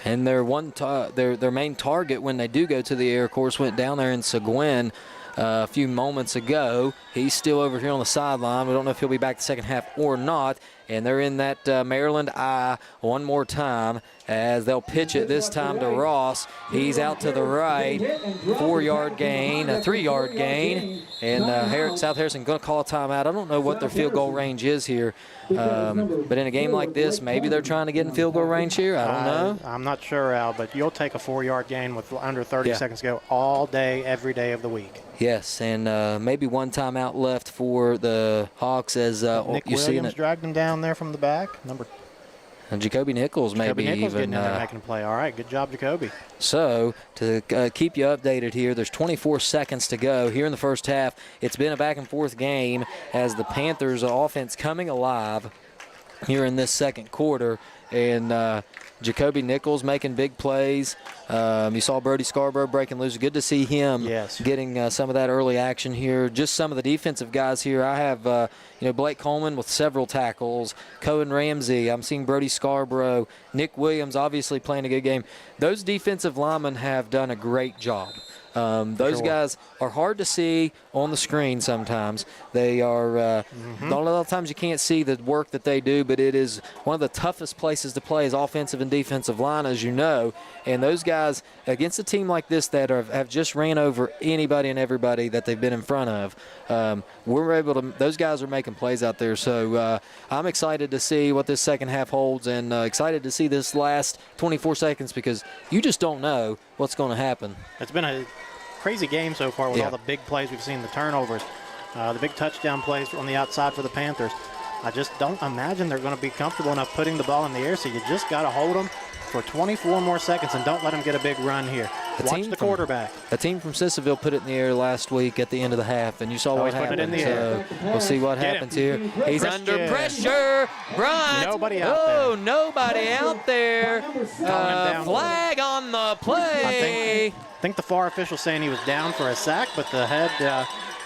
And their main target when they do go to the air, of course, went down there in Seguin a few moments ago. He's still over here on the sideline. We don't know if he'll be back the second half or not. And they're in that Maryland eye one more time as they'll pitch it this time to Ross. He's out to the right. 4-yard gain, a 3-yard gain. And South Harrison going to call a timeout. I don't know what their field goal range is here. But in a game like this, maybe they're trying to get in field goal range here. I don't know. I'm not sure, Al, but you'll take a 4-yard gain with under 30 seconds to go all day, every day of the week. Yes, and maybe one timeout left for the Hawks as Nick you see Williams dragged him down there from the back. Jacoby Nichols maybe Nichols even getting in there making a play. All right, good job, Jacoby. So to keep you updated here, there's 24 seconds to go here in the first half. It's been a back-and-forth game as the Panthers' offense coming alive here in this second quarter, and Jacoby Nichols making big plays. You saw Brody Scarborough breaking loose. Good to see him getting some of that early action here. Just some of the defensive guys here. I have Blake Coleman with several tackles, Cohen Ramsey. I'm seeing Brody Scarborough, Nick Williams obviously playing a good game. Those defensive linemen have done a great job. Those guys are hard to see on the screen sometimes. They are, a lot of times you can't see the work that they do, but it is one of the toughest places to play is offensive and defensive line, as you know. And those guys, against a team like this that have just ran over anybody and everybody that they've been in front of, those guys are making plays out there. So I'm excited to see what this second half holds and excited to see this last 24 seconds because you just don't know what's going to happen. It's been a crazy game so far with all the big plays we've seen, the turnovers, the big touchdown plays on the outside for the Panthers. I just don't imagine they're going to be comfortable enough putting the ball in the air, so you just got to hold them for 24 more seconds and don't let them get a big run here. Watch the quarterback. A team from Sissonville put it in the air last week at the end of the half, and you saw what happened. So we'll see what happens here. He's under pressure. Bryant. Nobody out there. Nobody out there. Flag on the play. I think the FAR official saying he was down for a sack, but the head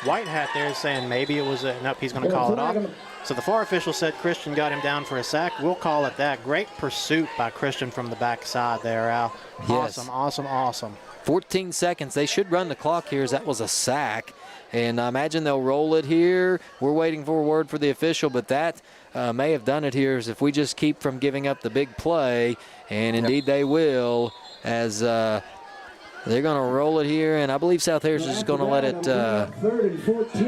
white hat there is saying maybe it was nope, he's going to call it off. So the FAR official said Christian got him down for a sack. We'll call it that. Great pursuit by Christian from the backside there, Al. Awesome, awesome, awesome. 14 seconds. They should run the clock here as that was a sack. And I imagine they'll roll it here. We're waiting for a word for the official, but that may have done it here as if we just keep from giving up the big play. And indeed they will as They're going to roll it here, and I believe South Harrison is going to let it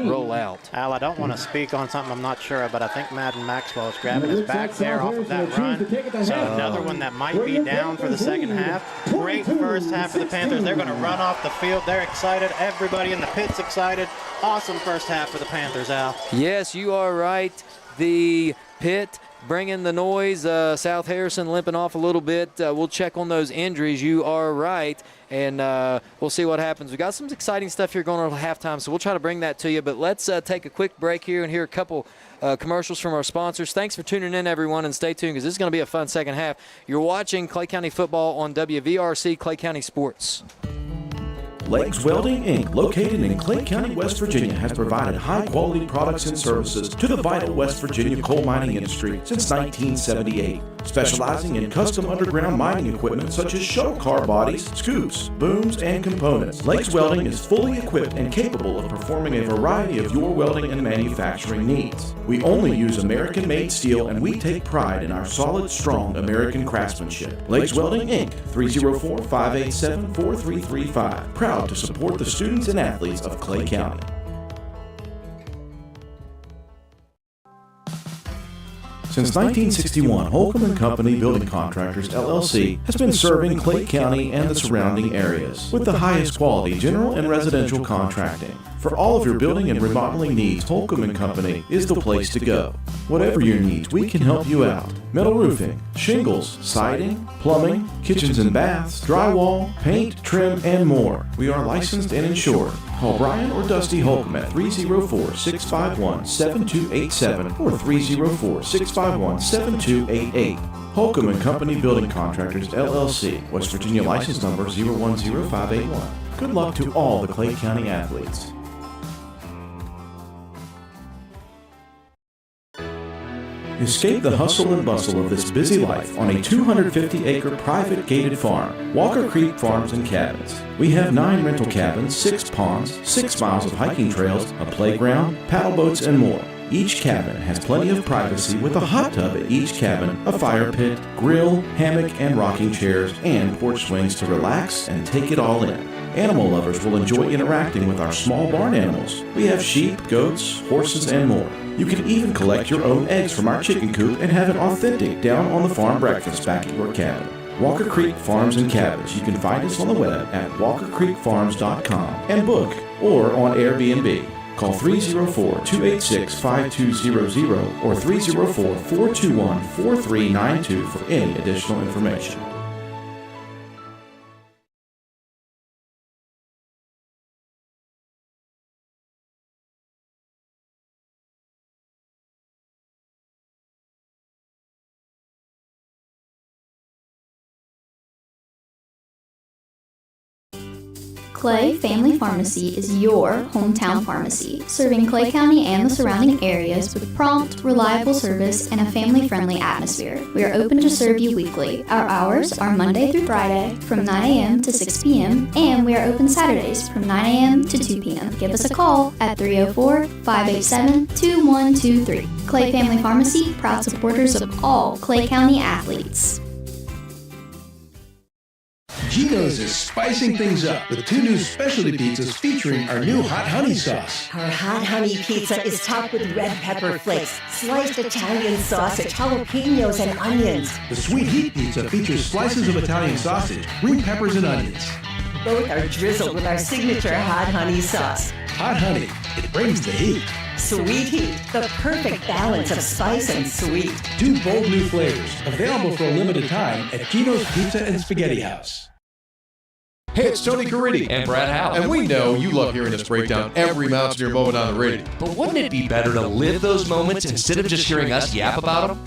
roll out. Al, I don't want to speak on something I'm not sure of, but I think Madden Maxwell is grabbing his back there off of that run. So another one that might be down for the second half. Great first half for the Panthers. They're going to run off the field. They're excited. Everybody in the pit's excited. Awesome first half for the Panthers, Al. Yes, you are right. The pit bringing the noise. South Harrison limping off a little bit. We'll check on those injuries. You are right. And we'll see what happens. We got some exciting stuff here going on at halftime, so we'll try to bring that to you. But let's take a quick break here and hear a couple commercials from our sponsors. Thanks for tuning in, everyone, and stay tuned because this is going to be a fun second half. You're watching Clay County football on WVRC Clay County Sports. Legs Welding, Inc., located in Clay County, West Virginia, has provided high-quality products and services to the vital West Virginia coal mining industry since 1978, specializing in custom underground mining equipment such as shuttle car bodies, scoops, booms, and components. Legs Welding is fully equipped and capable of performing a variety of your welding and manufacturing needs. We only use American-made steel, and we take pride in our solid, strong American craftsmanship. Legs Welding, Inc., 304-587-4335. Proud to support the students and athletes of Clay County. Since 1961, Holcomb & Company Building Contractors, LLC has been serving Clay County and the surrounding areas with the highest quality general and residential contracting. For all of your building and remodeling needs, Holcomb & Company is the place to go. Whatever your needs, we can help you out. Metal roofing, shingles, siding, plumbing, kitchens and baths, drywall, paint, trim, and more. We are licensed and insured. Call Brian or Dusty Holcomb at 304-651-7287 or 304-651-7288. Holcomb & Company Building Contractors, LLC, West Virginia license number 010581. Good luck to all the Clay County athletes. Escape the hustle and bustle of this busy life on a 250-acre private gated farm, Walker Creek Farms and Cabins. We have 9 rental cabins, 6 ponds, 6 miles of hiking trails, a playground, paddle boats, and more. Each cabin has plenty of privacy with a hot tub at each cabin, a fire pit, grill, hammock, and rocking chairs, and porch swings to relax and take it all in. Animal lovers will enjoy interacting with our small barn animals. We have sheep, goats, horses, and more. You can even collect your own eggs from our chicken coop and have an authentic down-on-the-farm breakfast back at your cabin. Walker Creek Farms and Cabins. You can find us on the web at walkercreekfarms.com and book or on Airbnb. Call 304-286-5200 or 304-421-4392 for any additional information. Clay Family Pharmacy is your hometown pharmacy, serving Clay County and the surrounding areas with prompt, reliable service and a family-friendly atmosphere. We are open to serve you weekly. Our hours are Monday through Friday from 9 a.m. to 6 p.m. and we are open Saturdays from 9 a.m. to 2 p.m. Give us a call at 304-587-2123. Clay Family Pharmacy, proud supporters of all Clay County athletes. Geno's is spicing things up with 2 new specialty pizzas featuring our new hot honey sauce. Our hot honey pizza is topped with red pepper flakes, sliced Italian sausage, jalapenos, and onions. The sweet heat pizza features slices of Italian sausage, green peppers, and onions. Both are drizzled with our signature hot honey sauce. Hot honey, it brings the heat. Sweet heat, the perfect balance of spice and sweet. 2 bold new flavors, available for a limited time at Geno's Pizza and Spaghetti House. Hey, it's Tony Caridi and Brad Howe. And we know you love hearing us break down every Mountaineer moment on the radio. But wouldn't it be better to live those moments instead of just hearing us yap about them?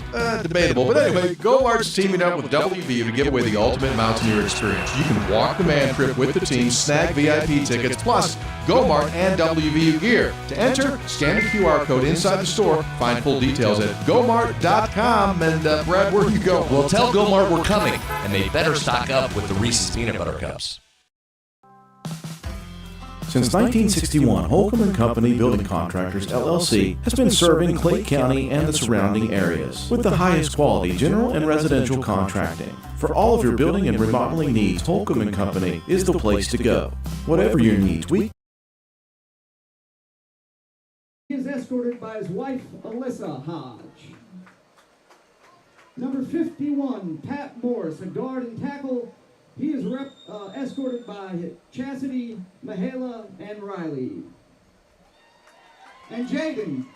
Debatable. But anyway, GoMart's teaming up with WVU to give away the ultimate Mountaineer experience. You can walk the man trip with the team, snag VIP tickets, plus GoMart and WVU gear. To enter, scan the QR code inside the store. Find full details at gomart.com. And Brad, where do you go? Well, tell GoMart we're coming, and they better stock up with the Reese's Peanut Butter Cups. Since 1961, Holcomb & Company Building Contractors, LLC, has been serving Clay County and the surrounding areas with the highest quality general and residential contracting. For all of your building and remodeling needs, Holcomb & Company is the place to go. Whatever your needs, He is escorted by his wife, Alyssa Hodge. Number 51, Pat Morris, a guard and tackle. He is escorted by Chastity, Mahala, and Riley. And Jaden.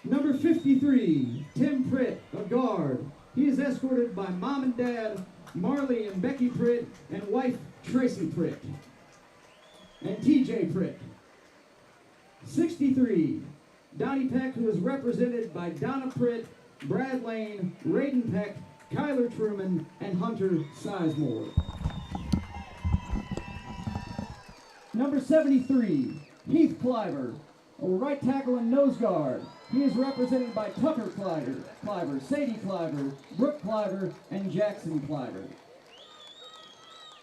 Number 53, Tim Pritt, a guard. He is escorted by Mom and Dad, Marley and Becky Pritt, and wife, Tracy Pritt. And TJ Pritt. 63, Donnie Peck, who is represented by Donna Pritt, Brad Lane, Raiden Peck, Kyler Truman, and Hunter Sizemore. Number 73, Heath Cliver, a right tackle and nose guard. He is represented by Tucker Cliver, Sadie Cliver, Brooke Cliver, and Jackson Cliver.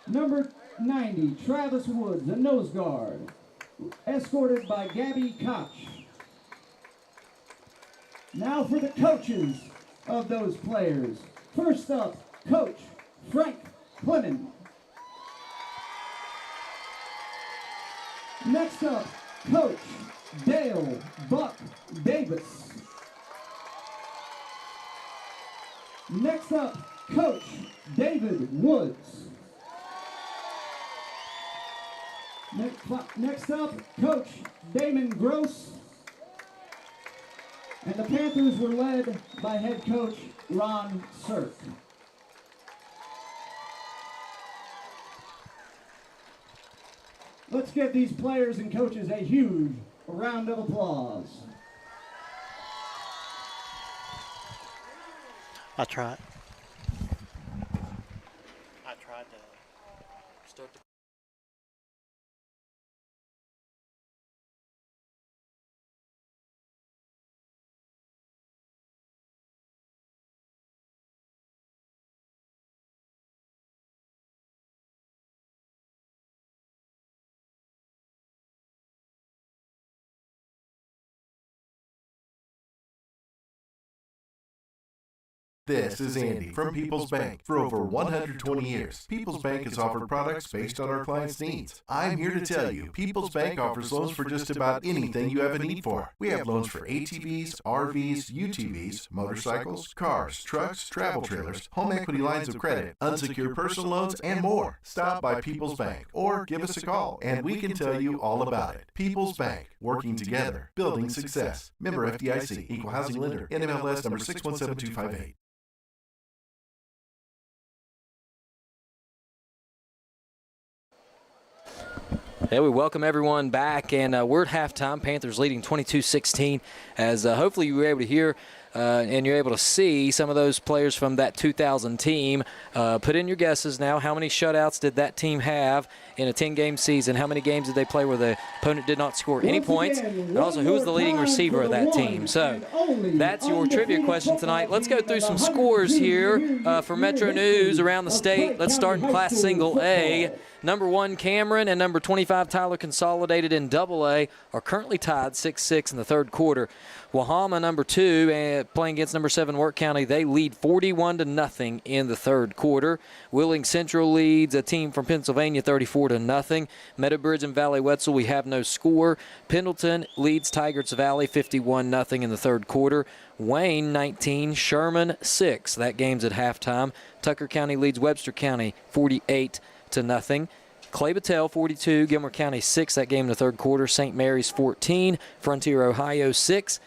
Number 90, Travis Woods, a nose guard, escorted by Gabby Koch. Now for the coaches of those players. First up, Coach Frank Clement. Next up, Coach Dale Buck Davis. Next up, Coach David Woods. Next up, Coach Damon Gross. And the Panthers were led by head coach Ron Sirk. Let's give these players and coaches a huge round of applause. I tried to start the This is Andy from People's Bank. For over 120 years, People's Bank has offered products based on our clients' needs. I'm here to tell you, People's Bank offers loans for just about anything you have a need for. We have loans for ATVs, RVs, UTVs, motorcycles, cars, trucks, travel trailers, home equity lines of credit, unsecured personal loans, and more. Stop by People's Bank or give us a call, and we can tell you all about it. People's Bank, working together, building success. Member FDIC, Equal Housing Lender, NMLS number 617258. Yeah, we welcome everyone back, and we're at halftime. Panthers leading 22-16, as hopefully you were able to hear and you're able to see some of those players from that 2000 team. Put in your guesses now. How many shutouts did that team have in a 10-game season? How many games did they play where the opponent did not score any points? And also, who was the leading receiver of that team? So that's your trivia question tonight. Let's go through some scores here for Metro News around the state. Let's start in Class Single A. Number 1, Cameron, and number 25, Tyler, consolidated in AA, are currently tied 6-6 in the third quarter. Wahama, number 2, playing against number 7, Work County, they lead 41-0 in the third quarter. Wheeling Central leads a team from Pennsylvania 34-0. Meadowbridge and Valley Wetzel, we have no score. Pendleton leads Tigers Valley 51-0 in the third quarter. Wayne 19, Sherman 6. That game's at halftime. Tucker County leads Webster County 48-0. Clay Battelle 42, Gilmer County 6. That game in the third quarter. St. Mary's 14, Frontier Ohio 6.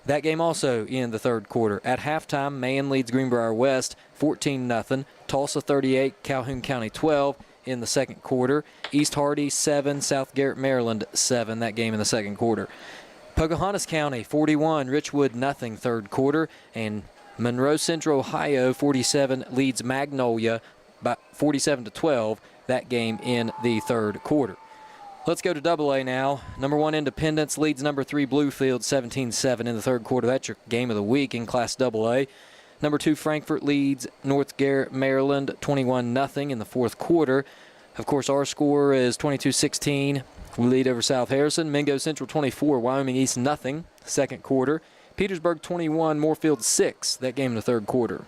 That game also in the third quarter. At halftime, Mahan leads Greenbrier West 14-0. Tulsa 38, Calhoun County 12 in the second quarter. East Hardy 7, South Garrett, Maryland 7. That game in the second quarter. Pocahontas County 41, Richwood 0 third quarter. And Monroe Central Ohio 47 leads Magnolia by 47-12. That game in the third quarter. Let's go to AA now. Number 1, Independence leads number 3, Bluefield 17-7 in the third quarter. That's your game of the week in Class AA. Number 2, Frankfort leads North Garrett, Maryland 21-0 in the fourth quarter. Of course, our score is 22-16. We lead over South Harrison. Mingo Central 24, Wyoming East nothing, second quarter. Petersburg 21, Moorfield 6, that game in the third quarter.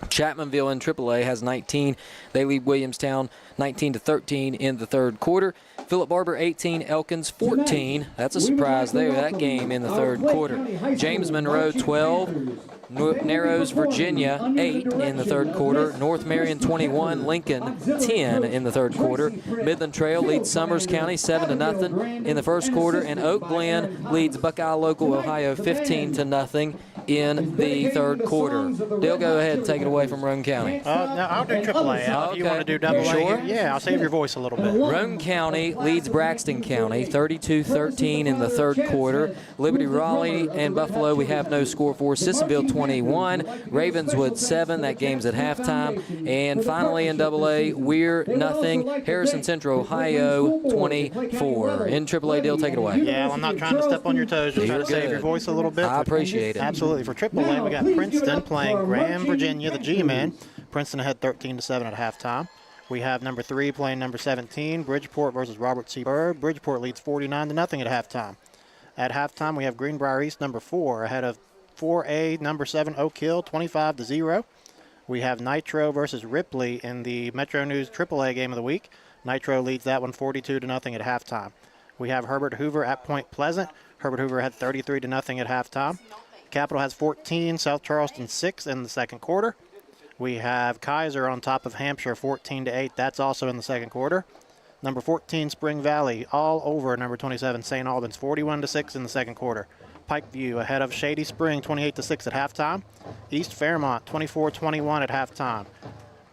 Chapmanville in AAA has 19. They lead Williamstown 19-13 in the third quarter. Philip Barber 18, Elkins 14. That's a surprise there, that game in the third quarter. James Monroe 12, Narrows, Virginia 8 in the third quarter. North Marion 21, Lincoln 10 in the third quarter. Midland Trail leads Summers County 7-0 in the first quarter, and Oak Glen leads Buckeye Local Ohio 15-0 in the third quarter. Dale, go ahead and take it away from Roane County. No, I'll do AAA. Al, if you want to do double A, sure? Yeah, I'll save your voice a little bit. Roane County leads Braxton County 32-13 in the third quarter. Liberty Raleigh and Buffalo we have no score for. Sissonville 21, Ravenswood 7. That game's at halftime. And finally in double A, Weir nothing, Harrison Central Ohio 24. In AAA, Dale, take it away. Yeah, well, I'm not trying to step on your toes. Just trying to save your voice a little bit. I appreciate it. Absolutely. For AAA, we got Princeton playing Graham, Virginia, the G-Men. Princeton ahead 13-7 at halftime. We have number 3 playing number 17, Bridgeport versus Robert C. Byrd. Bridgeport leads 49-0 at halftime. At halftime, we have Greenbrier East number 4 ahead of 4A number 7 Oak Hill 25-0. We have Nitro versus Ripley in the Metro News AAA game of the week. Nitro leads that one 42-0 at halftime. We have Herbert Hoover at Point Pleasant. Herbert Hoover had 33-0 at halftime. Capital has 14, South Charleston 6 in the second quarter. We have Kaiser on top of Hampshire 14-8. That's also in the second quarter. Number 14, Spring Valley, all over number 27, St. Albans, 41-6 in the second quarter. Pikeview ahead of Shady Spring, 28-6 at halftime. East Fairmont, 24-21 at halftime.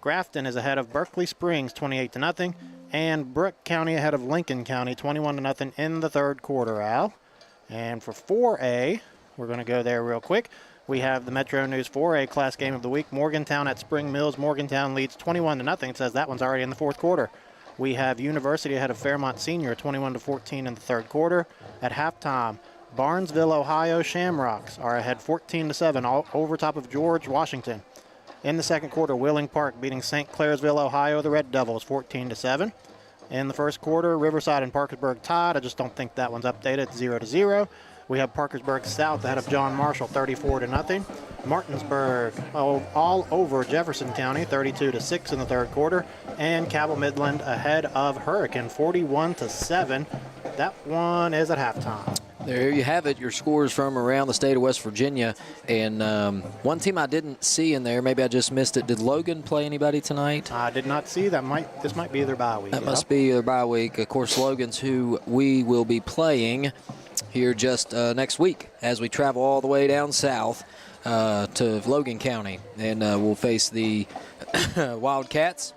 Grafton is ahead of Berkeley Springs, 28-0. And Brooke County ahead of Lincoln County, 21-0 in the third quarter, Al. And for 4A, we're going to go there real quick. We have the Metro News 4A class game of the week. Morgantown at Spring Mills. Morgantown leads 21-0. It says that one's already in the fourth quarter. We have University ahead of Fairmont Senior, 21-14 in the third quarter. At halftime, Barnesville, Ohio Shamrocks are ahead 14-7 all over top of George Washington. In the second quarter, Wheeling Park beating St. Clairsville, Ohio, the Red Devils, 14-7. In the first quarter, Riverside and Parkersburg tied. I just don't think that one's updated, 0-0. We have Parkersburg South ahead of John Marshall, 34-0. Martinsburg all over Jefferson County, 32-6 in the third quarter. And Cabell Midland ahead of Hurricane, 41-7. That one is at halftime. There you have it, your scores from around the state of West Virginia. And one team I didn't see in there, maybe I just missed it. Did Logan play anybody tonight? I did not see that. This might be their bye week. That must be their bye week. Of course, Logan's who we will be playing here just next week as we travel all the way down south to Logan County. And we'll face the Wildcats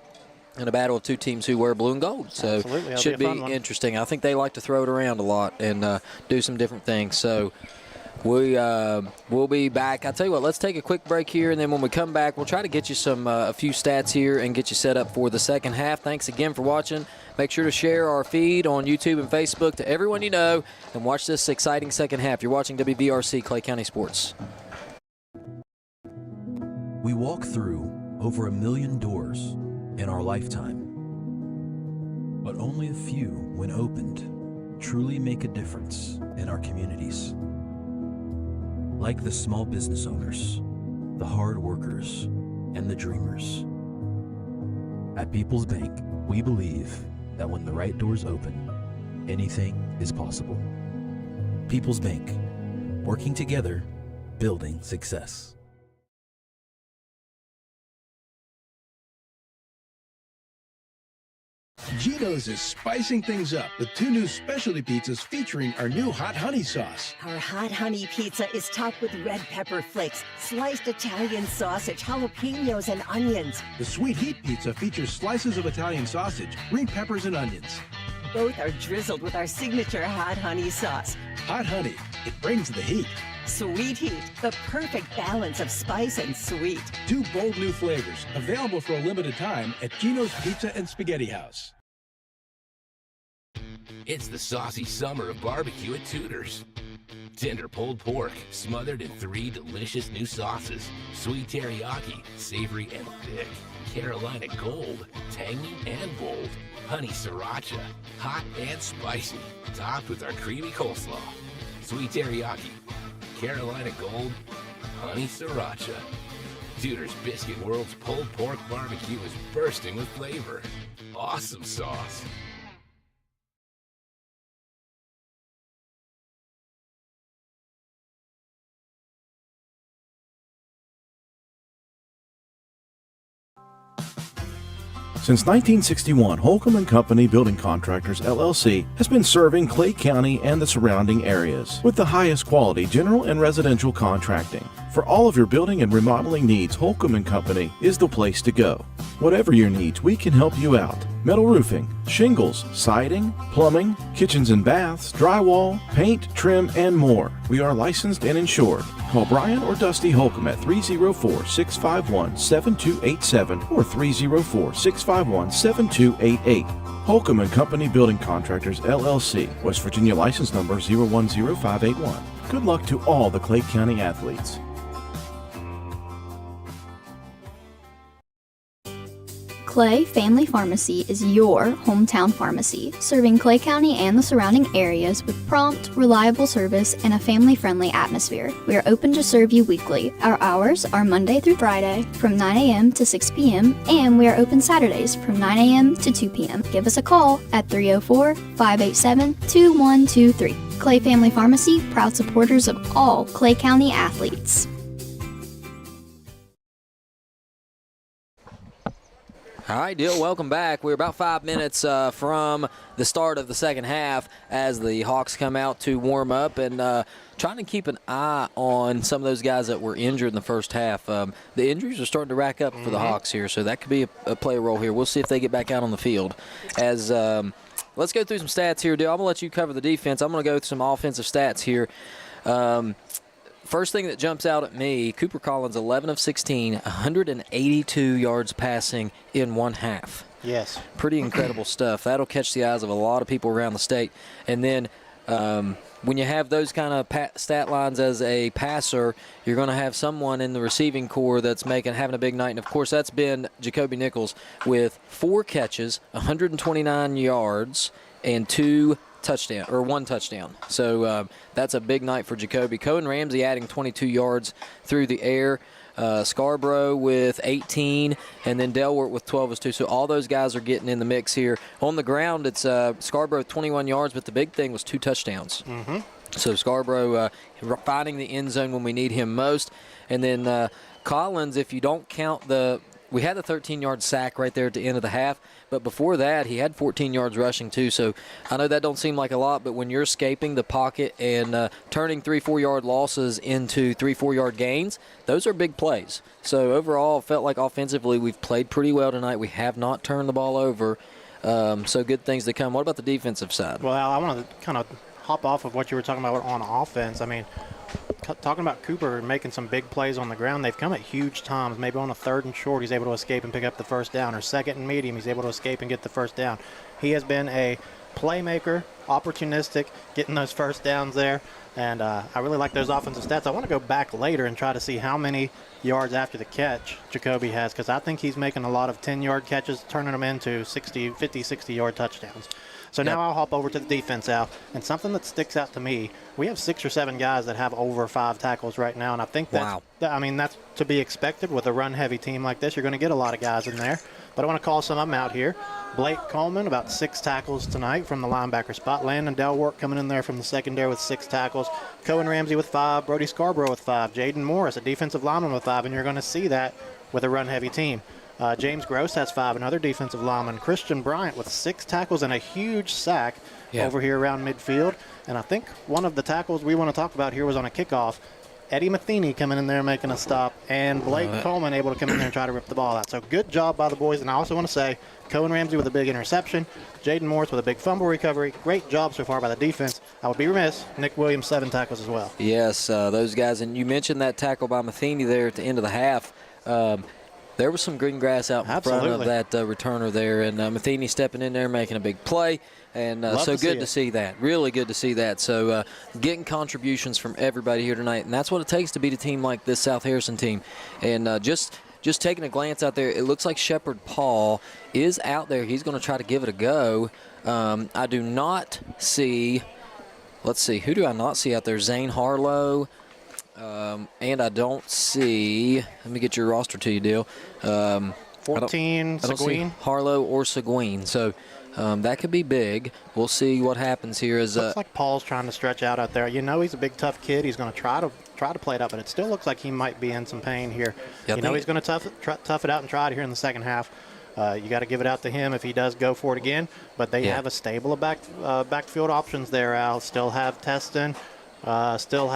in a battle of two teams who wear blue and gold. So it should be interesting. I think they like to throw it around a lot and do some different things. So we'll be back. I'll tell you what, let's take a quick break here, and then when we come back, we'll try to get you a few stats here and get you set up for the second half. Thanks again for watching. Make sure to share our feed on YouTube and Facebook to everyone you know, and watch this exciting second half. You're watching WVRC Clay County Sports. We walk through over 1 million doors in our lifetime, but only a few, when opened, truly make a difference in our communities. Like the small business owners, the hard workers, and the dreamers. At People's Bank, we believe that when the right doors open, anything is possible. People's Bank, working together, building success. Geno's is spicing things up with 2 new specialty pizzas featuring our new hot honey sauce. Our hot honey pizza is topped with red pepper flakes, sliced Italian sausage, jalapenos, and onions. The sweet heat pizza features slices of Italian sausage, green peppers, and onions. Both are drizzled with our signature hot honey sauce. Hot honey, it brings the heat. Sweet heat, the perfect balance of spice and sweet. 2 bold new flavors, available for a limited time at Geno's Pizza and Spaghetti House. It's the saucy summer of barbecue at Tudor's. Tender pulled pork, smothered in 3 delicious new sauces. Sweet teriyaki, savory and thick. Carolina Gold, tangy and bold. honey sriracha, hot and spicy, topped with our creamy coleslaw, sweet teriyaki, Carolina Gold, honey sriracha. Tudor's Biscuit World's pulled pork barbecue is bursting with flavor. Awesome sauce. Since 1961, Holcomb & Company Building Contractors, LLC has been serving Clay County and the surrounding areas with the highest quality general and residential contracting. For all of your building and remodeling needs, Holcomb & Company is the place to go. Whatever your needs, we can help you out. Metal roofing, shingles, siding, plumbing, kitchens and baths, drywall, paint, trim, and more. We are licensed and insured. Call Brian or Dusty Holcomb at 304-651-7287 or 304-651-7288. Holcomb & Company Building Contractors, LLC, West Virginia license number 010581. Good luck to all the Clay County athletes. Clay Family Pharmacy is your hometown pharmacy, serving Clay County and the surrounding areas with prompt, reliable service and a family-friendly atmosphere. We are open to serve you weekly. Our hours are Monday through Friday from 9 a.m. to 6 p.m. and we are open Saturdays from 9 a.m. to 2 p.m. Give us a call at 304-587-2123. Clay Family Pharmacy, proud supporters of all Clay County athletes. All right, Dill, welcome back. We're about 5 minutes from the start of the second half as the Hawks come out to warm up and trying to keep an eye on some of those guys that were injured in the first half. The injuries are starting to rack up for the Hawks here, so that could be a play role here. We'll see if they get back out on the field. As let's go through some stats here, Dill. I'm going to let you cover the defense. I'm going to go through some offensive stats here. First thing that jumps out at me, Cooper Collins, 11 of 16, 182 yards passing in one half. Yes. Pretty incredible stuff. That'll catch the eyes of a lot of people around the state. And then when you have those kind of stat lines as a passer, you're going to have someone in the receiving core that's having a big night. And, of course, that's been Jacoby Nichols with 4 catches, 129 yards, and 1 touchdown. So that's a big night for Jacoby. Cohen Ramsey adding 22 yards through the air. Scarborough with 18, and then Delwart with 12 as 2. So all those guys are getting in the mix here. On the ground, it's Scarborough 21 yards, but the big thing was 2 touchdowns. Mm-hmm. So Scarborough finding the end zone when we need him most. And then Collins, if you don't count we had the 13-yard sack right there at the end of the half, but before that, he had 14 yards rushing too. So I know that don't seem like a lot, but when you're escaping the pocket and turning 3-4-yard losses into 3-4-yard gains, those are big plays. So overall, felt like offensively we've played pretty well tonight. We have not turned the ball over, so good things to come. What about the defensive side? Well, I want to kind of hop off of what you were talking about on offense. I mean, talking about Cooper making some big plays on the ground, they've come at huge times. Maybe on a 3rd and short, he's able to escape and pick up the first down, or 2nd and medium, he's able to escape and get the first down. He has been a playmaker, opportunistic, getting those first downs there, and I really like those offensive stats. I want to go back later and try to see how many yards after the catch Jacoby has, because I think he's making a lot of 10-yard catches, turning them into 50, 60-yard touchdowns. So now I'll hop over to the defense, Al, and something that sticks out to me, we have 6 or 7 guys that have over 5 tackles right now, and I think that's to be expected with a run-heavy team like this. You're going to get a lot of guys in there, but I want to call some of them out here. Blake Coleman, about 6 tackles tonight from the linebacker spot. Landon Delwart coming in there from the secondary with 6 tackles. Cohen Ramsey with 5. Brody Scarborough with 5. Jaden Morris, a defensive lineman, with 5, and you're going to see that with a run-heavy team. James Gross has 5, another defensive lineman. Christian Bryant with 6 tackles and a huge sack over here around midfield. And I think one of the tackles we want to talk about here was on a kickoff. Eddie Matheny coming in there making a stop, and Blake Coleman able to come in there and try to rip the ball out. So good job by the boys. And I also want to say Cohen Ramsey with a big interception, Jaden Morris with a big fumble recovery. Great job so far by the defense. I would be remiss, Nick Williams, 7 tackles as well. Yes, those guys. And you mentioned that tackle by Matheny there at the end of the half. There was some green grass out in front of that returner there, and Matheny stepping in there making a big play. And so good to see that. Really good to see that. So getting contributions from everybody here tonight, and that's what it takes to beat a team like this South Harrison team. And just just taking a glance out there, it looks like Shepherd Paul is out there. He's going to try to give it a go. I do not see, let's see, who do I not see out there? Zane Harlow. And I don't see, let me get your roster to you, Dale. 14, I don't see Harlow or Seguin. So that could be big. We'll see what happens here. Looks like Paul's trying to stretch out there. You know, he's a big, tough kid. He's going to try to play it up, but it still looks like he might be in some pain here. You know, he's going to tough it out and try it here in the second half. You got to give it out to him if he does go for it again. But they have a stable of backfield options there, Al. Still have Tustin. Still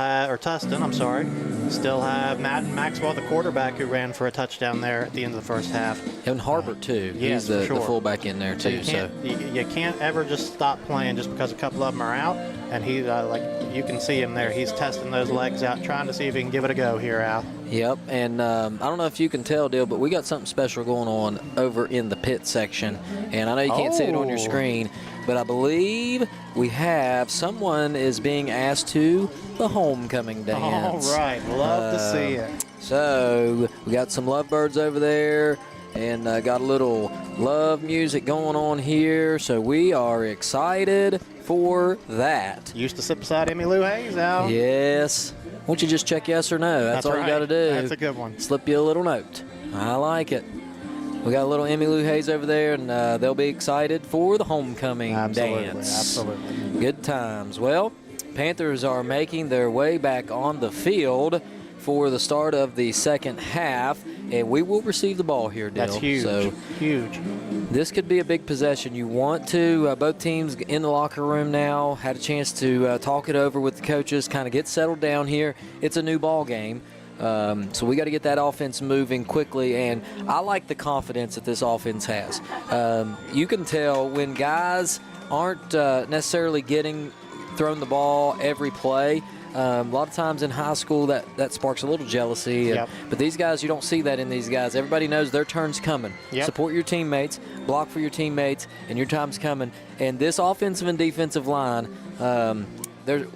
have Matt and Maxwell, the quarterback, who ran for a touchdown there at the end of the first half. And Harbert, too. Yes, He's for the fullback in there, too. You can't ever just stop playing just because a couple of them are out. And he, like you can see him there. He's testing those legs out, trying to see if he can give it a go here, Al. Yep, and I don't know if you can tell, Dale, but we got something special going on over in the pit section. And I know you can't see it on your screen, but I believe we have someone is being asked to the homecoming dance. All right, love to see it. So we got some lovebirds over there, and got a little love music going on here. So we are excited for that. Used to sit beside Emmy Lou Hayes, Al. Yes. Won't you just check yes or no? That's all right. you got to do. That's a good one. Slip you a little note. I like it. We got a little Emmy Lou Hayes over there, and they'll be excited for the homecoming dance. Absolutely. Good times. Well, Panthers are making their way back on the field for the start of the second half, and we will receive the ball here, Dale. That's huge. So huge. This could be a big possession. You want to, both teams in the locker room now, had a chance to talk it over with the coaches, kind of get settled down here. It's a new ball game. So we got to get that offense moving quickly, and I like the confidence that this offense has. You can tell when guys aren't necessarily getting thrown the ball every play. A lot of times in high school that sparks a little jealousy. But these guys, you don't see that in these guys. Everybody knows their turn's coming. Support your teammates, block for your teammates, and your time's coming. And this offensive and defensive line,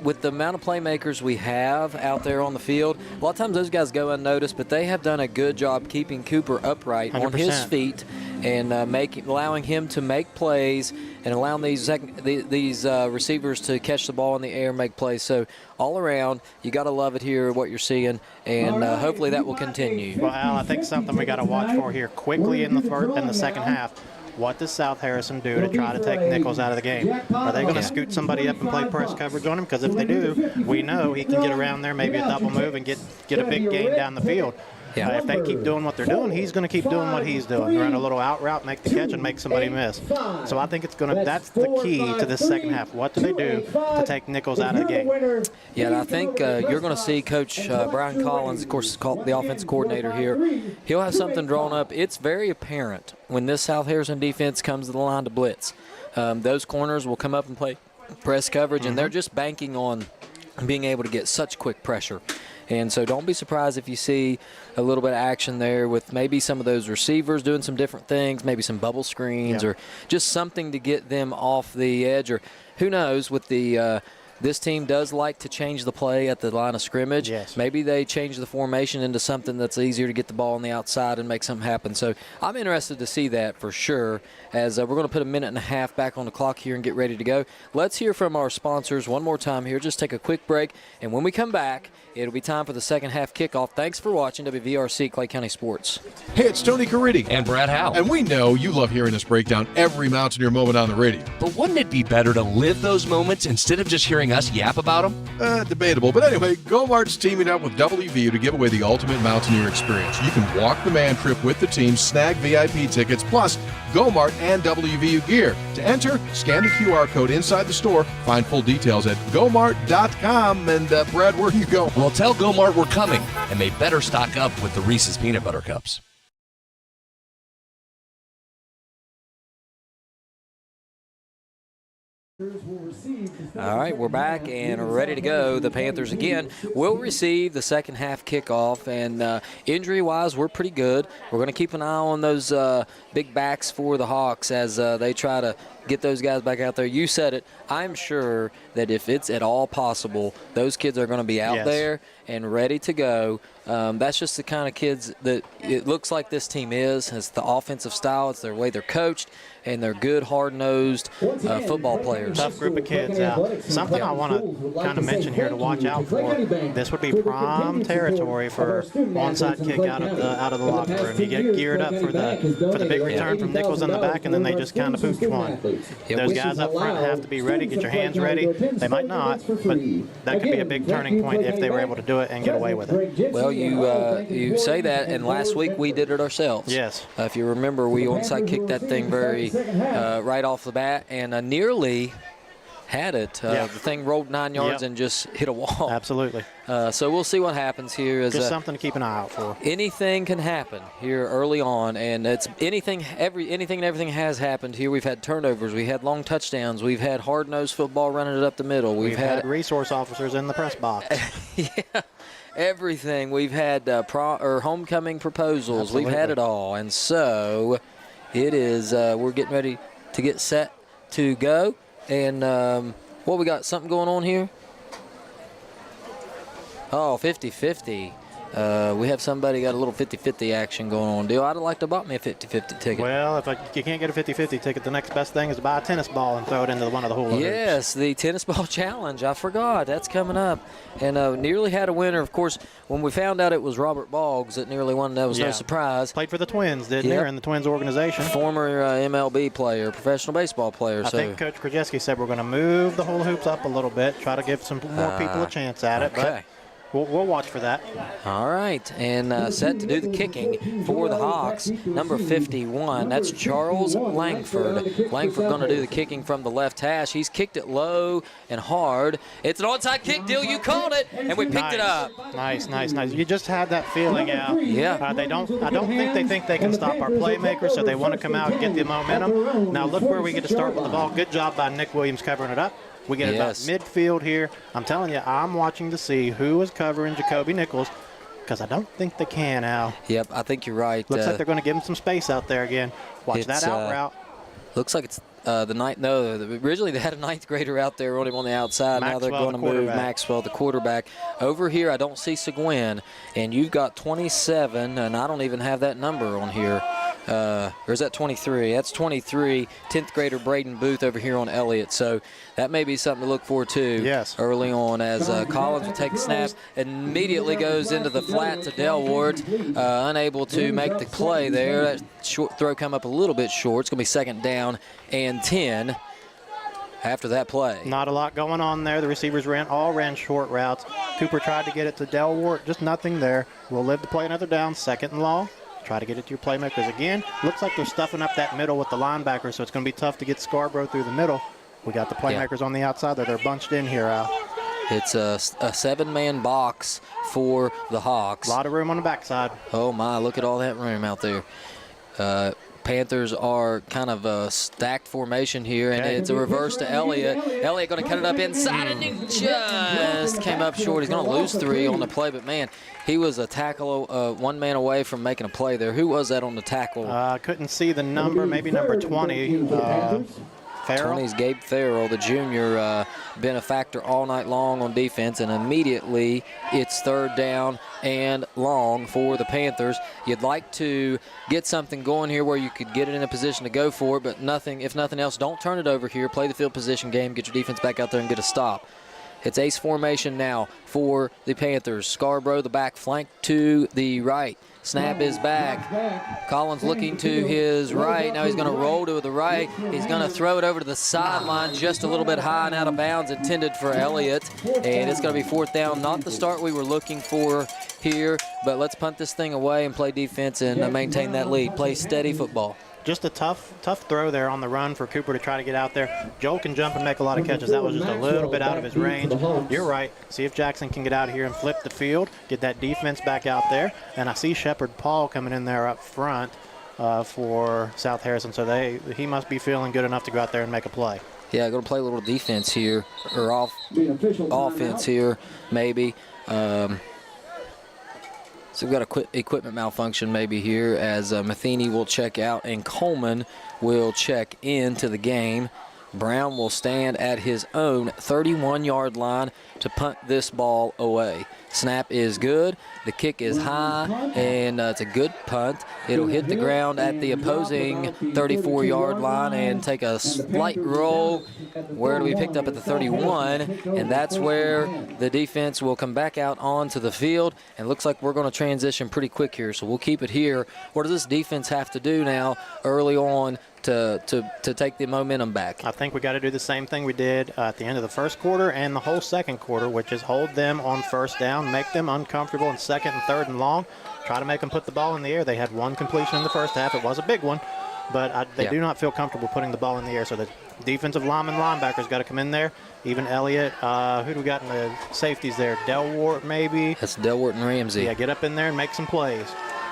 with the amount of playmakers we have out there on the field, a lot of times those guys go unnoticed, but they have done a good job keeping Cooper upright 100%. On his feet and allowing him to make plays and allowing these receivers to catch the ball in the air and make plays. So all around, you got to love it here, what you're seeing, and hopefully that will continue. Well, Al, I think something we got to watch for here quickly in the second half. What does South Harrison do to try to take Nichols out of the game? Are they going to scoot somebody up and play press coverage on him? Because if they do, we know he can get around there, maybe a double move, and get a big gain down the field. If they keep doing what they're doing, he's going to keep doing what he's doing. Run a little out route, make the catch, and make somebody miss. So I think that's the key to this second half. What do they do to take Nichols out of the game? Yeah, and I think you're going to see Coach Brian Collins, of course, is called the offense coordinator here. He'll have something drawn up. It's very apparent when this South Harrison defense comes to the line to blitz. Those corners will come up and play press coverage, and they're just banking on being able to get such quick pressure. And so don't be surprised if you see a little bit of action there with maybe some of those receivers doing some different things, maybe some bubble screens or just something to get them off the edge. Or who knows, with the this team does like to change the play at the line of scrimmage. Maybe they change the formation into something that's easier to get the ball on the outside and make something happen. So I'm interested to see that for sure, as we're going to put a minute and a half back on the clock here and get ready to go. Let's hear from our sponsors one more time here. Just take a quick break, and when we come back, it'll be time for the second half kickoff. Thanks for watching WVRC Clay County Sports. Hey, it's Tony Caridi. And Brad Howe. And we know you love hearing us break down every Mountaineer moment on the radio. But wouldn't it be better to live those moments instead of just hearing us yap about them? Debatable. But anyway, GoMart's teaming up with WVU to give away the ultimate Mountaineer experience. You can walk the man trip with the team, snag VIP tickets, plus GoMart and WVU gear. To enter, scan the QR code inside the store. Find full details at gomart.com. And Brad, where do you go? Well, tell GoMart we're coming, and they better stock up with the Reese's Peanut Butter Cups. All right, we're back and ready to go. The Panthers again will receive the second half kickoff, and injury-wise, we're pretty good. We're going to keep an eye on those big backs for the Hawks as they try to get those guys back out there. You said it. I'm sure that if it's at all possible, those kids are going to be out there and ready to go. That's just the kind of kids that it looks like this team is. It's the offensive style. It's their way they're coached, and they're good, hard-nosed football players. Tough group of kids out. Something I want to kind of mention here to watch out for. This would be prime territory for onside kick out of the locker room. You get geared up for the big return from Nichols in the back, and then they just kind of pooch one. Those guys up front have to be ready. Get your hands ready. They might not, but that could be a big turning point if they were able to do it and get away with it. Well, you say that, and last week we did it ourselves. Yes. If you remember, we onside kicked that thing very right off the bat, and nearly had it. The thing rolled 9 yards and just hit a wall. Absolutely. So we'll see what happens here. Just something to keep an eye out for. Anything can happen here early on, and it's anything and everything has happened here. We've had turnovers. We had long touchdowns. We've had hard-nosed football running it up the middle. We've had resource officers in the press box. Everything. We've had homecoming proposals. Absolutely. We've had it all, and so it is. We're getting ready to get set to go. And what we got? Something going on here? Oh, 50-50. We have somebody got a little 50-50 action going on. I'd have liked to bought me a 50-50 ticket. Well, if you can't get a 50-50 ticket, the next best thing is to buy a tennis ball and throw it into one of the hula hoops. Yes, the tennis ball challenge. I forgot. That's coming up. And nearly had a winner. Of course, when we found out it was Robert Boggs that nearly won, that was no surprise. Played for the Twins, didn't he? In the Twins organization. Former MLB player, professional baseball player. I think Coach Krajewski said we're going to move the hula hoops up a little bit, try to give some more people a chance at it. Okay. But we'll watch for that. All right, and set to do the kicking for the Hawks, number 51. That's Charles Langford. Langford going to do the kicking from the left hash. He's kicked it low and hard. It's an onside kick, Dill. You called it, and we picked it up. Nice. You just had that feeling, Al. Yeah. I don't think they can stop our playmakers, so they want to come out and get the momentum. Now look where we get to start with the ball. Good job by Nick Williams covering it up. We get about midfield here. I'm telling you, I'm watching to see who is covering Jacoby Nichols, because I don't think they can, Al. Yep, I think you're right. Looks like they're going to give him some space out there again. Watch that out route. Looks like it's the ninth. No, originally they had a ninth grader out there on him on the outside. Now they're going to move Maxwell, the quarterback. Over here, I don't see Seguin, and you've got 27, and I don't even have that number on here. Or is that 23? That's 23. 10th grader Braden Booth over here on Elliott. So that may be something to look for, too, early on, as Collins will take the snap, immediately goes into the flat to Delwart, unable to make the play there. That short throw come up a little bit short. It's going to be second down and 10 after that play. Not a lot going on there. The receivers all ran short routes. Cooper tried to get it to Delwart, just nothing there. We'll live to play another down, second and long. Try to get it to your playmakers again. Looks like they're stuffing up that middle with the linebackers, so it's going to be tough to get Scarborough through the middle. We got the playmakers on the outside there. They're bunched in here, Al. It's a 7-man box for the Hawks. A lot of room on the backside. Oh, my. Look at all that room out there. Panthers are kind of a stacked formation here, and it's a reverse to Elliott. Elliott going to cut it up inside, and he just came up short. He's going to lose 3 on the play, but, man, he was a tackle, 1 man away from making a play there. Who was that on the tackle? I couldn't see the number, maybe number 20. Farrell. 20's Gabe Farrell, the junior, been a factor all night long on defense, and immediately it's third down and long for the Panthers. You'd like to get something going here where you could get it in a position to go for it, but if nothing else, don't turn it over here. Play the field position game, get your defense back out there and get a stop. It's ace formation now for the Panthers. Scarborough, the back flank to the right. Snap is back. Collins looking to his right. Now he's going to roll to the right. He's going to throw it over to the sideline just a little bit high and out of bounds, intended for Elliott. And it's going to be fourth down. Not the start we were looking for here, but let's punt this thing away and play defense and maintain that lead. Play steady football. Just a tough throw there on the run for Cooper to try to get out there. Joel can jump and make a lot of catches. That was just a little bit out of his range. You're right. See if Jackson can get out of here and flip the field, get that defense back out there. And I see Shepard Paul coming in there up front for South Harrison. So he must be feeling good enough to go out there and make a play. Yeah, going to play a little defense here, or offense here, maybe. So we've got a equipment malfunction maybe here as Matheny will check out and Coleman will check into the game. Brown will stand at his own 31-yard line to punt this ball away. Snap is good. The kick is high, and it's a good punt. It'll hit the ground at the opposing 34-yard line and take a slight roll. Where do we pick up at the 31? And that's where the defense will come back out onto the field. And looks like we're going to transition pretty quick here, so we'll keep it here. What does this defense have to do now early on to take the momentum back? I think we got to do the same thing we did at the end of the first quarter and the whole second quarter, which is hold them on first down, make them uncomfortable in second and third and long, try to make them put the ball in the air. They had one completion in the first half. It was a big one, but they do not feel comfortable putting the ball in the air. So the defensive linebackers got to come in there. Even Elliott. Who do we got in the safeties there? Delwart maybe? That's Delwart and Ramsey. Yeah, get up in there and make some plays.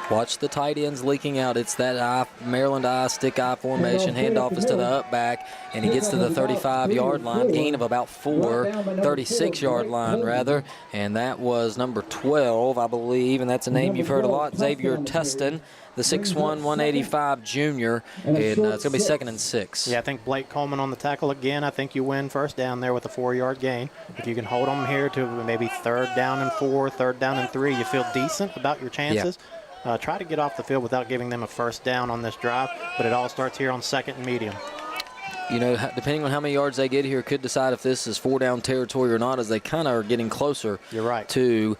Watch the tight ends leaking out. It's that Maryland stick eye formation. Handoff is to the up back, and he gets to the 35-yard line. Gain of about 36-yard line, rather. And that was number 12, I believe, and that's a name you've heard a lot, Xavier Tustin, the 6'1", 185 junior, and it's going to be 2nd and 6. Yeah, I think Blake Coleman on the tackle again. I think you win first down there with a 4-yard gain. If you can hold them here to maybe 3rd down and 4, 3rd down and 3, you feel decent about your chances. Yeah. Try to get off the field without giving them a first down on this drive, but it all starts here on 2nd and medium. You know, depending on how many yards they get here could decide if this is 4-down territory or not, as they kind of are getting closer to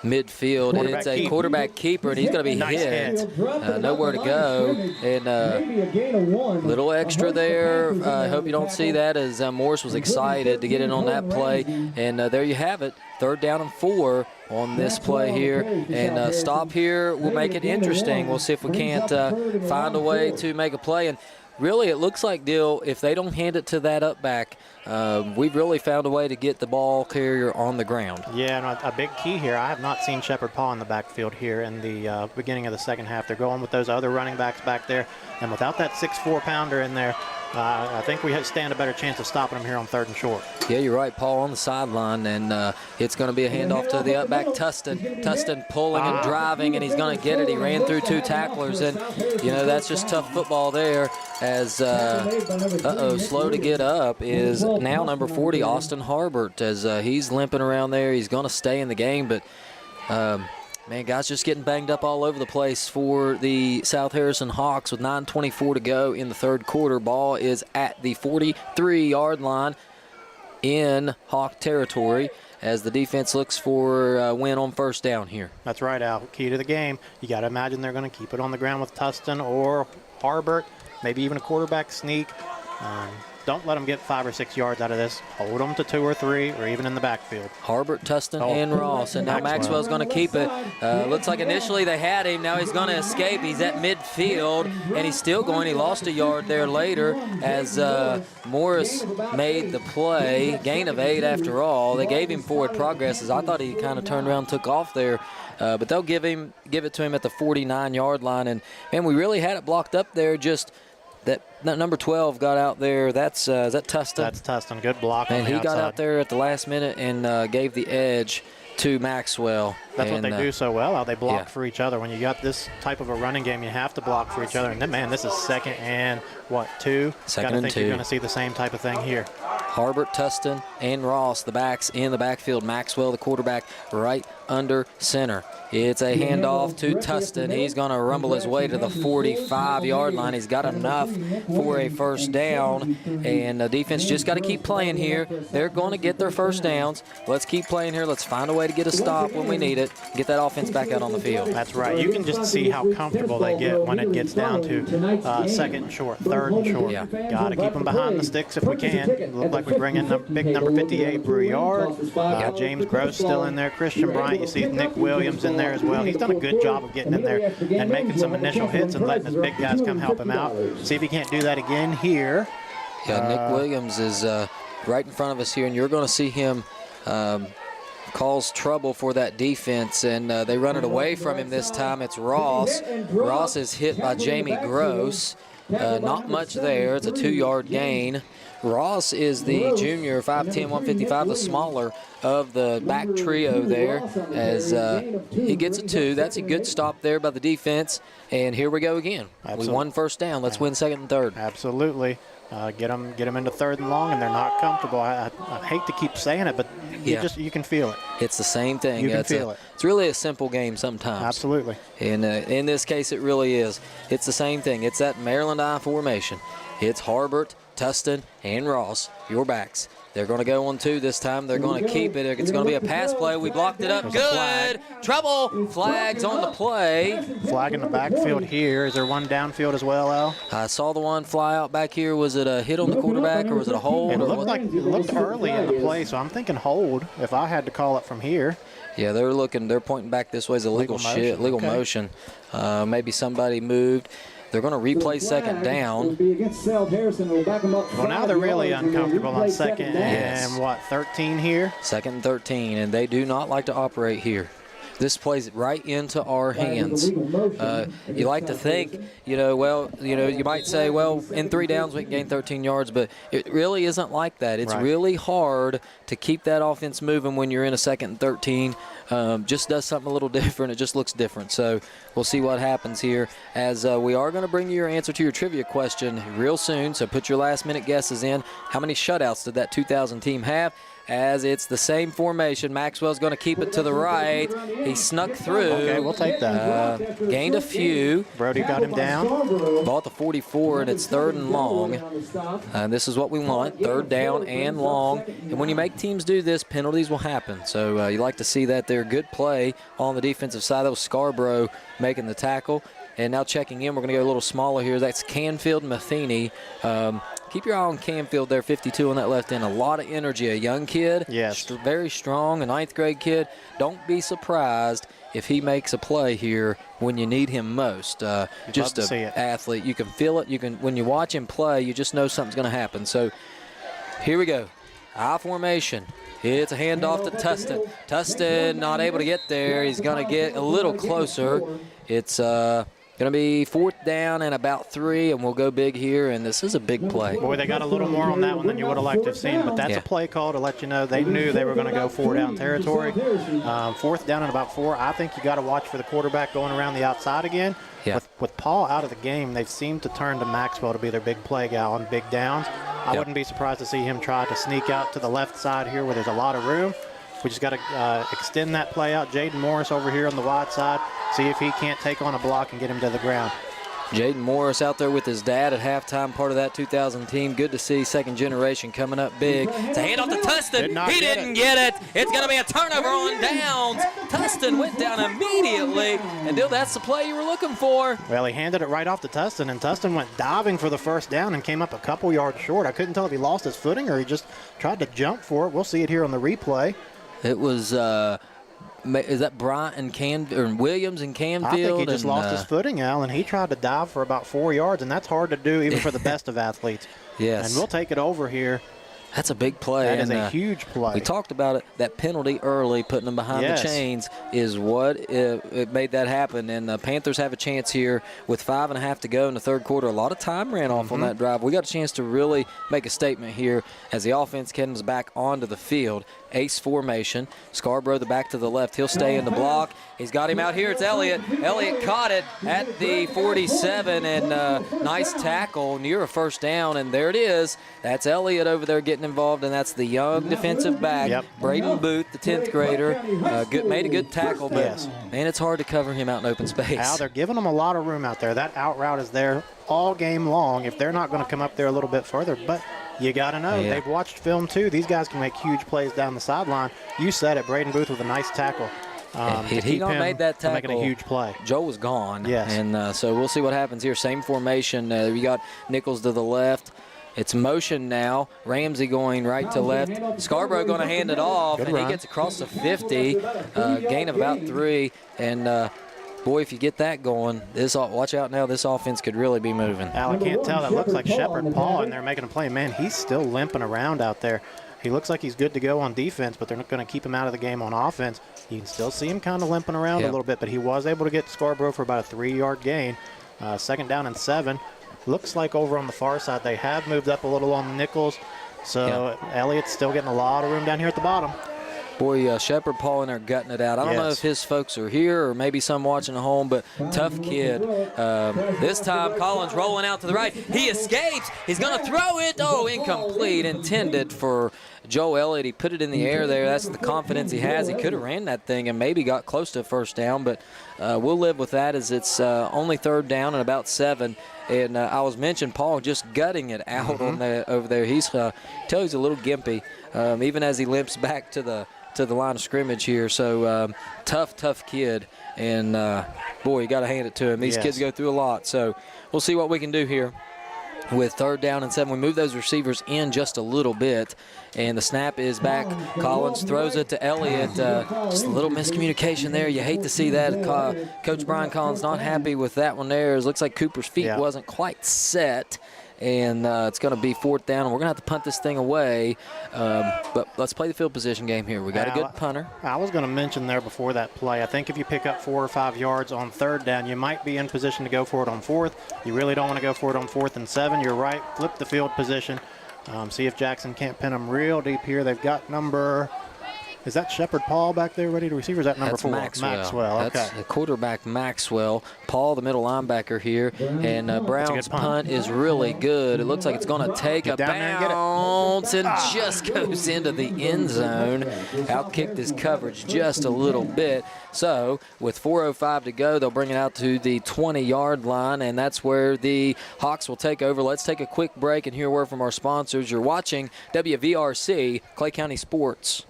midfield. And it's a quarterback keeper, and he's going to be hit. Nowhere to go. And little extra there. I hope you don't see that, as Morris was excited to get in on that play. And there you have it. 3rd down and 4 on this play here. And stop here will make it interesting. We'll see if we can't find a way to make a play. And really, it looks like, Dill, if they don't hand it to that up back, we've really found a way to get the ball carrier on the ground. Yeah, and a big key here, I have not seen Shepherd Paul in the backfield here in the beginning of the second half. They're going with those other running backs back there, and without that 6'4" pounder in there, I think we stand a better chance of stopping them here on 3rd and short. Yeah, you're right, Paul on the sideline, and it's going to be a handoff to the up back, Tustin. Tustin pulling and driving, and he's going to get it. He ran through 2 tacklers, and, you know, that's just tough football there as, slow to get up is now number 40, Austin Harbert, as he's limping around there. He's going to stay in the game, but man, guys just getting banged up all over the place for the South Harrison Hawks with 9:24 to go in the 3rd quarter. Ball is at the 43-yard line in Hawk territory as the defense looks for a win on first down here. That's right, Al. Key to the game. You got to imagine they're going to keep it on the ground with Tustin or Harbert, maybe even a quarterback sneak. Don't let them get 5 or 6 yards out of this. Hold them to 2 or 3, or even in the backfield. Harbert, Tustin, and Ross. And now Maxwell's going to keep it. Looks like initially they had him. Now he's going to escape. He's at midfield, and he's still going. He lost a yard there later as Morris made the play. Gain of 8 after all. They gave him forward progress, as I thought he kind of turned around and took off there. But they'll give it to him at the 49-yard line. And, man, we really had it blocked up there. Just that number 12 got out there. Is that Tustin? That's Tustin. Good block on the outside. And he got out there at the last minute and gave the edge to Maxwell. That's what they do so well. How they block for each other. When you got this type of a running game, you have to block for each other. And then, man, this is 2nd and 2? 2nd Gotta and think 2. You're going to see the same type of thing here. Harbert, Tustin, and Ross, the backs in the backfield. Maxwell, the quarterback, right under center. It's a handoff to Tustin. He's going to rumble his way to the 45-yard line. He's got enough for a first down, and the defense just got to keep playing here. They're going to get their first downs. Let's keep playing here. Let's find a way to get a stop when we need it. Get that offense back out on the field. That's right. You can just see how comfortable they get when it gets down to 2nd and short, 3rd and short. Yeah. Got to keep them behind the sticks if we can. Look like we bring in the big number 58, Brouillard. James Gross still in there. Christian Bryant. You see Nick Williams in there as well. He's done a good job of getting in there and making some initial hits and letting his big guys come help him out. See if he can't do that again here. Yeah, Nick Williams is right in front of us here, and you're going to see him cause trouble for that defense, and they run it away from him this time. It's Ross. Ross is hit by Jamie Gross, Not much there. It's a 2-yard gain. Ross is the junior, 5'10", 155, the smaller of the back trio there, as he gets a 2. That's a good stop there by the defense. And here we go again. Absolutely. We won first down. Let's win second and third. Absolutely. Get them into third and long, and they're not comfortable. I hate to keep saying it, but you can feel it. It's the same thing. You can feel it. It's really a simple game sometimes. Absolutely. And in this case, it really is. It's the same thing. It's that Maryland I formation. It's Harbert, Tustin, and Ross, your backs. They're going to go on 2 this time. They're going to keep it. It's going to be a pass play. We blocked it up. Good. Trouble. Flags on the play. Flag in the backfield here. Is there one downfield as well, Al? I saw the one fly out back here. Was it a hit on the quarterback or was it a hold? It looked early in the play, so I'm thinking hold if I had to call it from here. Yeah, they're pointing back this way as a legal motion. Maybe somebody moved. They're going to replay second down. Well, now they're really uncomfortable on second and 13 here? Second and 13, and they do not like to operate here. This plays right into our hands. You like to think, you might say, well, in 3 downs we can gain 13 yards, but it really isn't like that. It's really hard to keep that offense moving when you're in a second and 13. Just does something a little different. It just looks different. So we'll see what happens here as we are going to bring you your answer to your trivia question real soon. So put your last-minute guesses in. How many shutouts did that 2000 team have? As it's the same formation. Maxwell's going to keep it to the right. He snuck through. Okay, we'll take that. Gained a few. Brody got him down. Ball at the 44, and it's 3rd and long. This is what we want, 3rd down and long. And when you make teams do this, penalties will happen. So you like to see that there. Good play on the defensive side. That was Scarborough making the tackle. And now checking in, we're going to go a little smaller here. That's Canfield Matheny. Keep your eye on Canfield there, 52 on that left end. A lot of energy, a young kid. Yes. Very strong, a 9th grade kid. Don't be surprised if he makes a play here when you need him most. Just an athlete. You can feel it. When you watch him play, you just know something's going to happen. So here we go. I formation. It's a handoff to Tustin. Tustin not able to get there. He's going to get a little closer. It's going to be 4th down and about 3, and we'll go big here, and this is a big play. Boy, they got a little more on that one than you would have liked to have seen, but that's a play call to let you know they knew they were going to go 4-down territory. 4th down and about 4. I think you got to watch for the quarterback going around the outside again. Yeah. With Paul out of the game, they've seemed to turn to Maxwell to be their big play guy on big downs. I wouldn't be surprised to see him try to sneak out to the left side here where there's a lot of room. We just got to extend that play out. Jaden Morris over here on the wide side. See if he can't take on a block and get him to the ground. Jaden Morris out there with his dad at halftime, part of that 2000 team. Good to see second generation coming up big. It's a handoff to Tustin. He didn't get it. It's going to be a turnover on downs. Tustin went down immediately. And Dill, that's the play you were looking for. Well, he handed it right off to Tustin, and Tustin went diving for the 1st down and came up a couple yards short. I couldn't tell if he lost his footing or he just tried to jump for it. We'll see it here on the replay. It was, is that Bryant and Williams and Canfield? I think he just lost his footing, Al, and he tried to dive for about 4 yards, and that's hard to do even for the best of athletes. Yes. And we'll take it over here. That's a big play. That is a huge play. We talked about it. That penalty early, putting them behind the chains, is what it made that happen. And the Panthers have a chance here with 5.5 to go in the 3rd quarter. A lot of time ran off on that drive. We got a chance to really make a statement here as the offense comes back onto the field. Ace formation. Scarborough, the back to the left. He'll stay in the block. He's got him out here. It's Elliott. Elliott caught it at the 47, and nice tackle near a 1st down, and there it is. That's Elliott over there getting involved, and that's the young defensive back, Braden Booth, the 10th grader. Made a good tackle, but, man, it's hard to cover him out in open space. Al, they're giving him a lot of room out there. That out route is there all game long if they're not going to come up there a little bit further, but you got to know. Yeah. They've watched film, too. These guys can make huge plays down the sideline. You said it, Braden Booth with a nice tackle. Had he not made that tackle, making a huge play. Joe was gone. Yes. And so we'll see what happens here. Same formation. We got Nichols to the left. It's motion now. Ramsey going right to left. Scarborough going to hand it off, and he gets across the 50. Gain of about 3. And boy, if you get that going, watch out now. This offense could really be moving. Al, I can't tell. That looks like Shepard Paul, and they're making a play. Man, he's still limping around out there. He looks like he's good to go on defense, but they're not going to keep him out of the game on offense. You can still see him kind of limping around a little bit, but he was able to get Scarborough for about a 3-yard gain. 2nd down and 7. Looks like over on the far side they have moved up a little on the nickels. So Elliott's still getting a lot of room down here at the bottom. Boy, Shepard Paul in there gutting it out. I don't know if his folks are here or maybe some watching at home, but tough kid. This time Collins rolling out to the right. He escapes. He's going to throw it. Oh, incomplete. Intended for Joe Elliott. He put it in the air there. That's the confidence he has. He could have ran that thing and maybe got close to a first down, but we'll live with that as it's only 3rd down and about 7. And I was mentioning Paul just gutting it out on over there. He's he's a little gimpy, even as he limps back to the line of scrimmage here. So tough kid, and boy, you got to hand it to him. These kids go through a lot. So we'll see what we can do here with 3rd down and 7. We move those receivers in just a little bit, and the snap is back. Collins throws it to Elliott. Just a little miscommunication there. You hate to see that. Coach Brian Collins not happy with that one there. It looks like Cooper's feet wasn't quite set, and it's going to be 4th down, and we're going to have to punt this thing away. But let's play the field position game here. We got a good punter. I was going to mention there before that play, I think if you pick up 4 or 5 yards on 3rd down, you might be in position to go for it on 4th. You really don't want to go for it on 4th and 7. You're right. Flip the field position. See if Jackson can't pin them real deep here. They've got number... Is that Shepard Paul back there ready to receive, or is that number 4? Maxwell. Okay. That's the quarterback, Maxwell. Paul, the middle linebacker here. And Brown's punt is really good. It looks like it's going to take a bounce and just goes into the end zone. Outkicked his coverage just a little bit. So with 4:05 to go, they'll bring it out to the 20-yard line, and that's where the Hawks will take over. Let's take a quick break and hear a word from our sponsors. You're watching WVRC, Clay County Sports.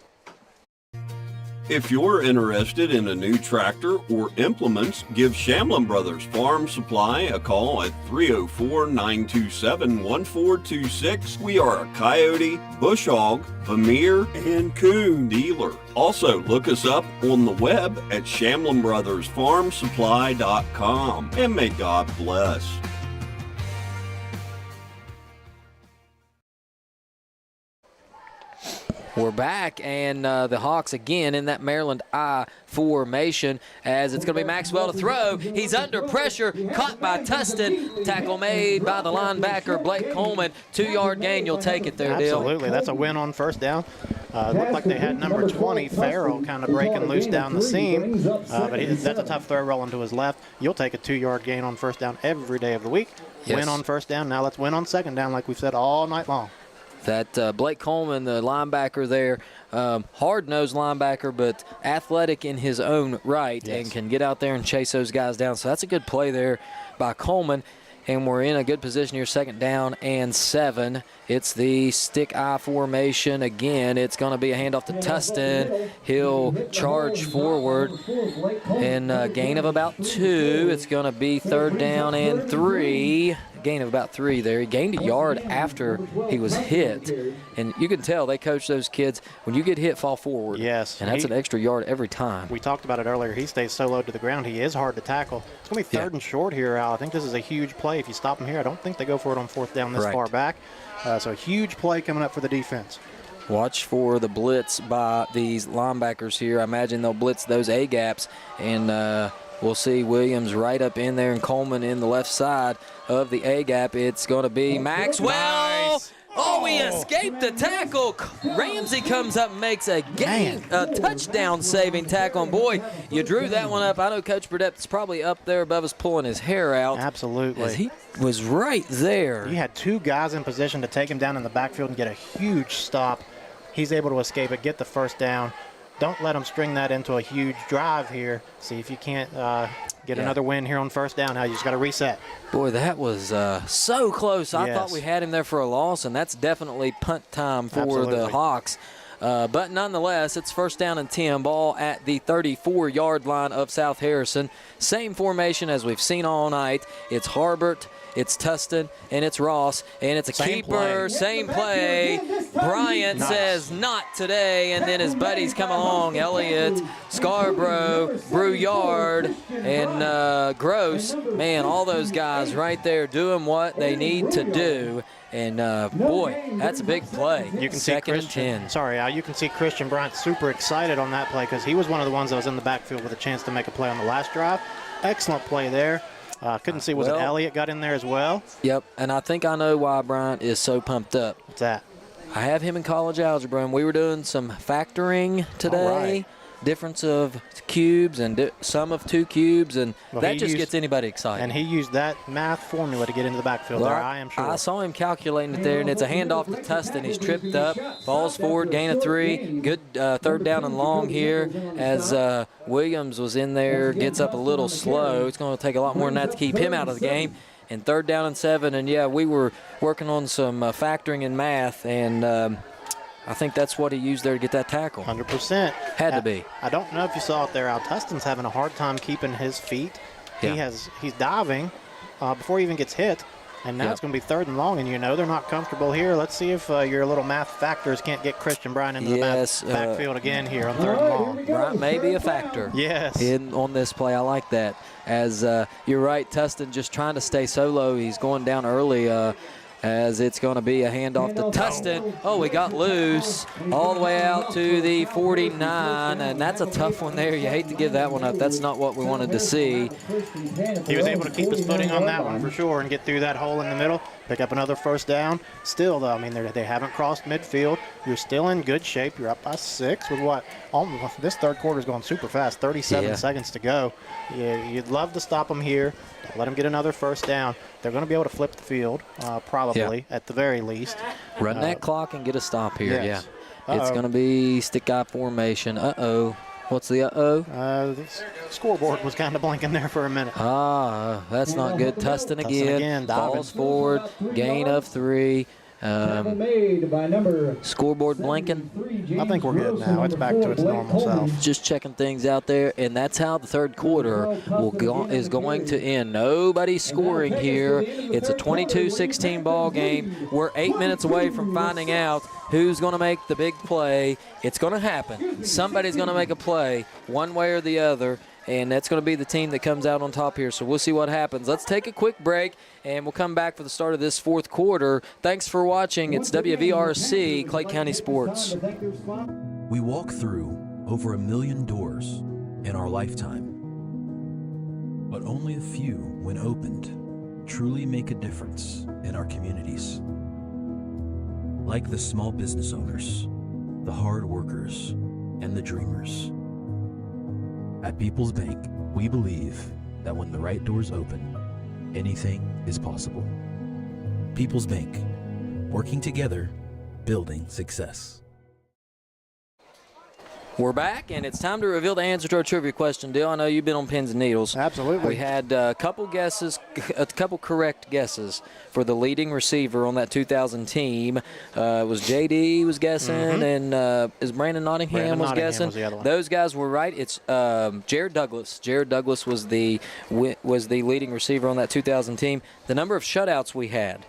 If you're interested in a new tractor or implements, give Shamlin Brothers Farm Supply a call at 304-927-1426. We are a coyote, bush hog, Vermeer, and coon dealer. Also, look us up on the web at ShamlinBrothersFarmSupply.com. And may God bless. We're back, and the Hawks again in that Maryland I formation as it's going to be Maxwell to throw. He's under pressure, caught by Tustin. Tackle made by the linebacker, Blake Coleman. 2-yard gain, you'll take it there, Dale. Absolutely, that's a win on 1st down. Looked like they had number 20, Farrell, kind of breaking loose down the seam. But that's a tough throw rolling to his left. You'll take a 2-yard gain on 1st down every day of the week. Win on 1st down. Now let's win on 2nd down like we've said all night long. That Blake Coleman, the linebacker there, hard-nosed linebacker, but athletic in his own right and can get out there and chase those guys down. So that's a good play there by Coleman. And we're in a good position here, 2nd down and 7. It's the stick eye formation again. It's going to be a handoff to Tustin. He'll charge forward and gain of about 2. It's going to be 3rd down and 3. Gain of about 3 there. He gained a yard after he was hit. And you can tell they coach those kids, when you get hit, fall forward. Yes. And that's an extra yard every time. We talked about it earlier. He stays so low to the ground. He is hard to tackle. It's going to be 3rd and short here, Al. I think this is a huge play. If you stop him here, I don't think they go for it on 4th down this far back. So a huge play coming up for the defense. Watch for the blitz by these linebackers here. I imagine they'll blitz those A-gaps, and we'll see Williams right up in there and Coleman in the left side of the A-gap. It's going to be Maxwell. Nice. Oh, he escaped the tackle. Ramsey comes up and makes a touchdown-saving tackle. And, boy, you drew that one up. I know Coach Burdett's probably up there above us pulling his hair out. Absolutely. As he was right there. He had 2 guys in position to take him down in the backfield and get a huge stop. He's able to escape it, get the 1st down. Don't let him string that into a huge drive here. See if you can't get another win here on 1st down. Now you just got to reset. Boy, that was so close. I thought we had him there for a loss, and that's definitely punt time for the Hawks. But nonetheless, it's 1st down and 10. Ball at the 34-yard line of South Harrison. Same formation as we've seen all night. It's Harbert, it's Tustin, and it's Ross, and it's a keeper. Same play. Bryant says not today, and then his buddies come along. Elliott, Scarborough, Brouillard, and Gross. Man, all those guys right there doing what they need to do. And, boy, that's a big play. You can see Christian. You can see Christian Bryant super excited on that play because he was one of the ones that was in the backfield with a chance to make a play on the last drive. Excellent play there. Couldn't see, was it Elliott got in there as well? Yep, and I think I know why Bryant is so pumped up. What's that? I have him in college algebra, and we were doing some factoring today. Difference of cubes and sum of 2 cubes, and that just gets anybody excited. And he used that math formula to get into the backfield there, I am sure. I saw him calculating it there, and it's a handoff to Tustin. He's tripped up, falls forward, gain of 3. Good third down and long here as Williams was in there, gets up a little slow. It's going to take a lot more than that to keep him out of the game. And 3rd down and 7, and yeah, we were working on some factoring and math, and I think that's what he used there to get that tackle. 100%. Had to be. I don't know if you saw it there. Tustin's having a hard time keeping his feet. Yeah. He's diving before he even gets hit, and now it's going to be 3rd and long, and they're not comfortable here. Let's see if your little math factors can't get Christian Bryant into the backfield again here on 3rd and long. Bryant may be a factor. Yes. On this play. I like that. As you're right, Tustin just trying to stay solo. He's going down early. As it's going to be a handoff to Tustin. Oh, we got loose all the way out to the 49, and that's a tough one there. You hate to give that one up. That's not what we wanted to see. He was able to keep his footing on that one for sure and get through that hole in the middle, pick up another 1st down. Still, though, I mean, they haven't crossed midfield. You're still in good shape. You're up by 6 with what? This 3rd quarter is going super fast, 37 seconds to go. You'd love to stop them here. Let them get another 1st down. They're going to be able to flip the field, probably, at the very least. Run that clock and get a stop here, yes. It's going to be stick-eye formation. What's the the scoreboard was kind of blinking there for a minute. That's not good. Tustin again falls forward, gain of 3. Scoreboard blinking. I think we're good now. It's back to its normal self. Just checking things out there, and that's how the 3rd quarter is going to end. Nobody's scoring here. It's a 22-16 ball game. We're 8 minutes away from finding out who's going to make the big play. It's going to happen. Somebody's going to make a play one way or the other, and that's going to be the team that comes out on top here. So we'll see what happens. Let's take a quick break, and we'll come back for the start of this 4th quarter. Thanks for watching. It's WVRC, Clay County Sports. We walk through over 1 million doors in our lifetime, but only a few, when opened, truly make a difference in our communities. Like the small business owners, the hard workers, and the dreamers. At People's Bank, we believe that when the right doors open, anything is possible. People's Bank, working together, building success. We're back, and it's time to reveal the answer to our trivia question. Dale, I know you've been on pins and needles. Absolutely. We had a couple correct guesses for the leading receiver on that 2000 team. It was JD was guessing, and is Brandon Nottingham was guessing. Was the other one. Those guys were right. It's Jared Douglas. Jared Douglas was the leading receiver on that 2000 team. The number of shutouts we had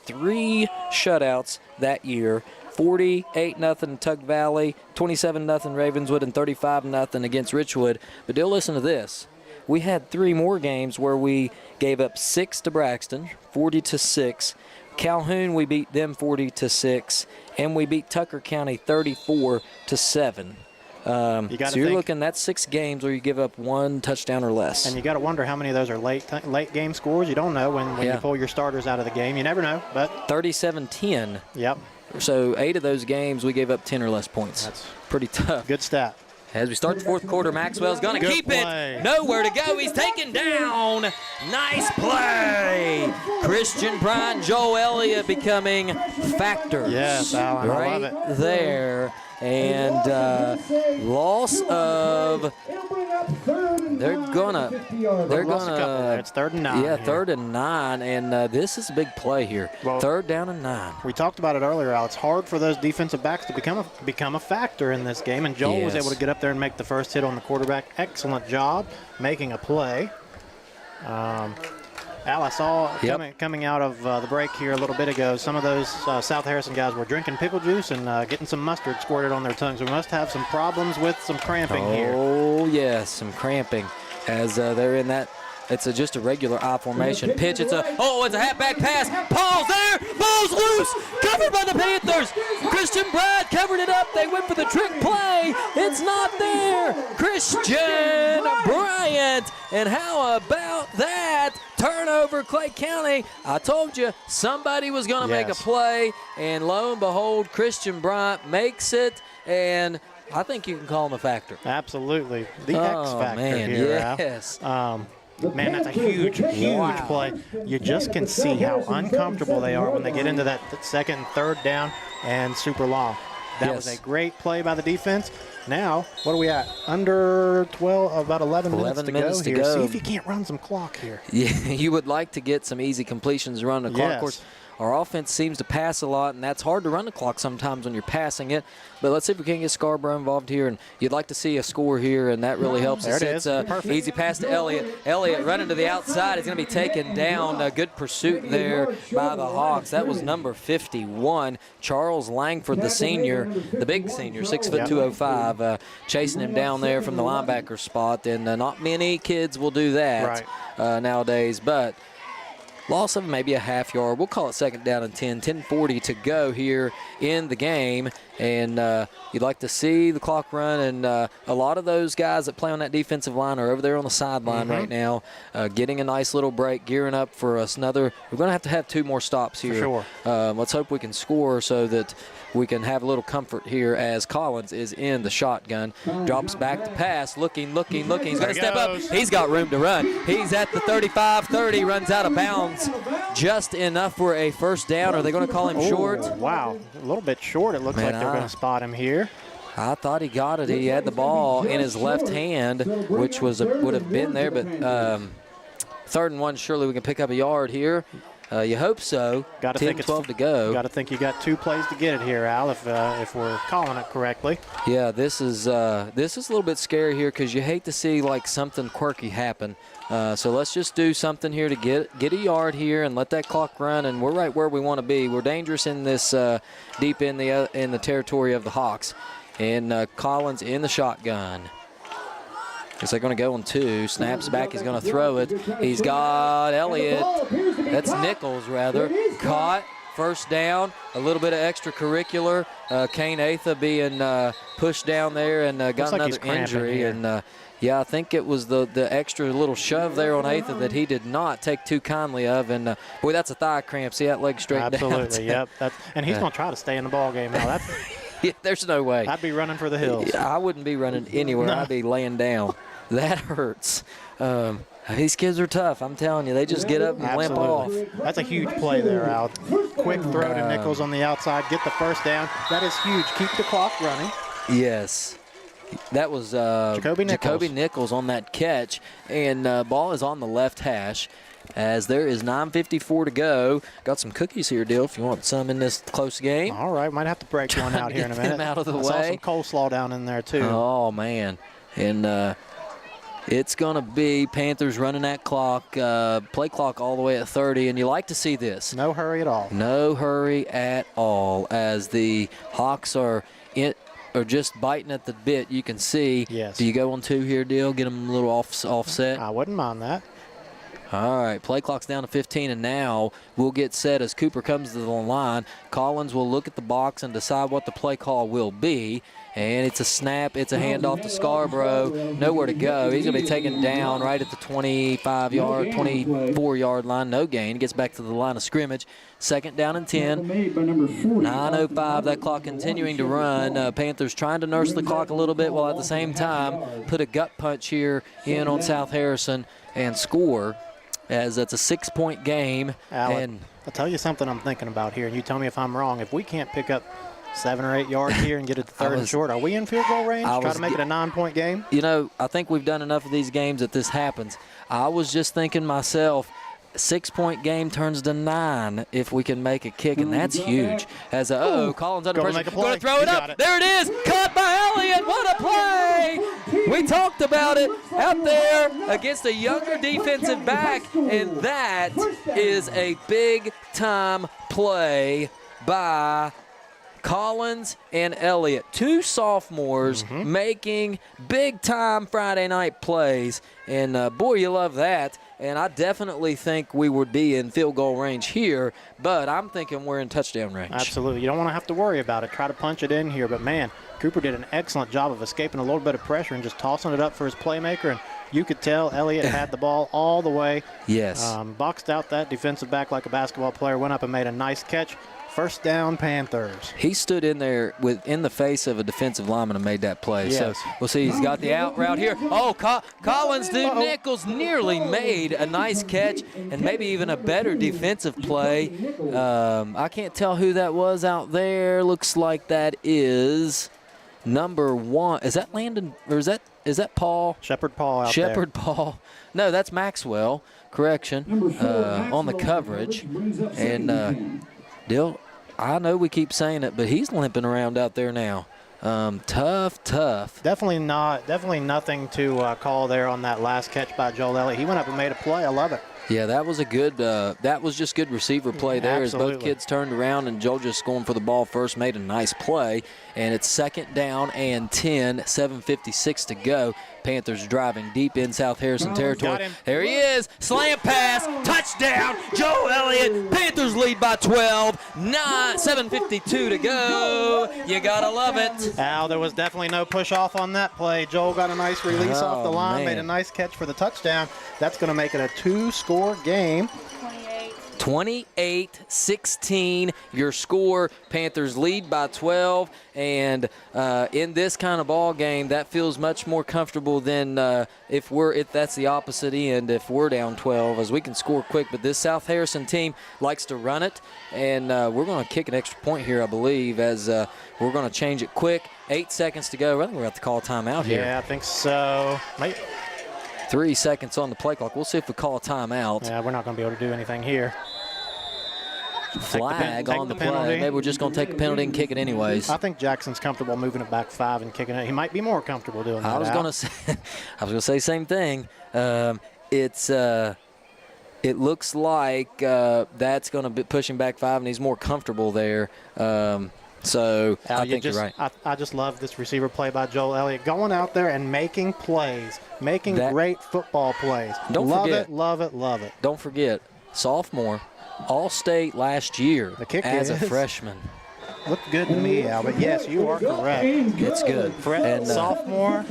3 shutouts that year. 48-0 Tug Valley, 27-0 Ravenswood, and 35-0 against Richwood. But Dale, listen to this. We had 3 more games where we gave up 6 to Braxton, 40-6. Calhoun, we beat them 40-6, and we beat Tucker County 34-7. So you're looking, that's 6 games where you give up 1 touchdown or less. And you got to wonder how many of those are late game scores. You don't know when you pull your starters out of the game. You never know. But 37-10. Yep. So 8 of those games, we gave up 10 or less points. That's pretty tough. Good stat. As we start the 4th quarter, Maxwell's going to keep it. Nowhere to go. He's taken down. Nice play. Christian Bryant, Joel Elliott becoming factors. Yes, Alan, I love it. There. And loss of. They're gonna. It's 3rd and 9. Yeah, 3rd and 9, and this is a big play here. Well, 3rd down and 9. We talked about it earlier, Al. It's hard for those defensive backs to become a factor in this game, and Joel was able to get up there and make the first hit on the quarterback. Excellent job making a play. Al, I saw coming out of the break here a little bit ago, some of those South Harrison guys were drinking pickle juice and getting some mustard squirted on their tongues. We must have some problems with some cramping here. Oh, yes, some cramping as they're in that. It's just a regular I formation. Pitch, it's a halfback pass. Paul's there. Ball's loose. Covered by the Panthers. Christian Bryant covered it up. They went for the trick play. It's not there. Christian Bryant punt. And how about that? Turnover, Clay County. I told you somebody was going to make a play, and lo and behold, Christian Bryant makes it, and I think you can call him a factor. Absolutely. The X factor man, here. yes. Man, that's a huge play. You just can see how uncomfortable they are when they get into that second and third down and super long. That was a great play by the defense. Now, what are we at? Under 12, about 11 minutes to go here. See if you can't run some clock here. Yeah, you would like to get some easy completions run the clock. Of course, our offense seems to pass a lot, and that's hard to run the clock sometimes when you're passing it. But let's see if we can get Scarborough involved here. And you'd like to see a score here, and that really helps us. It's an easy pass to Elliott. Elliott running to the outside. He's going to be taken down. A good pursuit there by the Hawks. That was number 51, Charles Langford, the senior, the big senior, 6'2", 205, chasing him down there from the linebacker spot. And not many kids will do that nowadays. But loss of maybe a half yard. We'll call it second down and 10. 10:40 to go here in the game. And you'd like to see the clock run. And a lot of those guys that play on that defensive line are over there on the sideline right now, getting a nice little break, gearing up for us another. We're going to have 2 more stops here. For sure. Let's hope we can score so that we can have a little comfort here as Collins is in the shotgun. Drops back to pass, looking. He's going to step up. He's got room to run. He's at the 35-30, runs out of bounds. Just enough for a first down. Are they going to call him short? Wow, a little bit short. It looks like they're going to spot him here. I thought he got it. He had the ball in his left hand, which would have been there. But 3rd and 1, surely we can pick up a yard here. You hope so. 10-12 to go. Got to think you got 2 plays to get it here, Al, if we're calling it correctly. Yeah, this is a little bit scary here because you hate to see like something quirky happen. So let's just do something here to get a yard here and let that clock run, and we're right where we want to be. We're dangerous in this deep in the territory of the Hawks. And Collins in the shotgun. Guess they're going to go on 2. Snaps back. He's going to throw it. He's got Elliott. That's Nichols, rather. Caught. First down. A little bit of extracurricular. Kane Atha being pushed down there and got another injury. And yeah, I think it was the extra little shove there on Atha that he did not take too kindly of. And boy, that's a thigh cramp. See that leg straight down. Absolutely, yep. And he's going to try to stay in the ball game now. Yeah, there's no way. I'd be running for the hills. I wouldn't be running anywhere. I'd be laying down. That hurts. These kids are tough. I'm telling you, they just get up and limp off. That's a huge play there, Al. Quick throw to Nichols on the outside. Get the first down. That is huge. Keep the clock running. Yes. That was Jacoby Nichols on that catch. And ball is on the left hash as there is 9:54 to go. Got some cookies here, Dill, if you want some in this close game. All right, might have to break one out here in a minute. Out of the way. I saw some coleslaw down in there, too. Oh, man. And it's going to be Panthers running that clock, play clock all the way at 30, and you like to see this. No hurry at all. No hurry at all as the Hawks are just biting at the bit. You can see. Yes. Do you go on 2 here, Dill? Get them a little offset? I wouldn't mind that. All right, play clock's down to 15, and now we'll get set as Cooper comes to the line. Collins will look at the box and decide what the play call will be. And it's a snap. It's a handoff to Scarborough. Nowhere to go. He's going to be taken down right at the 24-yard line. No gain. Gets back to the line of scrimmage. Second down and 10. 9:05. That clock continuing to run. Panthers trying to nurse the clock a little bit while at the same time put a gut punch here in on South Harrison and score, as that's a 6-point game. Alec, I'll tell you something I'm thinking about here, and you tell me if I'm wrong. If we can't pick up 7 or 8 yards here and get it to 3rd and short, are we in field goal range? Try to make it a 9-point game? You know, I think we've done enough of these games that this happens. I was just thinking myself, 6-point game turns to 9 if we can make a kick, and that's huge. As Collins under pressure. Going to throw it up. There it is. Caught by Elliott. What a play! We talked about it out there against a younger defensive back, and that is a big-time play by Collins and Elliott, 2 sophomores making big-time Friday night plays. And, boy, you love that. And I definitely think we would be in field goal range here, but I'm thinking we're in touchdown range. Absolutely. You don't want to have to worry about it. Try to punch it in here. But, man, Cooper did an excellent job of escaping a little bit of pressure and just tossing it up for his playmaker. And You could tell Elliott had the ball all the way. Yes. Boxed out that defensive back like a basketball player, went up and made a nice catch. First down, Panthers. He stood in there in the face of a defensive lineman and made that play. Yes. So we'll see. He's got the out route here. Oh, Collins to Nichols nearly made a nice catch and maybe even a better defensive play. I can't tell who that was out there. Looks like that is number 1. Is that Landon or is that Paul? Shepherd Paul out there. Shepherd Paul. No, that's Maxwell. Correction. On the coverage. And Dill, I know we keep saying it, but he's limping around out there now. Tough. Definitely nothing to call there on that last catch by Joel Elliott. He went up and made a play. I love it. Yeah, that was a good. That was just good receiver play there. Absolutely. As both kids turned around and Joel just going for the ball first, made a nice play, and it's 2nd down and 10, 7:56 to go. Panthers driving deep in South Harrison territory. There he is, slant pass, touchdown, Joel Elliott. Panthers lead by 12, 7:52 to go. You gotta love it. Al, there was definitely no push off on that play. Joel got a nice release off the line, made a nice catch for the touchdown. That's going to make it a 2-score game. 28-16, your score. Panthers lead by 12, and in this kind of ball game, that feels much more comfortable than if that's the opposite end. If we're down 12, as we can score quick. But this South Harrison team likes to run it, and we're going to kick an extra point here, I believe, as we're going to change it quick. 8 seconds to go. I think we're going to have to call a timeout here. Yeah, I think so. 3 seconds on the play clock. We'll see if we call a timeout. Yeah, we're not going to be able to do anything here. Flag on the play. Maybe we're just going to take the penalty and kick it anyways. I think Jackson's comfortable moving it back 5 and kicking it. He might be more comfortable doing that. I was going to say same thing. It looks like that's going to be pushing back 5, and he's more comfortable there. So I think you're right. I just love this receiver play by Joel Elliott, going out there and making plays, making great football plays. Love it. Don't forget, sophomore, All-State last year as a freshman. Looked good to me, Al, but yes, you are correct. It's good. And sophomore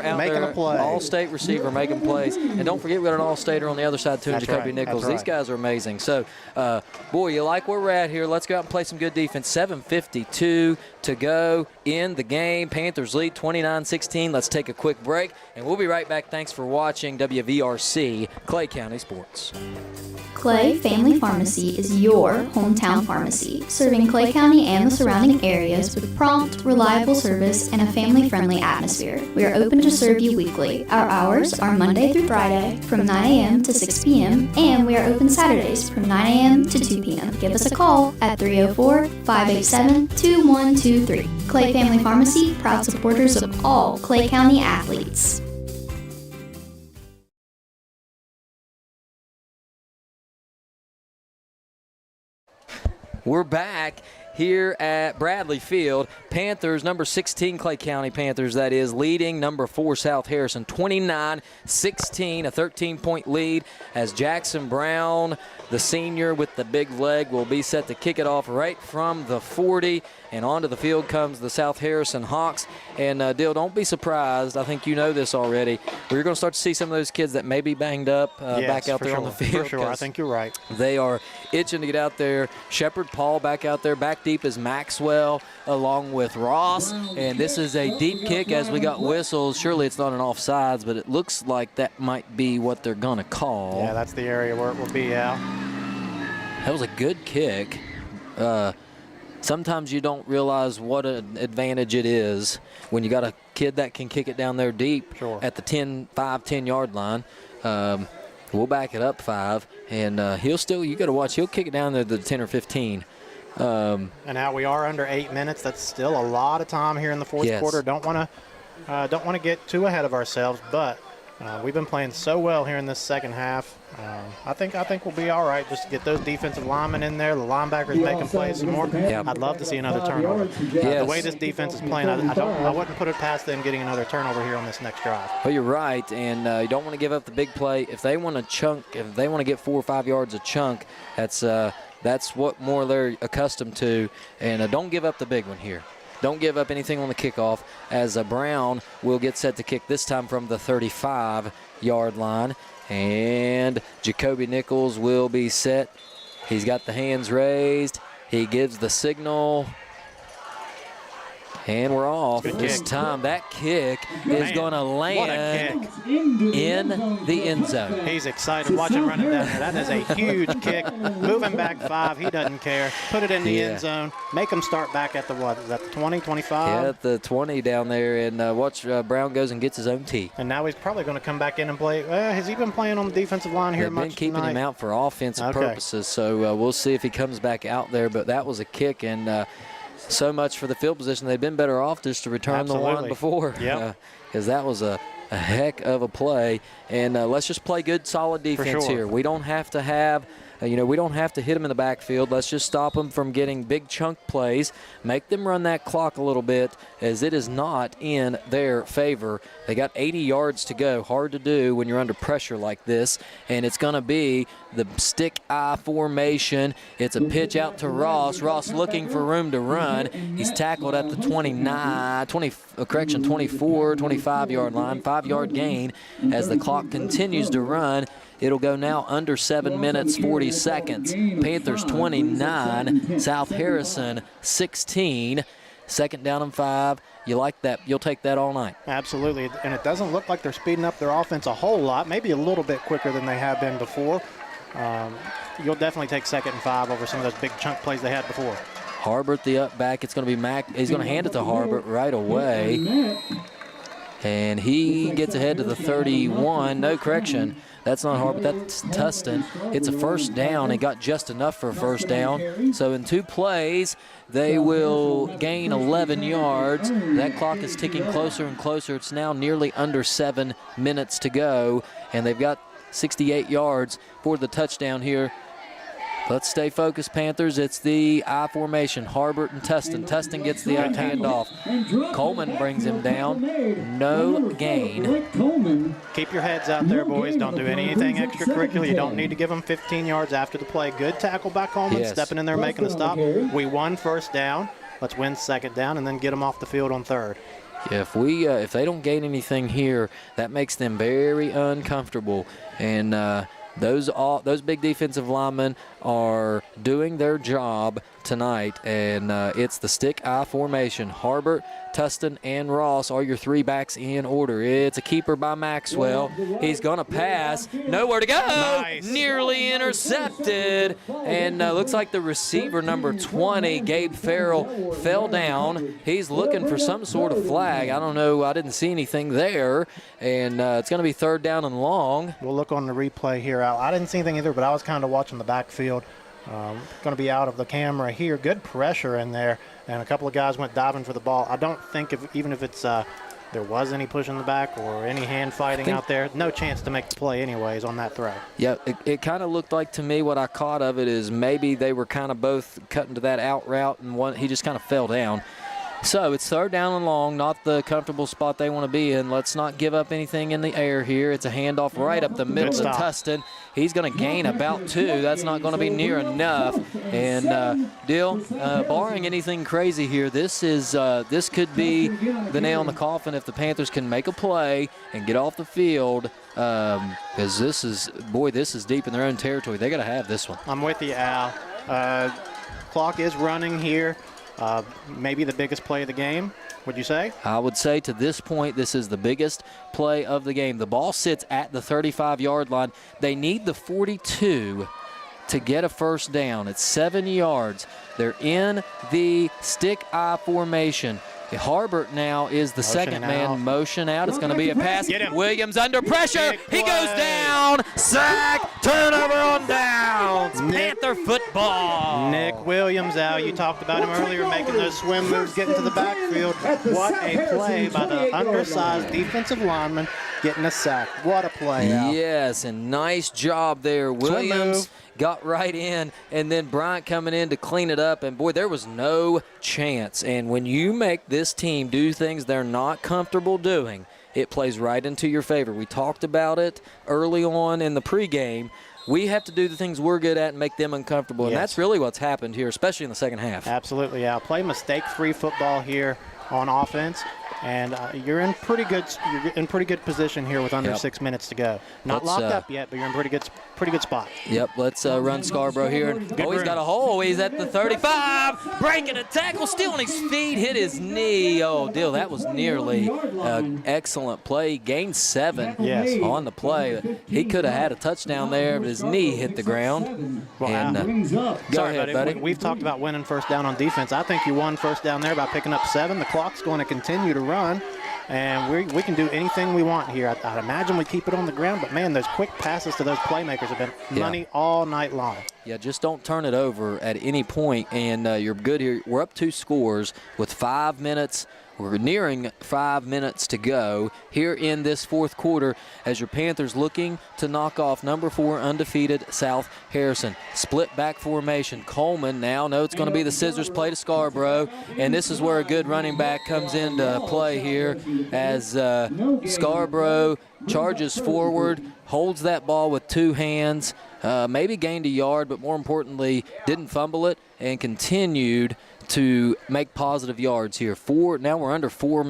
out making there, a play. All-State receiver making plays. And don't forget, we got an All-Stater on the other side, too, in Jacoby Nichols. That's right. These guys are amazing. So, boy, you like where we're at here. Let's go out and play some good defense. 7:52 to go in the game. Panthers lead 29-16. Let's take a quick break, and we'll be right back. Thanks for watching WVRC Clay County Sports. Clay Family Pharmacy is your hometown pharmacy, serving Clay County and the surrounding areas with prompt, reliable service and a family-friendly atmosphere. We are open to serve you weekly. Our hours are Monday through Friday from 9 a.m. to 6 p.m. and we are open Saturdays from 9 a.m. to 2 p.m. Give us a call at 304-587-2123. Clay Family Pharmacy, proud supporters of all Clay County athletes. We're back here at Bradley Field. Panthers, number 16 Clay County Panthers, that is, leading number 4 South Harrison 29-16, a 13-point lead as Jackson Brown, the senior with the big leg, will be set to kick it off right from the 40. And onto the field comes the South Harrison Hawks. And, Dill, don't be surprised. I think you know this already. We're going to start to see some of those kids that may be banged up back out there on the field. For sure, I think you're right. They are itching to get out there. Shepherd Paul back out there. Back deep is Maxwell along with Ross. And this is a deep kick as we got whistles. Surely it's not an offsides, but it looks like that might be what they're going to call. Yeah, that's the area where it will be, Al. That was a good kick. Sometimes you don't realize what an advantage it is when you got a kid that can kick it down there deep at the 10-yard line. We'll back it up 5, and he'll still, you got to watch, he'll kick it down there to the 10 or 15. And now we are under 8 minutes. That's still a lot of time here in the fourth quarter. Don't want to get too ahead of ourselves, but we've been playing so well here in this second half. I think we'll be all right. Just to get those defensive linemen in there, the linebackers making plays some more. I'd love to see another turnover. The way this defense is playing, I wouldn't put it past them getting another turnover here on this next drive. Well, you're right, and you don't want to give up the big play. If they want to chunk, if they want to get 4 or 5 yards a chunk, that's what more they're accustomed to. And don't give up the big one here. don't give up anything on the kickoff, as Brown will get set to kick this time from the 35-yard line. And Jacoby Nichols will be set. He's got the hands raised. He gives the signal. And we're off. This time that kick is going to land in the end zone. He's excited watching running down there. That is a huge kick. Moving back 5. He doesn't care. Put it in the end zone. Make him start back at the what? Is that the 20, 25? Yeah, at the 20 down there. And watch Brown goes and gets his own tee. And now he's probably going to come back in and play. Has he been playing on the defensive line here much They've been keeping him out for offensive Okay. purposes. So we'll see if he comes back out there. But that was a kick. And so much for the field position. They've been better off just to return the one before. Because that was a heck of a play. And let's just play good, solid defense here. We don't have to have, we don't have to hit them in the backfield. Let's just stop them from getting big chunk plays. Make them run that clock a little bit, as it is not in their favor. They got 80 yards to go. Hard to do when you're under pressure like this. And it's going to be the stick I formation. It's a pitch out to Ross. Ross looking for room to run. He's tackled at the 24, 25-yard line. 5-yard gain as the clock continues to run. It'll go now under 7 minutes, 40 seconds. Panthers 29, South Harrison 16. Second down and 5. You like that? You'll take that all night. Absolutely. And it doesn't look like they're speeding up their offense a whole lot, maybe a little bit quicker than they have been before. You'll definitely take 2nd and 5 over some of those big chunk plays they had before. Harbert, the up back. It's going to be Mack. He's going to hand it to Harbert right away. And he gets ahead to the 31. No correction. That's not Harbert. That's Tustin. It's a first down. It got just enough for a first down. So in 2 plays, they will gain 11 yards. That clock is ticking closer and closer. It's now nearly under 7 minutes to go. And they've got 68 yards for the touchdown here. Let's stay focused, Panthers. It's the I formation. Harbert and Tustin. Tustin gets the handoff. Coleman brings him down. No gain. Keep your heads out there, boys. Don't do anything extracurricular. You don't need to give them 15 yards after the play. Good tackle by Coleman, stepping in there, making the stop. We won first down. Let's win second down and then get them off the field on third. Yeah, if they don't gain anything here, that makes them very uncomfortable. And those big defensive linemen are doing their job tonight, and it's the stick I formation. Harbert, Tustin, and Ross are your 3 backs in order. It's a keeper by Maxwell. He's going to pass. Nowhere to go. Nice. Nearly intercepted. And looks like the receiver, number 20, Gabe Farrell, fell down. He's looking for some sort of flag. I don't know. I didn't see anything there. And it's going to be 3rd down and long. We'll look on the replay here. I didn't see anything either, but I was kind of watching the backfield. Going to be out of the camera here. Good pressure in there, and a couple of guys went diving for the ball. I don't think even if it's there was any push in the back or any hand fighting out there, no chance to make the play anyways on that throw. Yeah, it kind of looked like to me, what I caught of it is maybe they were kind of both cutting to that out route, and he just kind of fell down. So it's 3rd down and long, not the comfortable spot they want to be in. Let's not give up anything in the air here. It's a handoff right up the middle to Tustin. He's going to gain about 2. That's not going to be near enough. And Dill, barring anything crazy here, this could be the nail in the coffin if the Panthers can make a play and get off the field. Because this is deep in their own territory. They got to have this one. I'm with you, Al. Clock is running here. Maybe the biggest play of the game, would you say? I would say to this point, this is the biggest play of the game. The ball sits at the 35-yard line. They need the 42 to get a first down. It's 7 yards. They're in the stick I formation. Harbert now is the second man. Motion out. It's going to be a pass. Williams under pressure. He goes down. Sack. Turnover on downs. Panther football. Nick Williams, Al, you talked about him earlier, making those swim moves, getting to the backfield. What a play by the undersized defensive lineman, getting a sack. What a play, Al. Yes, and nice job there. Williams got right in, and then Bryant coming in to clean it up, and boy, there was no chance. And when you make this team do things they're not comfortable doing, it plays right into your favor. We talked about it early on in the pregame. We have to do the things we're good at and make them uncomfortable, and Yes. that's really what's happened here, especially in the second half. Absolutely, yeah. Play mistake-free football here on offense, and you're in pretty good position here with under 6 minutes to go. Not Let's, locked up yet, but you're in pretty good spot. Yep, let's run Scarborough here. He's got a hole. He's at the 35, breaking a tackle, still on his feet, hit his knee. Oh, deal, that was nearly excellent play. Gained 7 on the play. He could have had a touchdown there, but his knee hit the ground. And, go ahead, buddy. We've talked about winning first down on defense. I think you won first down there by picking up 7. The clock's going to continue to run, and we can do anything we want here. I'd imagine we keep it on the ground, but, man, those quick passes to those playmakers have been money all night long. Yeah, just don't turn it over at any point, and you're good here. We're up 2 scores with 5 minutes. We're nearing 5 minutes to go here in this fourth quarter as your Panthers looking to knock off number 4 undefeated South Harrison. Split back formation. Coleman now knows it's going to be the scissors play to Scarborough, and this is where a good running back comes into play here as Scarborough charges forward, holds that ball with 2 hands, maybe gained a yard, but more importantly didn't fumble it and continued to make positive yards here. Now we're under 5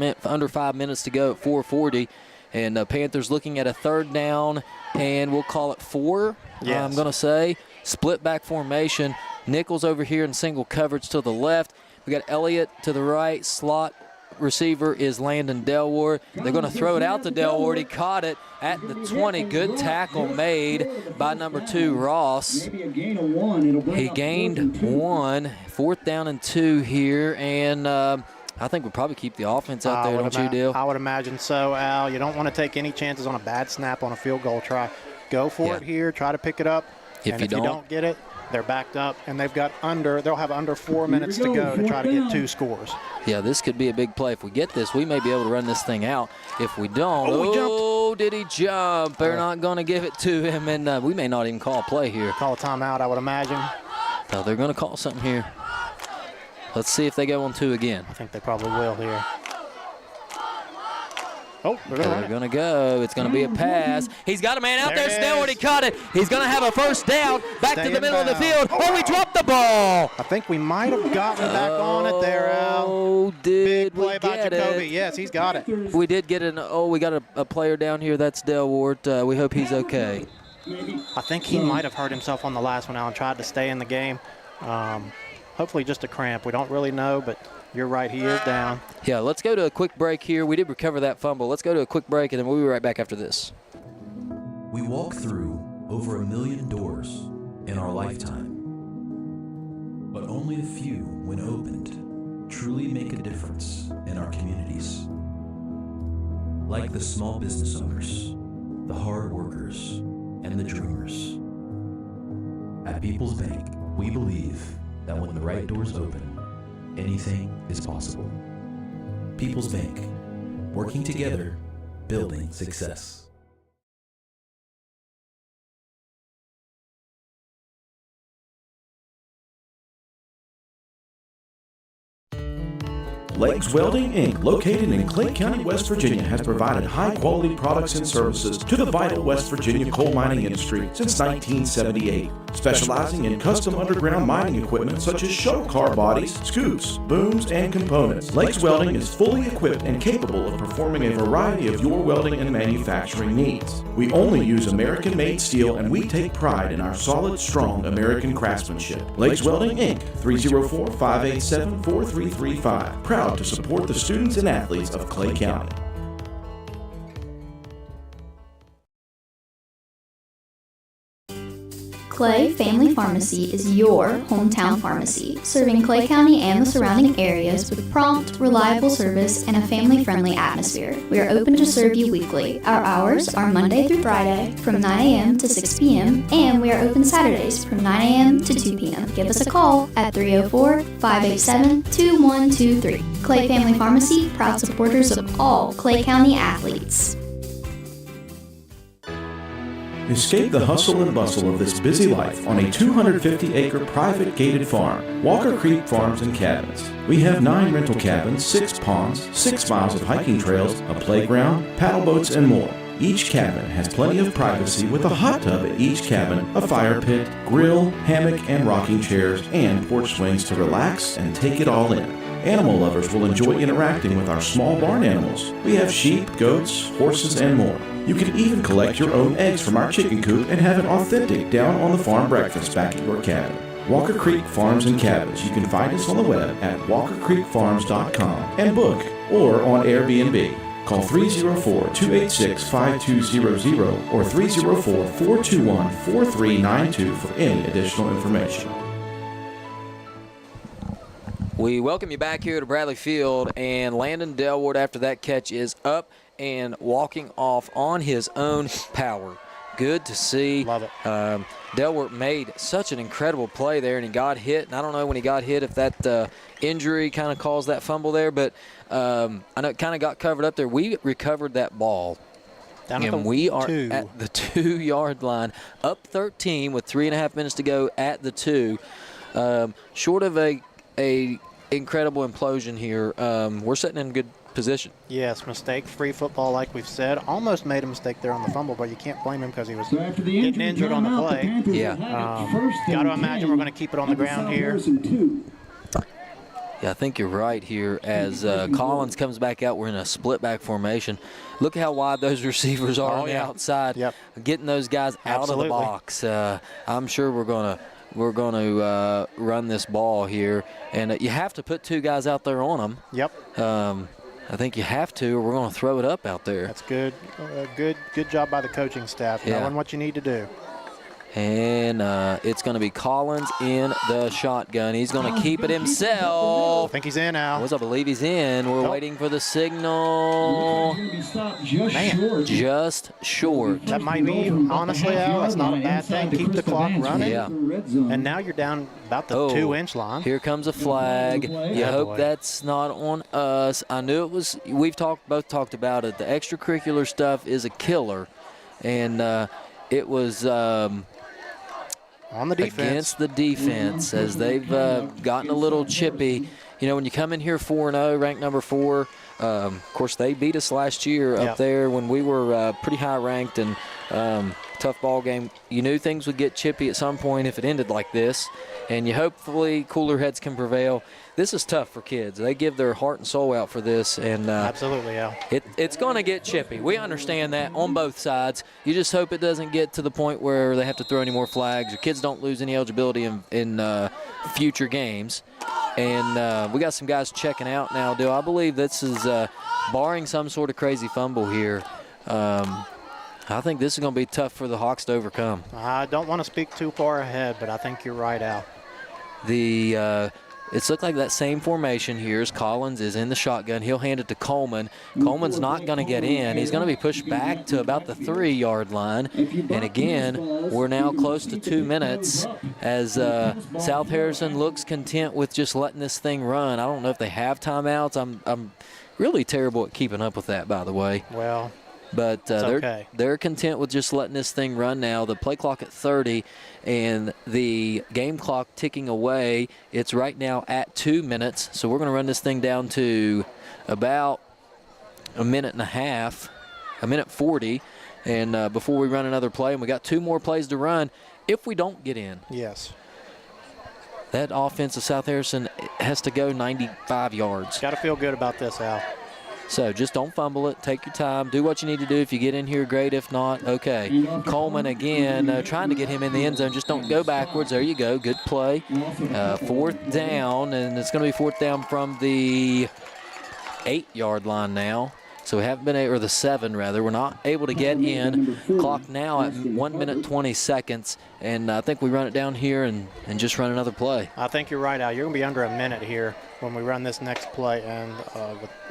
minutes to go at 4:40, and Panthers looking at a 3rd down, and we'll call it 4. Yes. I'm going to say split back formation. Nichols over here in single coverage to the left. We got Elliott to the right. Slot receiver is Landon Delward. They're going to throw it out to Delward. He caught it at the 20. Good tackle made by number 2, Ross. He gained 1. 4th down and 2 here, and I think we'll probably keep the offense out there, don't you, Dale? I would imagine so, Al. You don't want to take any chances on a bad snap on a field goal try. Go for it here. Try to pick it up. If you don't get it, they're backed up, and they'll have under 4 minutes to go to try to get 2 scores. Yeah, this could be a big play. If we get this, we may be able to run this thing out. If we don't, did he jump? They're not going to give it to him, and we may not even call a play here. Call a timeout, I would imagine. No, they're going to call something here. Let's see if they go on 2 again. I think they probably will here. Oh, they're going to go. It's going to be a pass. He's got a man out there. Snellwood, he caught it. He's going to have a first down. Back to the middle of the field. Oh, we dropped the ball. I think we might have gotten back on it there, Al. Oh, did Big play by Jacoby. it? Yes, he's got it. We did get we got a player down here. That's Delward. We hope he's okay. I think he might have hurt himself on the last one, Al, and tried to stay in the game. Hopefully just a cramp. We don't really know, but you're right, he is down. Yeah, let's go to a quick break here. We did recover that fumble. Let's go to a quick break, and then we'll be right back after this. We walk through over 1 million doors in our lifetime, but only a few, when opened, truly make a difference in our communities. Like the small business owners, the hard workers, and the dreamers. At People's Bank, we believe that when the right doors open, anything is possible. People's Bank, working together, building success. Legs Welding, Inc., located in Clay County, West Virginia, has provided high-quality products and services to the vital West Virginia coal mining industry since 1978, specializing in custom underground mining equipment such as shuttle car bodies, scoops, booms, and components. Legs Welding is fully equipped and capable of performing a variety of your welding and manufacturing needs. We only use American-made steel, and we take pride in our solid, strong American craftsmanship. Legs Welding, Inc., 304-587-4335. Proud to support the students and athletes of Clay County. Clay Family Pharmacy is your hometown pharmacy, serving Clay County and the surrounding areas with prompt, reliable service and a family-friendly atmosphere. We are open to serve you weekly. Our hours are Monday through Friday from 9 a.m. to 6 p.m. and we are open Saturdays from 9 a.m. to 2 p.m. Give us a call at 304-587-2123. Clay Family Pharmacy, proud supporters of all Clay County athletes. Escape the hustle and bustle of this busy life on a 250-acre private gated farm, Walker Creek Farms and Cabins. We have 9 rental cabins, 6 ponds, 6 miles of hiking trails, a playground, paddle boats, and more. Each cabin has plenty of privacy with a hot tub at each cabin, a fire pit, grill, hammock and rocking chairs, and porch swings to relax and take it all in. Animal lovers will enjoy interacting with our small barn animals. We have sheep, goats, horses, and more. You can even collect your own eggs from our chicken coop and have an authentic down-on-the-farm breakfast back at your cabin. Walker Creek Farms and Cabins. You can find us on the web at walkercreekfarms.com and book or on Airbnb. Call 304-286-5200 or 304-421-4392 for any additional information. We welcome you back here to Bradley Field, and Landon Delward, after that catch, is up and walking off on his own power. Good to see. Love it. Delward made such an incredible play there, and he got hit. And I don't know when he got hit if that injury kind of caused that fumble there, but I know it kind of got covered up there. We recovered that ball. And we are at the 2-yard line, up 13 with 3.5 minutes to go at the 2. Short of a incredible implosion here, we're sitting in good position. Yes, mistake-free football, like we've said. Almost made a mistake there on the fumble, but you can't blame him because he was getting injured on the play. Yeah. Got to imagine we're going to keep it on the ground here. Yeah, I think you're right here. As Collins comes back out, we're in a split-back formation. Look how wide those receivers are on the outside, getting those guys out of the box. I'm sure we're going to run this ball here, and you have to put 2 guys out there on them. Yep. I think you have to, or we're going to throw it up out there. That's good. Good job by the coaching staff, knowing what you need to do. And it's going to be Collins in the shotgun. He's going to keep it himself. I think he's in now. I believe he's in. We're waiting for the signal. Just short. That might be, honestly, Al, that's not a bad thing. Keep the clock running. Yeah. And now you're down about the 2-inch line. Here comes a flag. You hope that's not on us. I knew it was. We've both talked about it. The extracurricular stuff is a killer. And it was on the defense. Against the defense, as they've gotten a little chippy. You know, when you come in here 4-0, ranked number 4, of course they beat us last year up there when we were pretty high ranked, and tough ball game. You knew things would get chippy at some point if it ended like this, and you hopefully cooler heads can prevail. This is tough for kids. They give their heart and soul out for this, and absolutely, it's going to get chippy. We understand that on both sides. You just hope it doesn't get to the point where they have to throw any more flags, or kids don't lose any eligibility in future games. And we got some guys checking out now, Dill. I believe this is barring some sort of crazy fumble here. I think this is going to be tough for the Hawks to overcome. I don't want to speak too far ahead, but I think you're right, Al. It's looked like that same formation here as Collins is in the shotgun. He'll hand it to Coleman. Coleman's not going to get in. He's going to be pushed back to about the 3-yard line. And again, we're now close to 2 minutes as South Harrison looks content with just letting this thing run. I don't know if they have timeouts. I'm really terrible at keeping up with that, by the way. Well, but they're content with just letting this thing run now. The play clock at 30 and the game clock ticking away. It's right now at 2 minutes. So we're going to run this thing down to about a minute and a half, a minute 40. And before we run another play, and we got 2 more plays to run if we don't get in. Yes. That offense of South Harrison has to go 95 yards. Got to feel good about this, Al. So just don't fumble it. Take your time. Do what you need to do. If you get in here, great. If not, okay. Coleman again trying to get him in the end zone. Just don't go backwards. There you go. Good play. 4th down, and it's going to be 4th down from the 8-yard line now. So we haven't been able, or the 7 rather. We're not able to get in. Clock now at 1 minute 20 seconds. And I think we run it down here and just run another play. I think you're right, Al. You're going to be under a minute here when we run this next play. And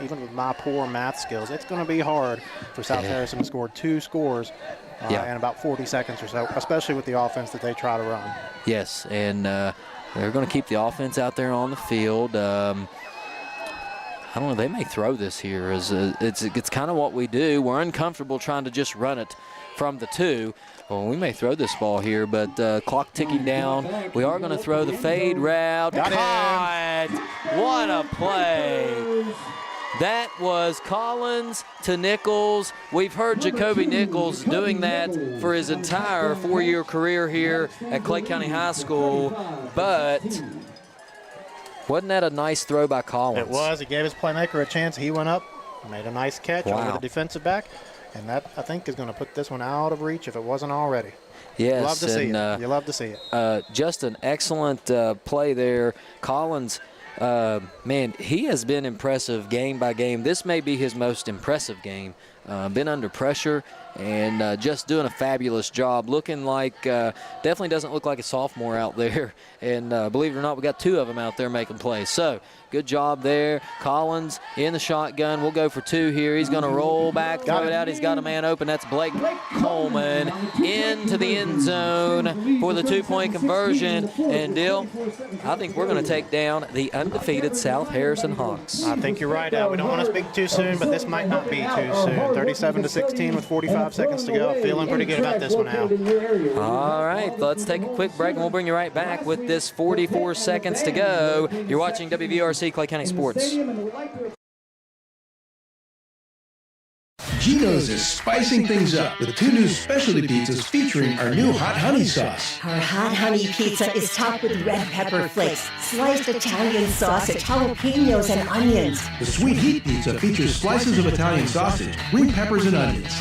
even with my poor math skills, it's going to be hard for South Harrison to score 2 scores in about 40 seconds or so, especially with the offense that they try to run. Yes, and they're going to keep the offense out there on the field. I don't know, they may throw this here. It's kind of what we do. We're uncomfortable trying to just run it from the 2. Well, we may throw this ball here, but clock ticking down. We are going to throw the fade route. Caught! What a play. That was Collins to Nichols. We've heard Jacoby Nichols doing that for his entire 4-year career here at Clay County High School, but wasn't that a nice throw by Collins? It was. He gave his playmaker a chance. He went up, made a nice catch over the defensive back, and that, I think, is going to put this one out of reach if it wasn't already. Yes. Love to see it. You love to see it. Just an excellent play there. Collins, man, he has been impressive game by game. This may be his most impressive game. Been under pressure and just doing a fabulous job. Looking like, definitely doesn't look like a sophomore out there. And believe it or not, we got 2 of them out there making plays. So good job there. Collins in the shotgun. We'll go for 2 here. He's going to roll back, throw it out. He's got a man open. That's Blake Coleman into the end zone for the 2-point conversion. And Dill, I think we're going to take down the undefeated South Harrison Hawks. I think you're right, Al. We don't want to speak too soon, but this might not be too soon. 37-16 with 45 seconds to go. Feeling pretty good about this one, Al. All right, let's take a quick break, and we'll bring you right back with this 44 seconds to go. You're watching WVRC Clay County Sports. Geno's is spicing things up with 2 new specialty pizzas featuring our new hot honey sauce. Our hot honey pizza is topped with red pepper flakes, sliced Italian sausage, jalapenos, and onions. The sweet heat pizza features slices of Italian sausage, green peppers, and onions.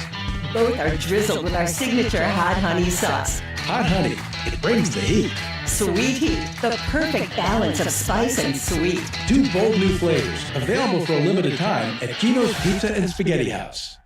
Both are drizzled with our signature hot honey sauce. Hot honey, it brings the heat. Sweet heat, the perfect balance of spice and sweet. 2 bold new flavors, available for a limited time at Geno's Pizza and Spaghetti House.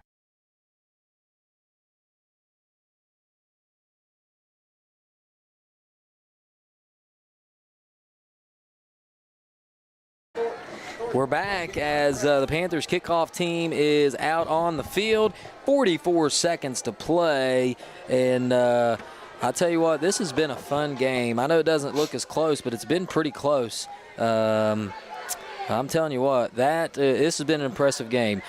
We're back as the Panthers kickoff team is out on the field. 44 seconds to play, and I'll tell you what, this has been a fun game. I know it doesn't look as close, but it's been pretty close. I'm telling you what, this has been an impressive game.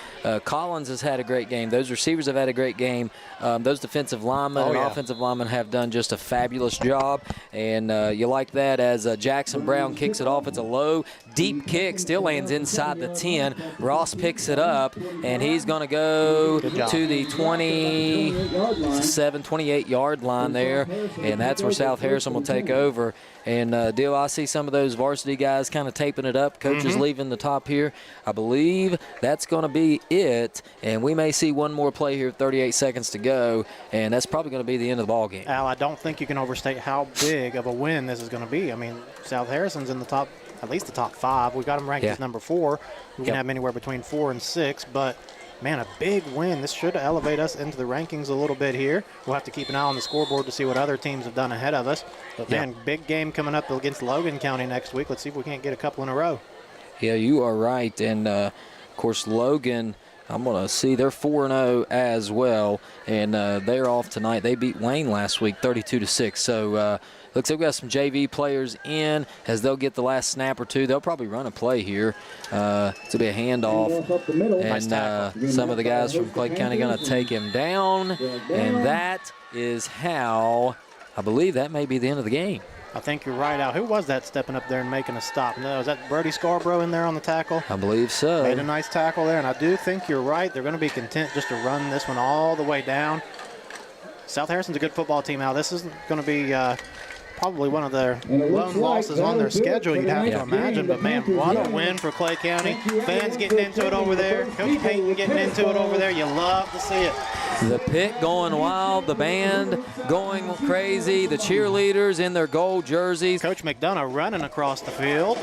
Collins has had a great game. Those receivers have had a great game. Those defensive linemen and offensive linemen have done just a fabulous job. And you like that as Jackson Brown kicks it off. It's a low, deep kick, still lands inside the 10. Ross picks it up, and he's going to go to the 27, 28-yard line there. And that's where South Harrison will take over. And, Dill, I see some of those varsity guys kind of taping it up. Coaches leaving the top here. I believe that's going to be it. And we may see one more play here, 38 seconds to go. And that's probably going to be the end of the ball game. Al, I don't think you can overstate how big of a win this is going to be. I mean, South Harrison's in the top, at least the top 5. We've got them ranked as number 4. We can have them anywhere between 4 and 6. But, man, a big win. This should elevate us into the rankings a little bit here. We'll have to keep an eye on the scoreboard to see what other teams have done ahead of us. But, man, big game coming up against Logan County next week. Let's see if we can't get a couple in a row. Yeah, you are right. And, of course, Logan, I'm going to see they're 4-0 as well. And they're off tonight. They beat Wayne last week 32-6. So, looks like we've got some JV players in as they'll get the last snap or 2. They'll probably run a play here. It'll be a handoff. And some of the guys from Clay County going to take him down. And that is how I believe that may be the end of the game. I think you're right, Al. Who was that stepping up there and making a stop? No, was that Brody Scarborough in there on the tackle? I believe so. Made a nice tackle there, and I do think you're right. They're going to be content just to run this one all the way down. South Harrison's a good football team, Al. This isn't going to be probably one of their lone losses on their schedule, you'd have to imagine. But, man, what a win for Clay County. Fans getting into it over there. Coach Payton getting into it over there. You love to see it. The pit going wild, the band going crazy, the cheerleaders in their gold jerseys. Coach McDonough running across the field.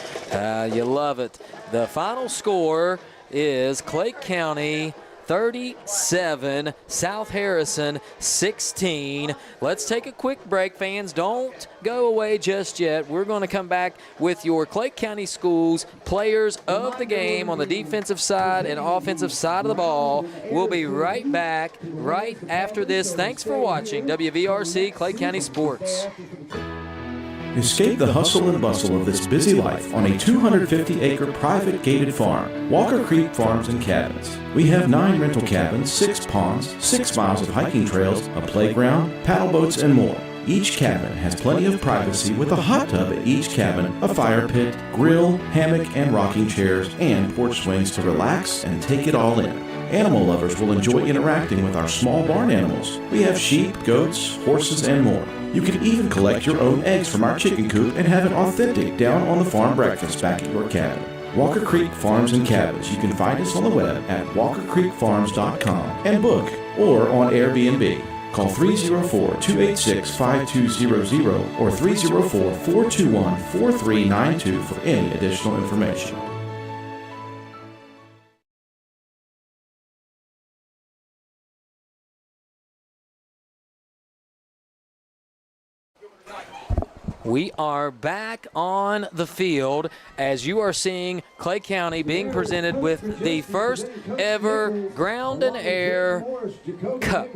You love it. The final score is Clay County 37, South Harrison 16. Let's take a quick break, fans. Don't go away just yet. We're going to come back with your Clay County Schools players of the game on the defensive side and offensive side of the ball. We'll be right back right after this. Thanks for watching WVRC Clay County Sports. Escape the hustle and bustle of this busy life on a 250-acre private gated farm, Walker Creek Farms and Cabins. We have 9 rental cabins, 6 ponds, 6 miles of hiking trails, a playground, paddle boats, and more. Each cabin has plenty of privacy with a hot tub at each cabin, a fire pit, grill, hammock and rocking chairs, and porch swings to relax and take it all in. Animal lovers will enjoy interacting with our small barn animals. We have sheep, goats, horses, and more. You can even collect your own eggs from our chicken coop and have an authentic down-on-the-farm breakfast back at your cabin. Walker Creek Farms and Cabins. You can find us on the web at walkercreekfarms.com and book or on Airbnb. Call 304-286-5200 or 304-421-4392 for any additional information. We are back on the field as you are seeing Clay County being presented with the first ever Ground and Air Cup.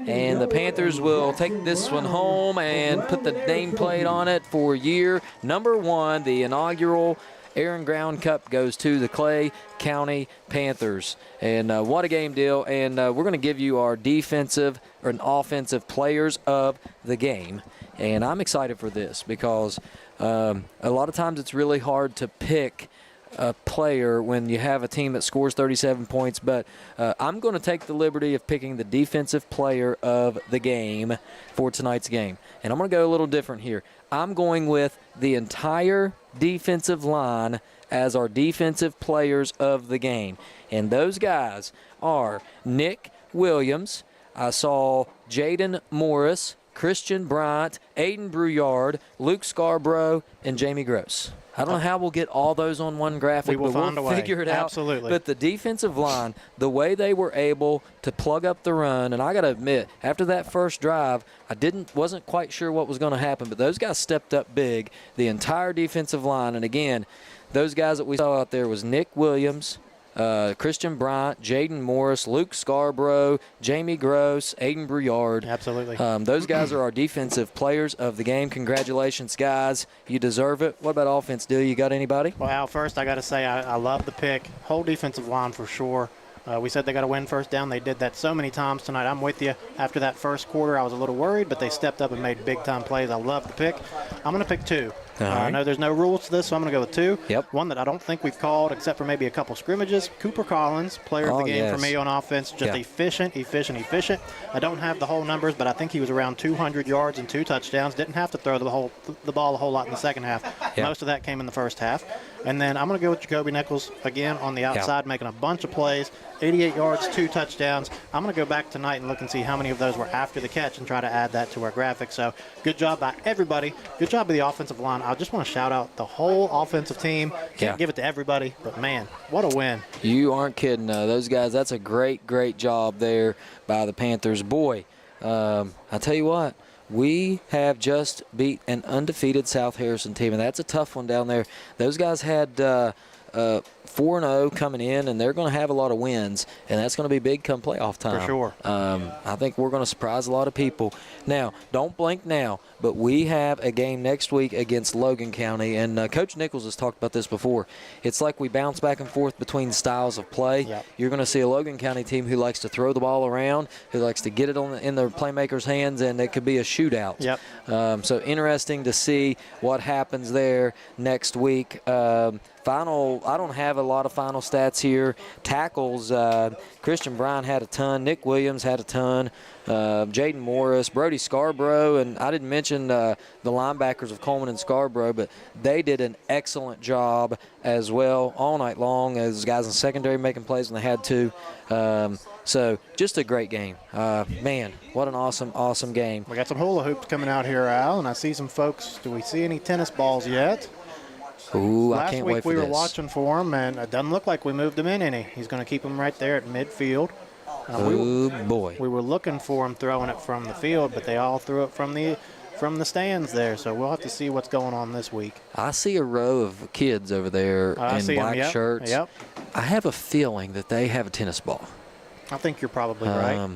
And the Panthers will take this one home and put the nameplate on it for year number 1. The inaugural Air and Ground Cup goes to the Clay County Panthers. And what a game deal. And we're going to give you our defensive or offensive players of the game. And I'm excited for this because a lot of times it's really hard to pick a player when you have a team that scores 37 points. But I'm going to take the liberty of picking the defensive player of the game for tonight's game. And I'm going to go a little different here. I'm going with the entire defensive line as our defensive players of the game. And those guys are Nick Williams. I saw Jaden Morris, Christian Bryant, Aiden Brouillard, Luke Scarborough, and Jamie Gross. I don't know how we'll get all those on one graphic, but we'll figure it out. Absolutely. But the defensive line, the way they were able to plug up the run, and I got to admit, after that first drive, I wasn't quite sure what was going to happen, but those guys stepped up big, the entire defensive line. And again, those guys that we saw out there was Nick Williams, Christian Bryant, Jaden Morris, Luke Scarborough, Jamie Gross, Aiden Brouillard. Absolutely. Those guys are our defensive players of the game. Congratulations, guys. You deserve it. What about offense, Dill? You got anybody? Well, Al, first I got to say I love the pick. Whole defensive line for sure. We said they got to win first down. They did that so many times tonight. I'm with you. After that first quarter, I was a little worried, but they stepped up and made big-time plays. I love the pick. I'm going to pick 2. I know there's no rules to this, so I'm going to go with 2. Yep. One that I don't think we've called, except for maybe a couple scrimmages. Cooper Collins, player of the game for me on offense. Just efficient. I don't have the whole numbers, but I think he was around 200 yards and 2 touchdowns. Didn't have to throw the ball a whole lot in the second half. Most of that came in the first half. And then I'm going to go with Jacoby Nichols again on the outside, making a bunch of plays. 88 yards, 2 touchdowns. I'm going to go back tonight and look and see how many of those were after the catch and try to add that to our graphic. So good job by everybody. Good job by the offensive line. I just want to shout out the whole offensive team. Can't give it to everybody, but, man, what a win. You aren't kidding. Those guys, that's a great, great job there by the Panthers. Boy, I tell you what. We have just beat an undefeated South Harrison team, and that's a tough one down there. Those guys had 4-0 coming in, and they're going to have a lot of wins, and that's going to be big come playoff time. For sure. I think we're going to surprise a lot of people. Now, don't blink now, but we have a game next week against Logan County, and Coach Nichols has talked about this before. It's like we bounce back and forth between styles of play. Yep. You're going to see a Logan County team who likes to throw the ball around, who likes to get it in their playmakers' hands, and it could be a shootout. Yep. So interesting to see what happens there next week. Final, I don't have a lot of final stats here. Tackles, Christian Bryan had a ton. Nick Williams had a ton. Jaden Morris, Brody Scarborough, and I didn't mention the linebackers of Coleman and Scarborough, but they did an excellent job as well all night long as guys in secondary making plays when they had to. So just a great game. Man, what an awesome, awesome game. We got some hula hoops coming out here, Al, and I see some folks. Do we see any tennis balls yet? Ooh, Last I can't week wait for we were this. watching for him, and it doesn't look like we moved him in any. He's going to keep him right there at midfield. Boy. We were looking for him throwing it from the field, but they all threw it from the stands there. So we'll have to see what's going on this week. I see a row of kids over there in black shirts. Yep. I have a feeling that they have a tennis ball. I think you're probably right.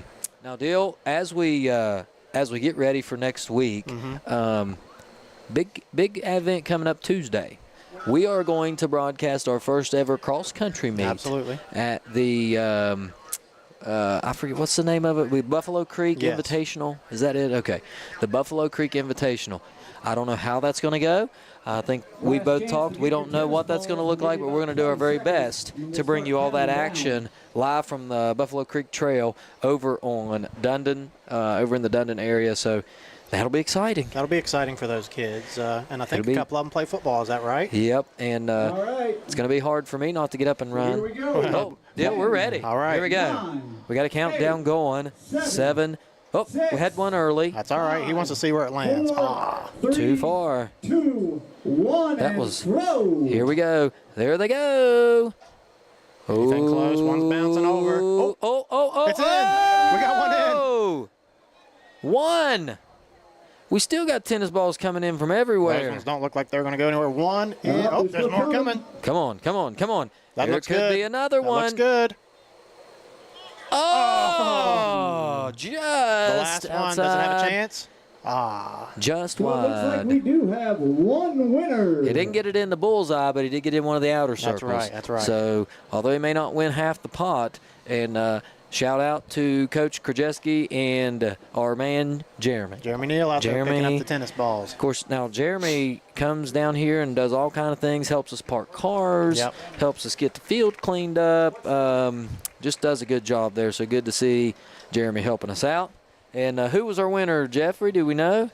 Now, Dill, as we get ready for next week, big event coming up Tuesday. We are going to broadcast our first ever cross-country meet. Absolutely. At the I forget what's the name of it. Buffalo Creek Yes. Invitational. Is that it? Okay, the Buffalo Creek Invitational. I don't know how that's going to go. I think we both talked. We don't know what that's going to look like, but we're going to do our very best to bring you all that action live from the Buffalo Creek Trail over on Dundon, over in the Dundon area. So that'll be exciting. That'll be exciting for those kids. And I think a couple of them play football. Is that right? Yep. And it's going to be hard for me not to get up and run. Here we go. Oh, yeah, we're ready. All right. Here we go. We got a countdown going. 7. Oh, we had one early. That's all right. He wants to see where it lands. Too far. 2, 1, That and was. throw. Here we go. There they go. Anything close. One's bouncing over. Oh. It's in. We got one in. One. We still got tennis balls coming in from everywhere. Those ones don't look like they're going to go anywhere. One in. Oh, there's more coming. Come on. That There looks could good. be another that one. Looks good. Just The last one outside. doesn't have a chance. Just So it looks like wide. we do have one winner. He didn't get it in the bullseye, but he did get in one of the outer circles. That's right. So, although he may not win half the pot, and shout out to Coach Krajewski and our man Jeremy. Jeremy Neal out there picking up the tennis balls. Of course, now Jeremy comes down here and does all kind of things, helps us park cars, helps us get the field cleaned up, just does a good job there. So good to see Jeremy helping us out. And who was our winner, Jeffrey? Do we know?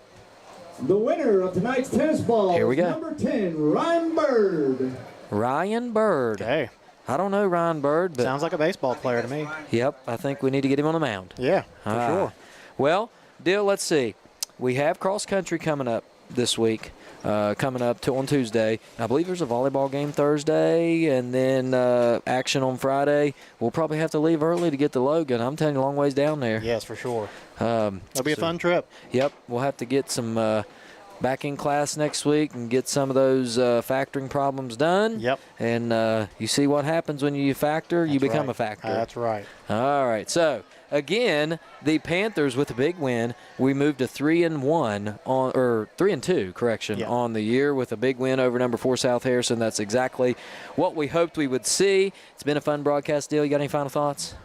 The winner of tonight's tennis ball Here we is go. number 10, Ryan Bird. Ryan Bird. Hey. I don't know Ryan Bird, but sounds like a baseball player to me. Yep, I think we need to get him on the mound. Yeah, for sure. Well, Dill, let's see. We have cross country coming up this week, on Tuesday. I believe there's a volleyball game Thursday, and then action on Friday. We'll probably have to leave early to get to Logan. I'm telling you, a long ways down there. Yes, for sure. It'll be a fun trip. Yep, we'll have to get some back in class next week and get some of those factoring problems done. Yep. And you see what happens when you factor, you become a factor. That's right. All right. So, again, the Panthers with a big win. We moved to 3-1 or 3-2, correction, on the year with a big win over number 4 South Harrison. That's exactly what we hoped we would see. It's been a fun broadcast, Deal. You got any final thoughts?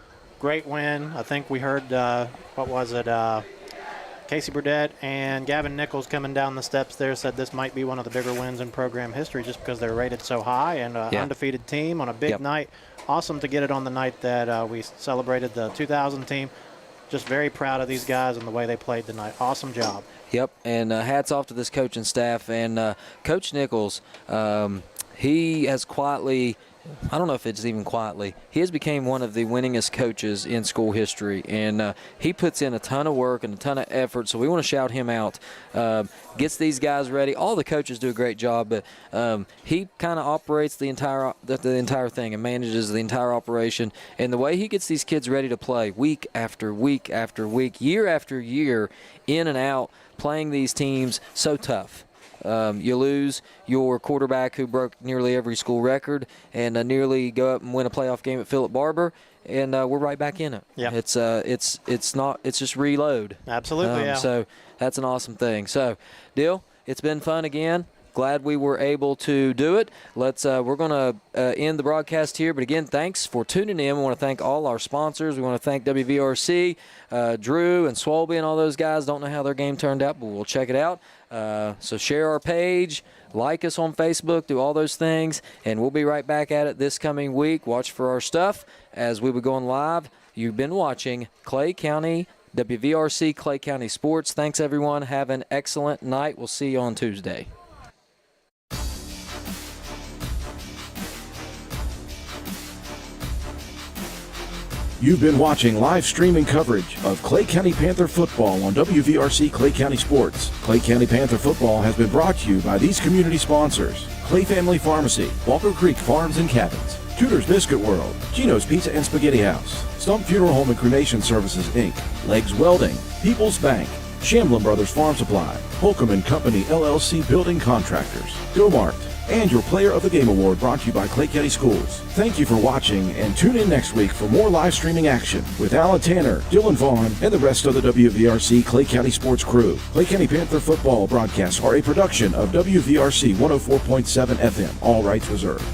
Great win. I think we heard, Casey Burdett and Gavin Nichols coming down the steps there said this might be one of the bigger wins in program history just because they're rated so high and an undefeated team on a big night. Awesome to get it on the night that we celebrated the 2000 team. Just very proud of these guys and the way they played tonight. Awesome job. Yep, and hats off to this coaching staff. And Coach Nichols, he has quietly – I don't know if it's even quietly. He has become one of the winningest coaches in school history, and he puts in a ton of work and a ton of effort, so we want to shout him out. Gets these guys ready. All the coaches do a great job, but he kind of operates the entire thing and manages the entire operation. And the way he gets these kids ready to play week after week after week, year after year, in and out, playing these teams so tough. You lose your quarterback who broke nearly every school record and nearly go up and win a playoff game at Philip Barber, and we're right back in it. Yeah. It's just reload. Absolutely, yeah. So that's an awesome thing. So, Dill, it's been fun again. Glad we were able to do it. We're going to end the broadcast here. But, again, thanks for tuning in. We want to thank all our sponsors. We want to thank WVRC, Drew and Swolby and all those guys. Don't know how their game turned out, but we'll check it out. So share our page, like us on Facebook, do all those things. And we'll be right back at it this coming week. Watch for our stuff as we will go on live. You've been watching Clay County, WVRC Clay County Sports. Thanks, everyone. Have an excellent night. We'll see you on Tuesday. You've been watching live streaming coverage of Clay County Panther football on WVRC Clay County Sports. Clay County Panther football has been brought to you by these community sponsors: Clay Family Pharmacy, Walker Creek Farms and Cabins, Tudor's Biscuit World, Gino's Pizza and Spaghetti House, Stump Funeral Home and Cremation Services, Inc., Legs Welding, People's Bank, Shamblin Brothers Farm Supply, Holcomb and Company LLC Building Contractors, Go-Mart, and your Player of the Game Award brought to you by Clay County Schools. Thank you for watching, and tune in next week for more live streaming action with Alan Tanner, Dylan Vaughn, and the rest of the WVRC Clay County Sports crew. Clay County Panther football broadcasts are a production of WVRC 104.7 FM. All rights reserved.